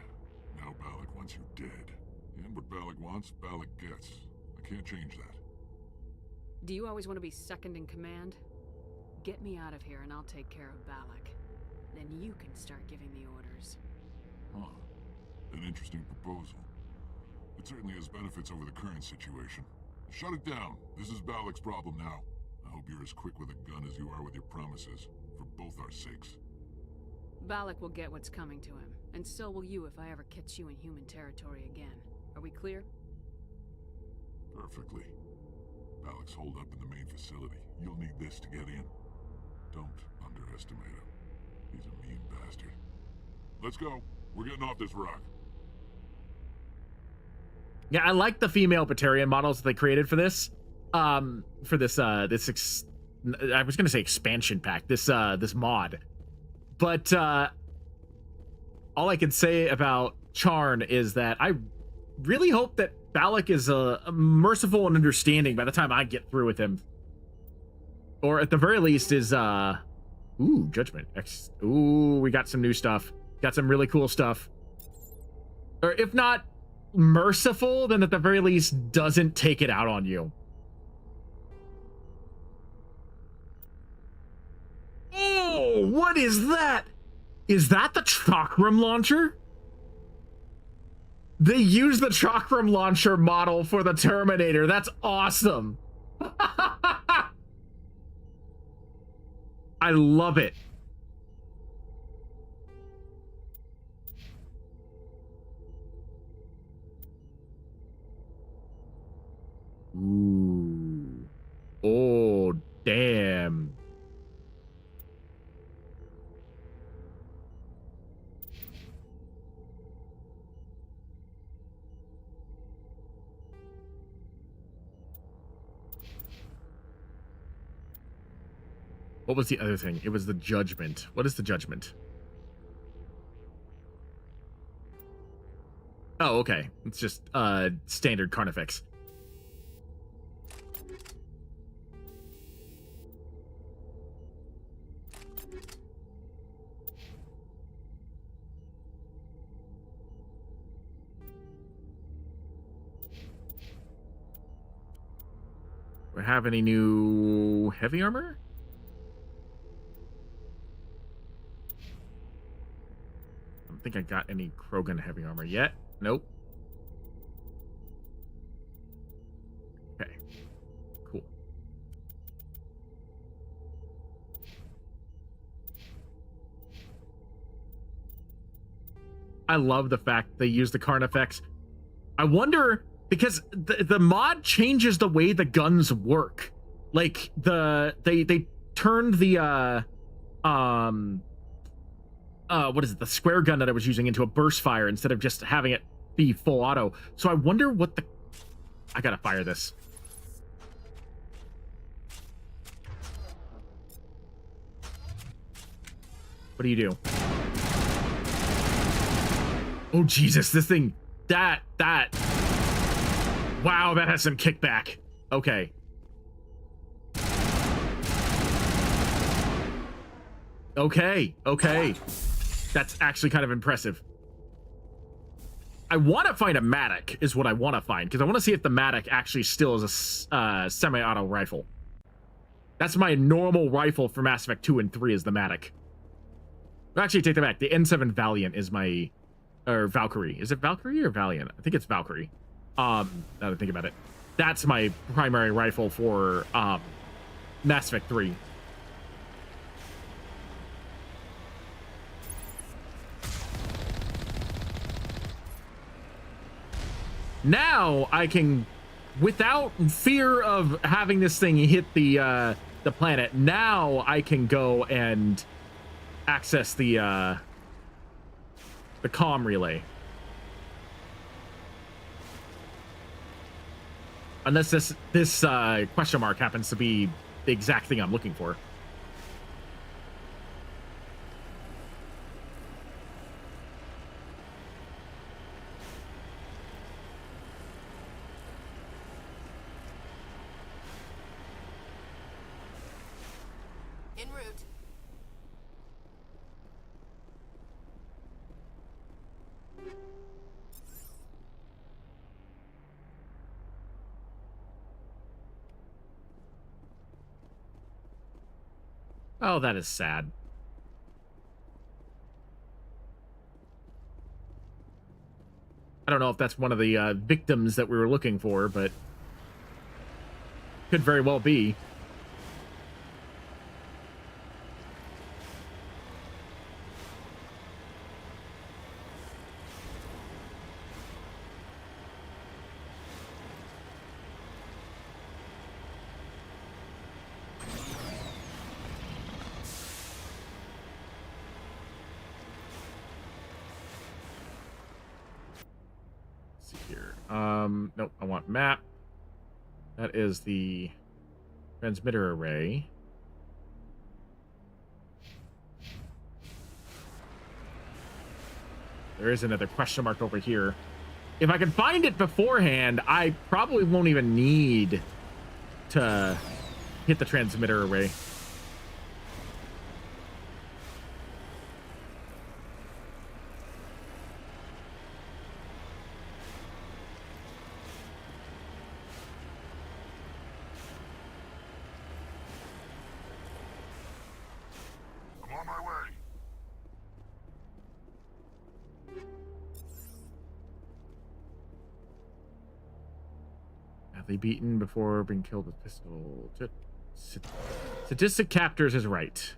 Now Bollock wants you dead. And what Bollock wants, Bollock gets. I can't change that. Do you always want to be second in command? Get me out of here and I'll take care of Bollock. Then you can start giving the orders. Huh. An interesting proposal. It certainly has benefits over the current situation. Shut it down. This is Bollock's problem now. I hope you're as quick with a gun as you are with your promises, for both our sakes. Bollock will get what's coming to him, and so will you if I ever catch you in human territory again. Are we clear? Perfectly. Bollock's holed up in the main facility. You'll need this to get in. Don't underestimate him. He's a mean bastard. Let's go. We're getting off this rock. Yeah, I like the female Batarian models that they created for this. I was gonna say expansion pack. This mod. But all I can say about Charn is that I really hope that Bollock is merciful and understanding by the time I get through with him. Or at the very least is ooh, Judgment. Ooh, we got some new stuff. Got some really cool stuff. Or if not merciful, then at the very least doesn't take it out on you. Oh, what is that? Is that the Chakram launcher? They use the Chakram launcher model for the Terminator. That's awesome. I love it. Ooh. Oh, damn. What was the other thing? It was the Judgment. What is the Judgment? Oh, okay. It's just standard Carnifex. Do I have any new heavy armor? I don't think I got any Krogan heavy armor yet. Nope. Okay. Cool. I love the fact they use the Carnifex. I wonder, because the mod changes the way the guns work. Like they turned the what is it, the square gun that I was using into a burst fire instead of just having it be full auto. So I wonder what the... I gotta fire this. What do you do? Oh, Jesus, this thing... That... Wow, that has some kickback. Okay. Okay. That's actually kind of impressive. I want to find a Matic, is what I want to find, because I want to see if the Matic actually still is a semi-auto rifle. That's my normal rifle for Mass Effect 2 and 3 is the Matic. Actually, take that back. The N7 Valiant is my... Or Valkyrie. Is it Valkyrie or Valiant? I think it's Valkyrie. Now that I think about it. That's my primary rifle for Mass Effect 3. Now I can, without fear of having this thing hit the planet, now I can go and access the comm relay. Unless this question mark happens to be the exact thing I'm looking for. En route. Oh, that is sad. I don't know if that's one of the victims that we were looking for, but could very well be. Nope, I want map. That is the transmitter array. There is another question mark over here. If I can find it beforehand, I probably won't even need to hit the transmitter array. Beaten before being killed with pistol. Sadistic captors is right.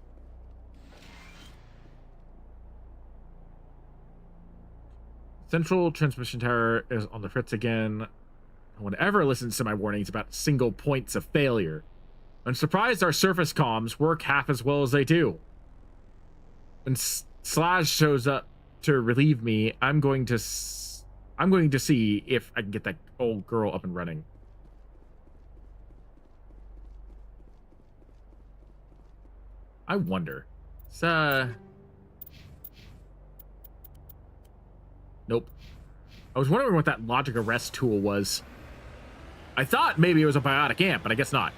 Central transmission tower is on the fritz again. No one ever listens to my warnings about single points of failure. I'm surprised our surface comms work half as well as they do. When Slash shows up to relieve me, I'm going to see if I can get that old girl up and running. I wonder. Nope. I was wondering what that logic arrest tool was. I thought maybe it was a biotic amp, but I guess not.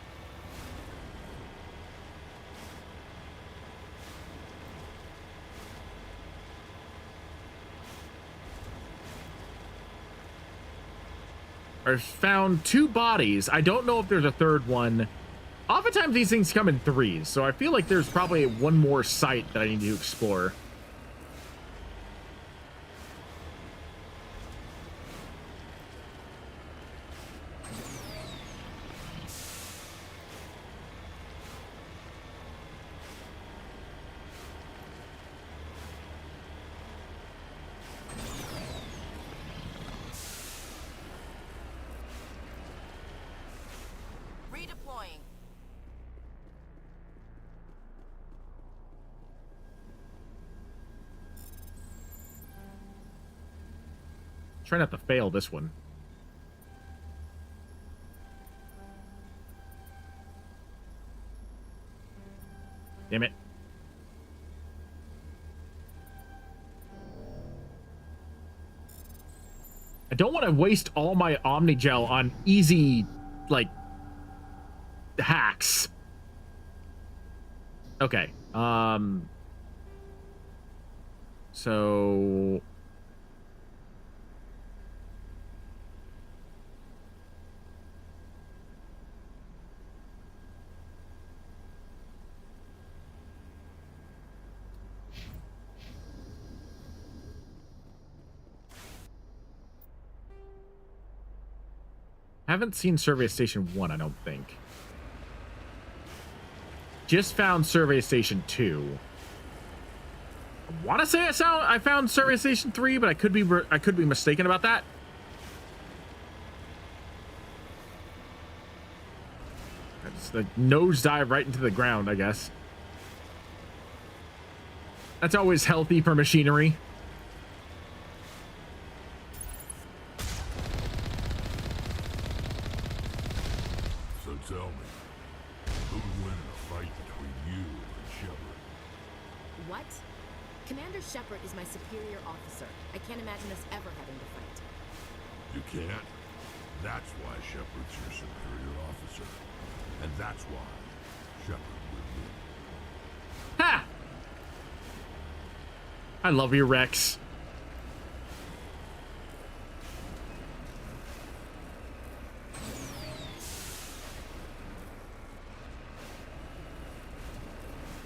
I found 2 bodies. I don't know if there's a third one. Oftentimes these things come in 3s, so I feel like there's probably one more site that I need to explore. Redeploying. Try not to fail this one. Damn it. I don't want to waste all my Omnigel on easy, like, hacks. Okay. So... haven't seen Survey Station 1, I don't think. Just found Survey Station 2. I want to say I found Survey Station 3, but I could be mistaken about that. That's the nosedive right into the ground, I guess. That's always healthy for machinery. Tell me, who would win in a fight between you and Shepard? What? Commander Shepard is my superior officer. I can't imagine us ever having to fight. You can't? That's why Shepard's your superior officer. And that's why Shepard will win. Ha! I love you, Rex.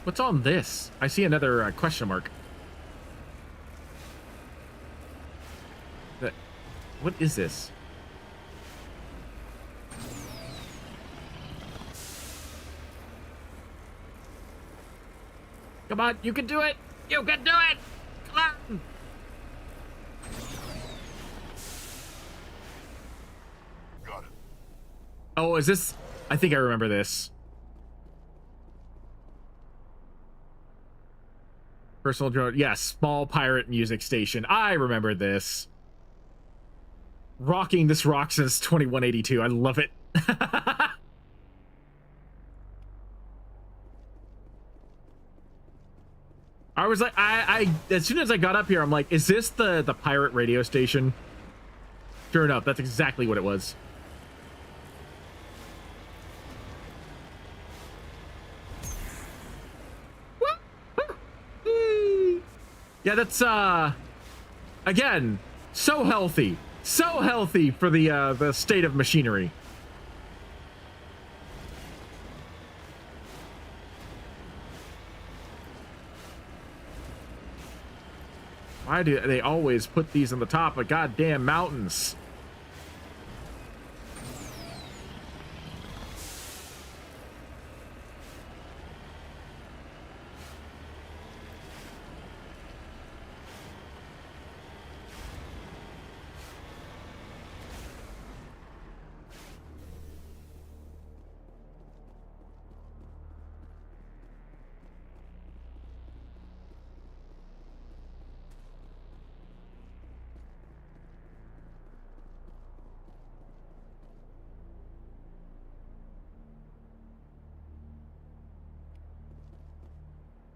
What's on this? I see another question mark. What is this? Come on, you can do it! You can do it! Come on! Got it. Oh, is this? I think I remember this. Personal drone. Yes, yeah, small pirate music station. I remember this. Rocking this rock since 2182. I love it. I was like, I as soon as I got up here, I'm like, is this the pirate radio station? Sure enough, that's exactly what it was. Yeah, that's again, so healthy for the state of machinery. Why do they always put these on the top of goddamn mountains?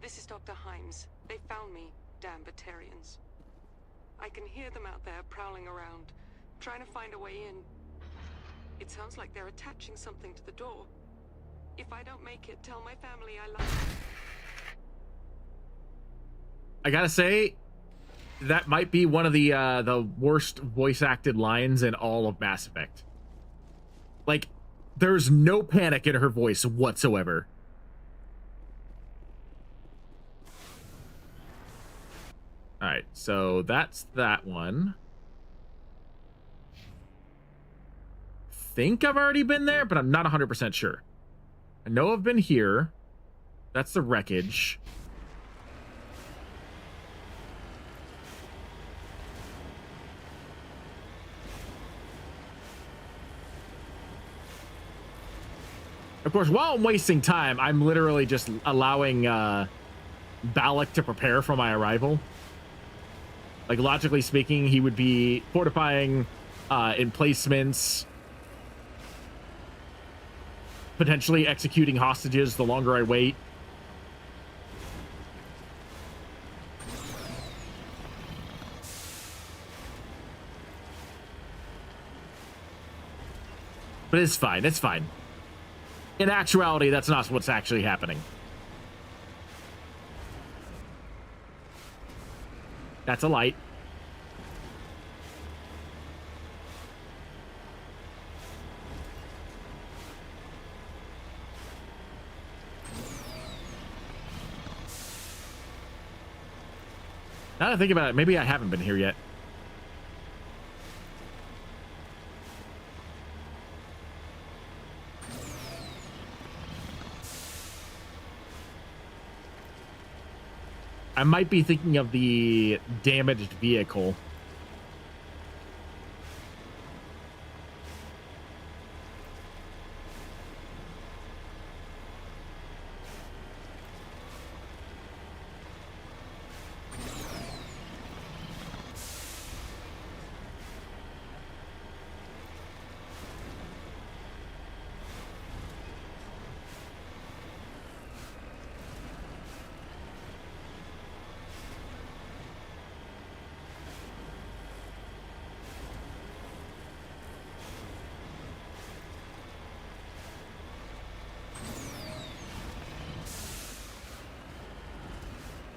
This is Dr. Himes. They found me, damn Batarians. I can hear them out there prowling around, trying to find a way in. It sounds like they're attaching something to the door. If I don't make it, tell my family I love them. I gotta say, that might be one of the worst voice acted lines in all of Mass Effect. Like, there's no panic in her voice whatsoever. All right, so that's that one. Think I've already been there, but I'm not 100% sure. I know I've been here. That's the wreckage. Of course, while I'm wasting time, I'm literally just allowing Balak to prepare for my arrival. Like, logically speaking, he would be fortifying emplacements, potentially executing hostages the longer I wait. But it's fine, it's fine. In actuality, that's not what's actually happening. That's a light. Now that I think about it, maybe I haven't been here yet. I might be thinking of the damaged vehicle.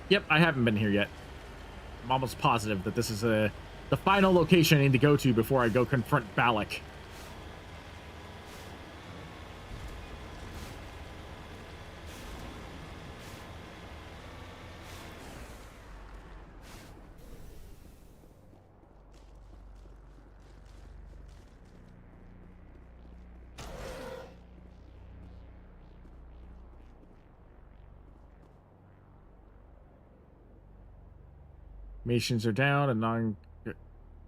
Yep, I haven't been here yet. I'm almost positive that this is the final location I need to go to before I go confront Balak. Missions are down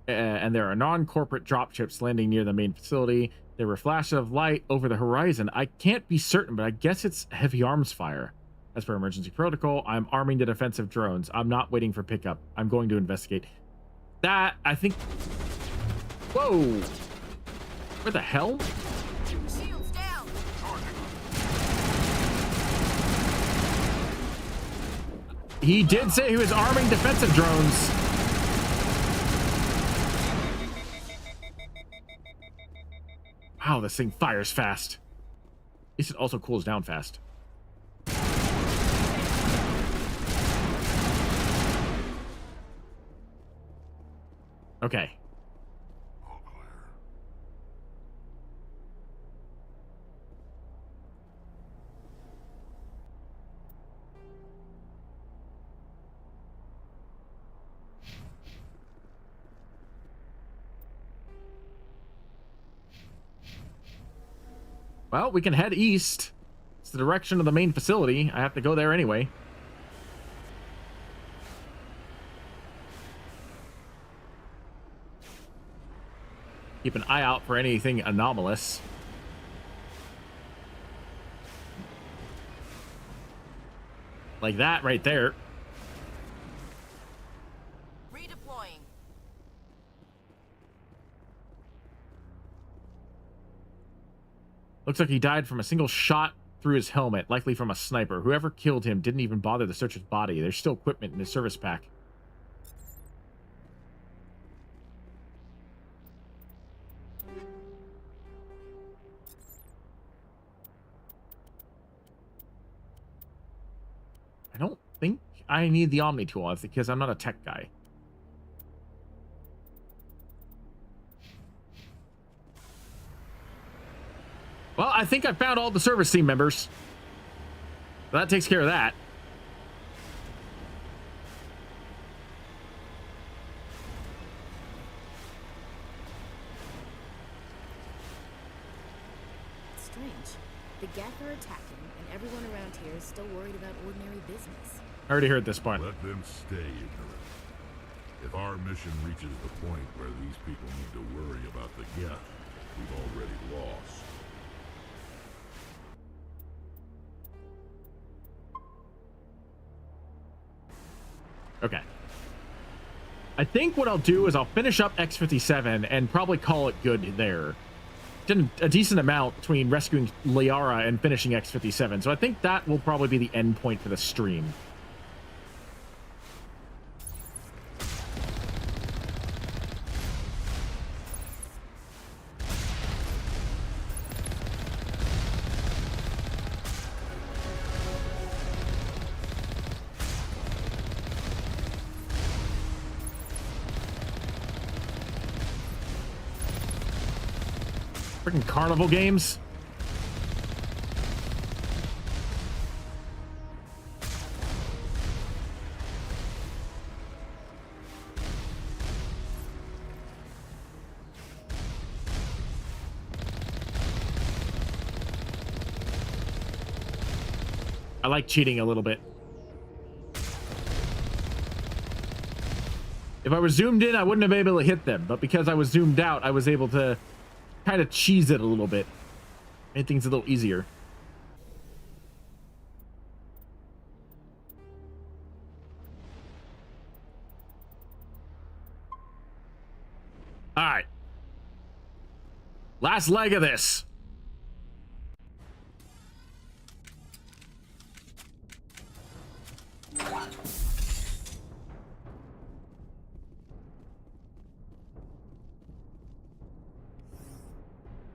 and there are non-corporate dropships landing near the main facility. There were flashes of light over the horizon. I can't be certain, but I guess it's heavy arms fire. As per emergency protocol, I'm arming the defensive drones. I'm not waiting for pickup. I'm going to investigate. That, I think... Whoa! Where the hell? Shields down. He did say he was arming defensive drones. Wow, this thing fires fast. At least it also cools down fast. Okay. All clear. Well, we can head east. It's the direction of the main facility. I have to go there anyway. Keep an eye out for anything anomalous. Like that right there. Redeploying. Looks like he died from a single shot through his helmet, likely from a sniper. Whoever killed him didn't even bother to search his body. There's still equipment in his service pack. think I need the Omni tool because I'm not a tech guy. Well, I think I found all the service team members. So that takes care of that. It's strange. The geth are attacking, and everyone around here is still worried about ordinary business. I already heard this part. Let them stay ignorant. If our mission reaches the point where these people need to worry about the geth, we've already lost. Okay. I think what I'll do is I'll finish up X-57 and probably call it good there. Did a decent amount between rescuing Liara and finishing X-57, so I think that will probably be the end point for the stream. Freaking carnival games. I like cheating a little bit. If I was zoomed in, I wouldn't have been able to hit them, but because I was zoomed out, I was able to kind of cheese it a little bit. Made things a little easier. All right. Last leg of this.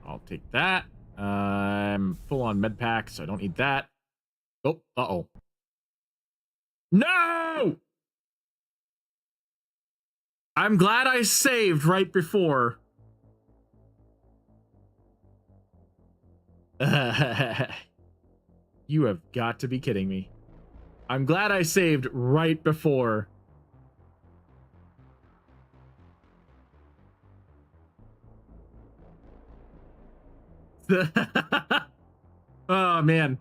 I'll take that. I'm full on med pack, so I don't need that. Oh, uh-oh. No! I'm glad I saved right before. You have got to be kidding me. I'm glad I saved right before. Oh, man.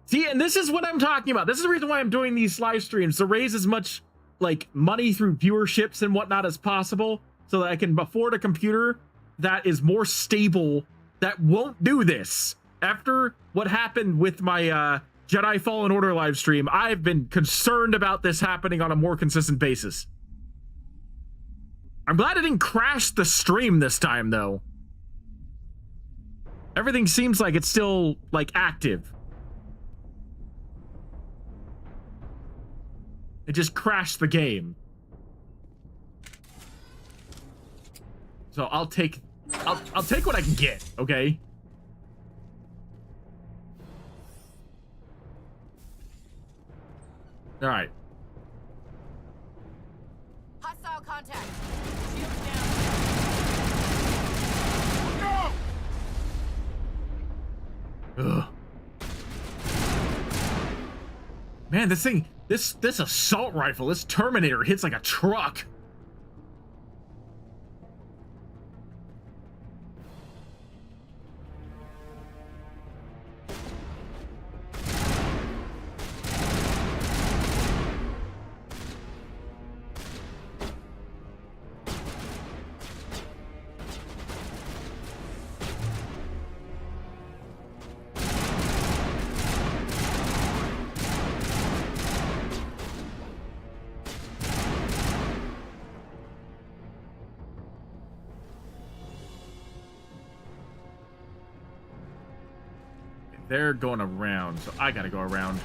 See, and this is what I'm talking about. This is the reason why I'm doing these live streams, to raise as much, like, money through viewerships and whatnot as possible, so that I can afford a computer that is more stable, that won't do this. After what happened with my Jedi Fallen Order live stream, I've been concerned about this happening on a more consistent basis. I'm glad it didn't crash the stream this time, though. Everything seems like it's still, like, active. It just crashed the game. So I'll take what I can get, okay? All right. Hostile contact. Ugh. Man, this thing, this assault rifle, this Terminator hits like a truck. They're going around, so I gotta go around.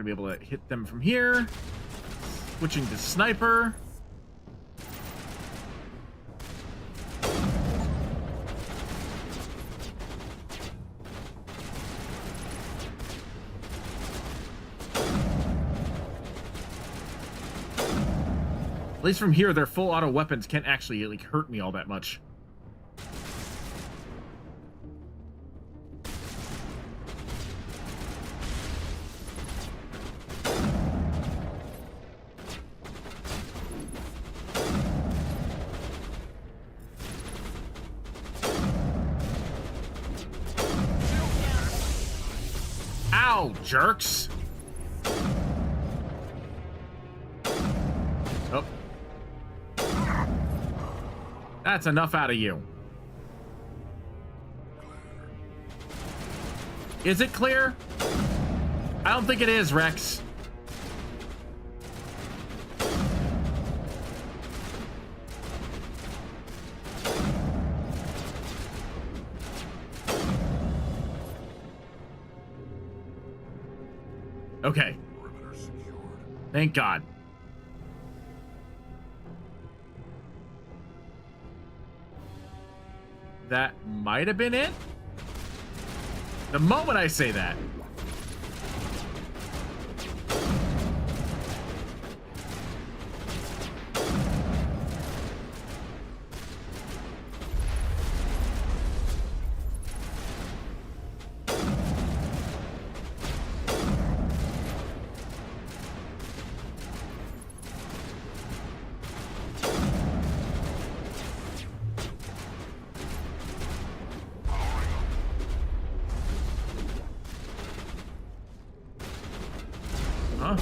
going to be able to hit them from here. Switching to sniper. At least from here, their full auto weapons can't actually like hurt me all that much. Ow, jerks! Oh. That's enough out of you. Is it clear? I don't think it is, Rex. Okay. Thank God. That might have been it. The moment I say that. Huh?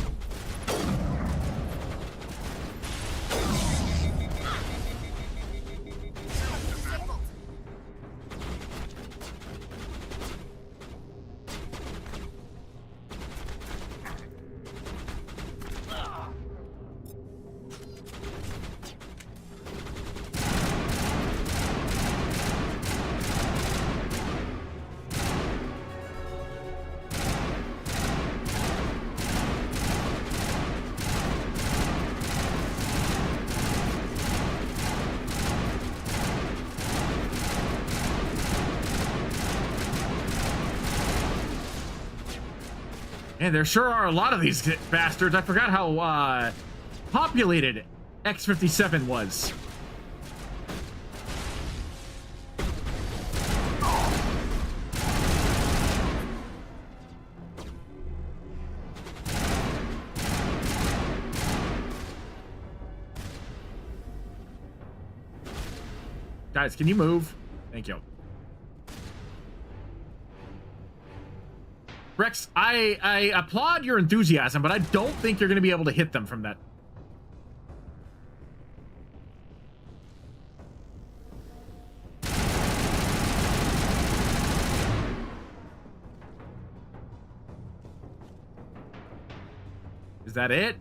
Man, there sure are a lot of these bastards. I forgot how populated X-57 was. Guys, can you move? Thank you. Rex, I applaud your enthusiasm, but I don't think you're going to be able to hit them from that. Is that it?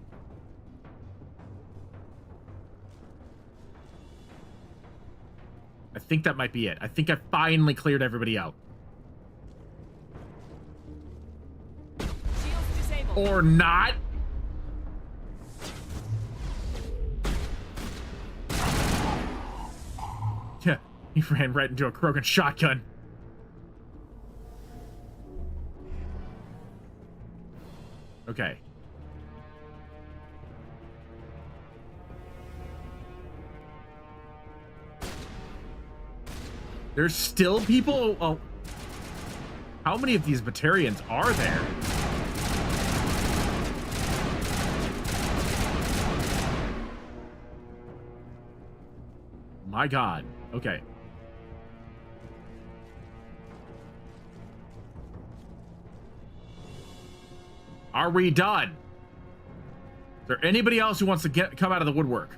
I think that might be it. I think I finally cleared everybody out. Or not. Yeah, he ran right into a Krogan shotgun. Okay. There's still people. Oh, how many of these Batarians are there? My God. Okay. Are we done? Is there anybody else who wants to come out of the woodwork?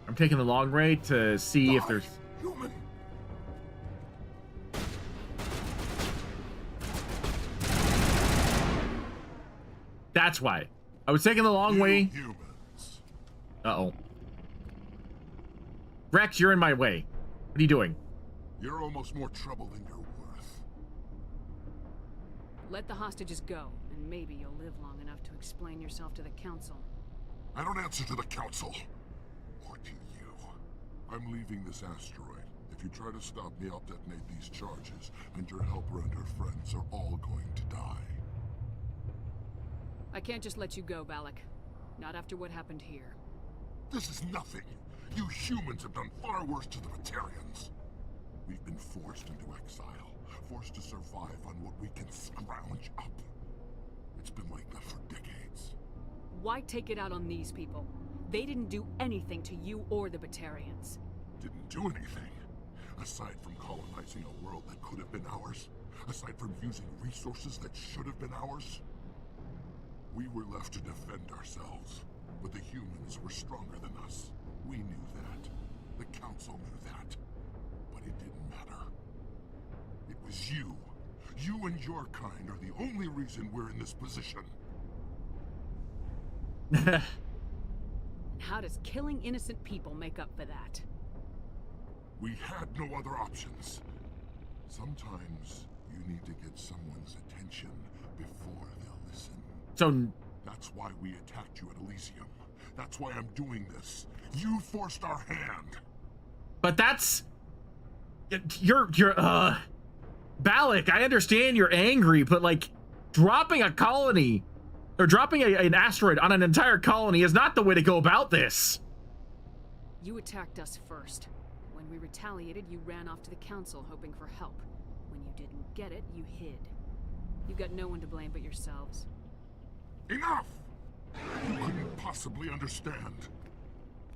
I'm taking the long way to see if there's... Human. That's why. I was taking the long way. Humans. Uh-oh. Rex, you're in my way. What are you doing? You're almost more trouble than you're worth. Let the hostages go, and maybe you'll live long enough to explain yourself to the Council. I don't answer to the Council. Or to you. I'm leaving this asteroid. If you try to stop me, I'll detonate these charges, and your helper and her friends are all going to die. I can't just let you go, Balak. Not after what happened here. This is nothing. You humans have done far worse to the Batarians. We've been forced into exile, forced to survive on what we can scrounge up. It's been like that for decades. Why take it out on these people? They didn't do anything to you or the Batarians. Didn't do anything. Aside from colonizing a world that could have been ours, aside from using resources that should have been ours, we were left to defend ourselves. But the humans were stronger than us. We knew that. The Council knew that. But it didn't matter. It was you. You and your kind are the only reason we're in this position. How does killing innocent people make up for that? We had no other options. Sometimes you need to get someone's attention before they'll listen. So that's why we attacked you at Elysium. That's why I'm doing this. You forced our hand. But that's... You're Balak, I understand you're angry, but like, dropping a colony, or dropping an asteroid on an entire colony is not the way to go about this. You attacked us first. When we retaliated, you ran off to the Council hoping for help. When you didn't get it, you hid. You've got no one to blame but yourselves. Enough! You couldn't possibly understand.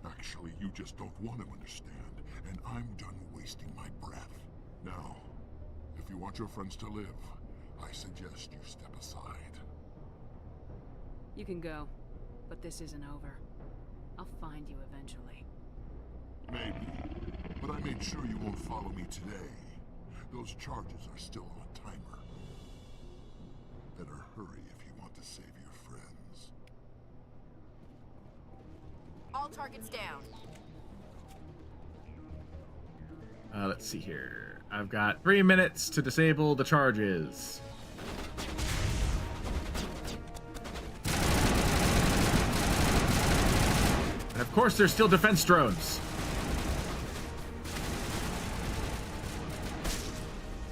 Actually, you just don't want to understand, and I'm done wasting my breath. Now, if you want your friends to live, I suggest you step aside. You can go, but this isn't over. I'll find you eventually. Maybe, but I made sure you won't follow me today. Those charges are still on a timer. Better hurry if you want to save your friends. All targets down. Let's see here. I've got 3 minutes to disable the charges. And of course, there's still defense drones.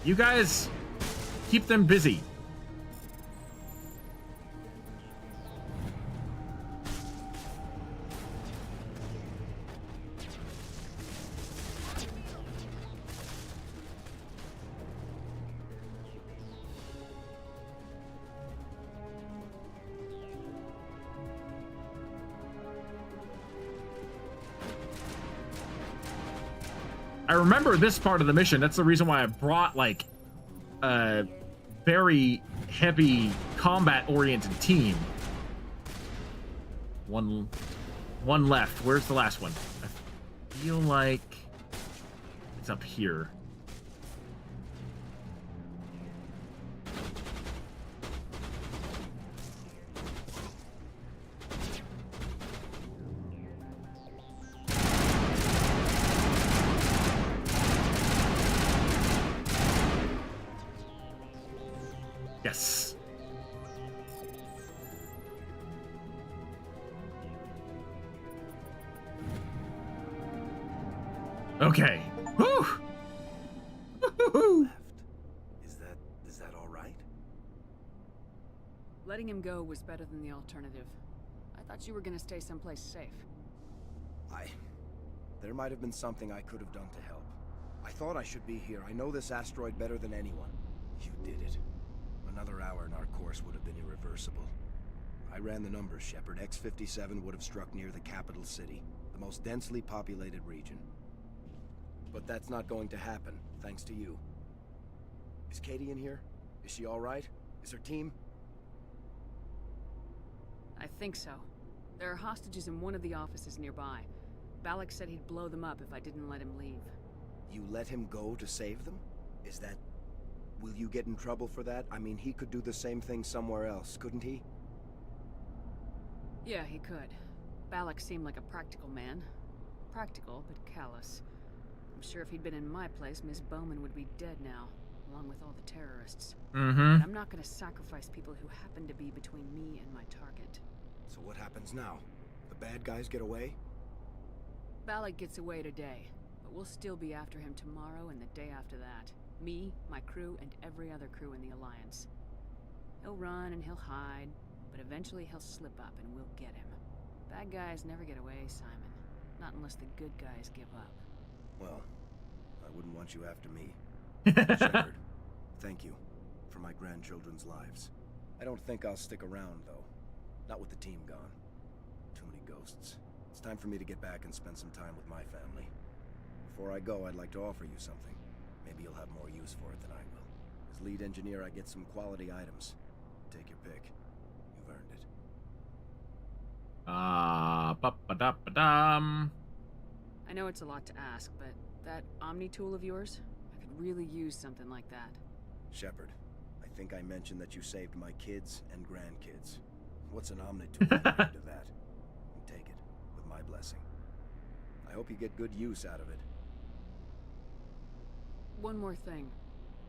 You guys keep them busy. I remember this part of the mission. That's the reason why I brought like a very heavy combat-oriented team. One left. Where's the last one? I feel like it's up here. Yes. Okay. Whew. Is that all right? Letting him go was better than the alternative. I thought you were gonna stay someplace safe. There might have been something I could have done to help. I thought I should be here. I know this asteroid better than anyone. You did it. Another hour and our course would have been irreversible. I ran the numbers, Shepard. X-57 would have struck near the capital city, the most densely populated region. But that's not going to happen, thanks to you. Is Katie in here? Is she all right? Is her team? I think so. There are hostages in one of the offices nearby. Balak said he'd blow them up if I didn't let him leave. You let him go to save them? Is that... Will you get in trouble for that? I mean, he could do the same thing somewhere else, couldn't he? Yeah, he could. Balak seemed like a practical man. Practical, but callous. I'm sure if he'd been in my place, Miss Bowman would be dead now. along with all the terrorists. Mm-hmm. But I'm not gonna sacrifice people who happen to be between me and my target. So what happens now? The bad guys get away? Balak gets away today, but we'll still be after him tomorrow and the day after that. Me, my crew, and every other crew in the Alliance. He'll run and he'll hide, but eventually he'll slip up and we'll get him. Bad guys never get away, Simon. Not unless the good guys give up. Well, I wouldn't want you after me. Shepard, thank you for my grandchildren's lives. I don't think I'll stick around, though. Not with the team gone. Too many ghosts. It's time for me to get back and spend some time with my family. Before I go, I'd like to offer you something. Maybe you'll have more use for it than I will. As lead engineer, I get some quality items. Take your pick. You've earned it. Ba-ba-da-ba-dum. I know it's a lot to ask, but that Omni tool of yours, I could really use something like that. Shepard, I think I mentioned that you saved my kids and grandkids. What's an Omni tool compared to that? Take it, with my blessing. I hope you get good use out of it. One more thing.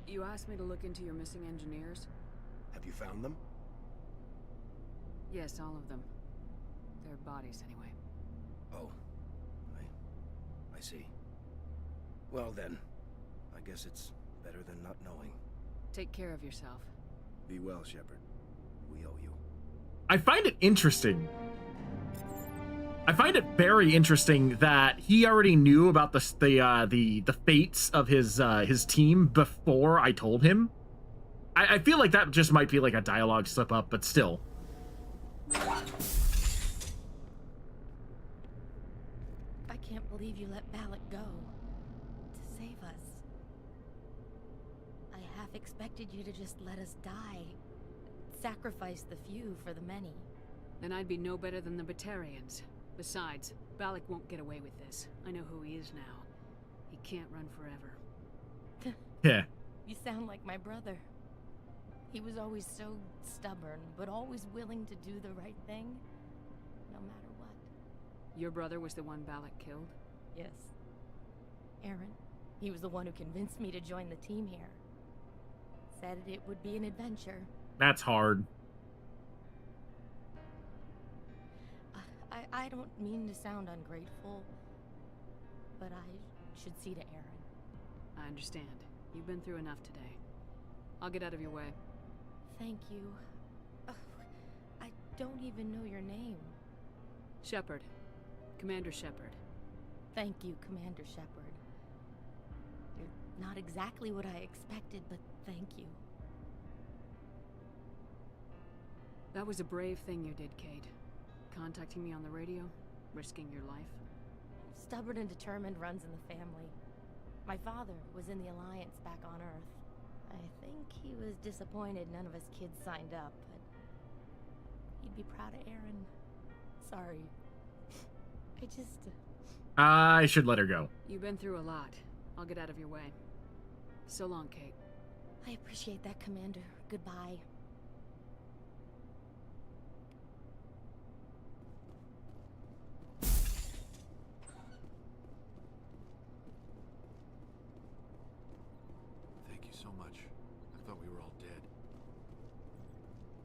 You asked me to look into your missing engineers? Have you found them? Yes, all of them. Their bodies, anyway. Oh. I see. Well then, I guess it's better than not knowing. Take care of yourself. Be well, Shepard. We owe you. I find it interesting. I find it very interesting that he already knew about the fates of his team before I told him. I feel like that just might be like a dialogue slip up, but still. I can't believe you let Balak go to save us. I half expected you to just let us die. Sacrifice the few for the many. Then I'd be no better than the Batarians. Besides, Balak won't get away with this. I know who he is now. He can't run forever. Yeah. You sound like my brother. He was always so stubborn, but always willing to do the right thing, no matter what. Your brother was the one Balak killed? Yes. Aaron. He was the one who convinced me to join the team here. Said it would be an adventure. That's hard. I don't mean to sound ungrateful, but I should see to Aaron. I understand. You've been through enough today. I'll get out of your way. Thank you. I don't even know your name. Shepard. Commander Shepard. Thank you, Commander Shepard. You're not exactly what I expected, but thank you. That was a brave thing you did, Kate. Contacting me on the radio, risking your life. Stubborn and determined runs in the family. My father was in the Alliance back on Earth. I think he was disappointed none of his kids signed up, but he'd be proud of Aaron. Sorry. I should let her go. You've been through a lot. I'll get out of your way. So long, Kate. I appreciate that, Commander. Goodbye.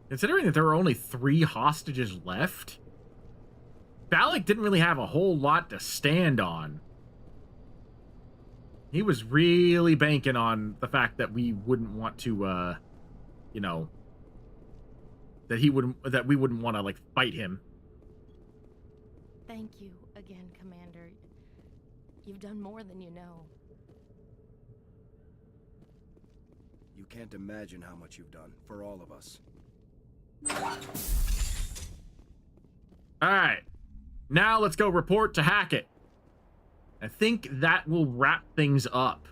Considering that there were only 3 hostages left, Balak didn't really have a whole lot to stand on. He was really banking on the fact that we wouldn't want to, you know, that we wouldn't want to, like, fight him. Thank you again, Commander. You've done more than you know. You can't imagine how much you've done for all of us. Alright, now let's go report to Hackett. I think that will wrap things up.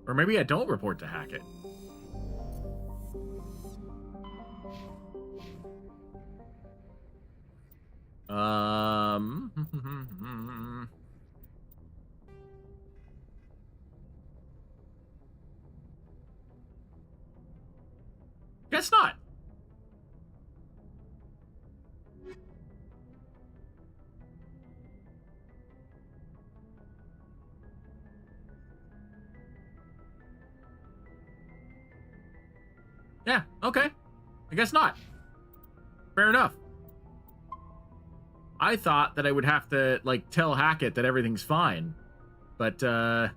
Or maybe I don't report to Hackett. Guess not. Yeah, okay. I guess not. Fair enough. I thought that I would have to, like, tell Hackett that everything's fine. But, yeah.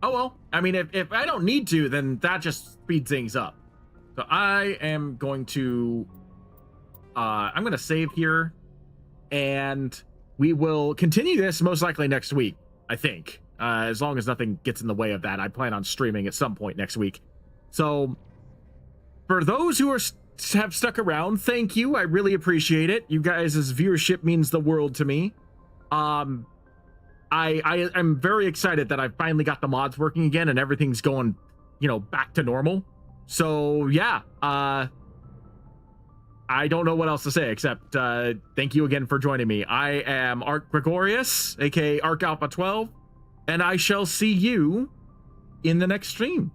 Oh, well. I mean, if I don't need to, then that just speeds things up. So I am going to... I'm going to save here. And we will continue this most likely next week, I think. As long as nothing gets in the way of that. I plan on streaming at some point next week. So, for those who have stuck around, thank you. I really appreciate it. You guys' viewership means the world to me. I'm very excited that I finally got the mods working again and everything's going, you know, back to normal. So, yeah. I don't know what else to say except thank you again for joining me. I am Ark Gregorius, aka Ark Alpha 12, and I shall see you in the next stream.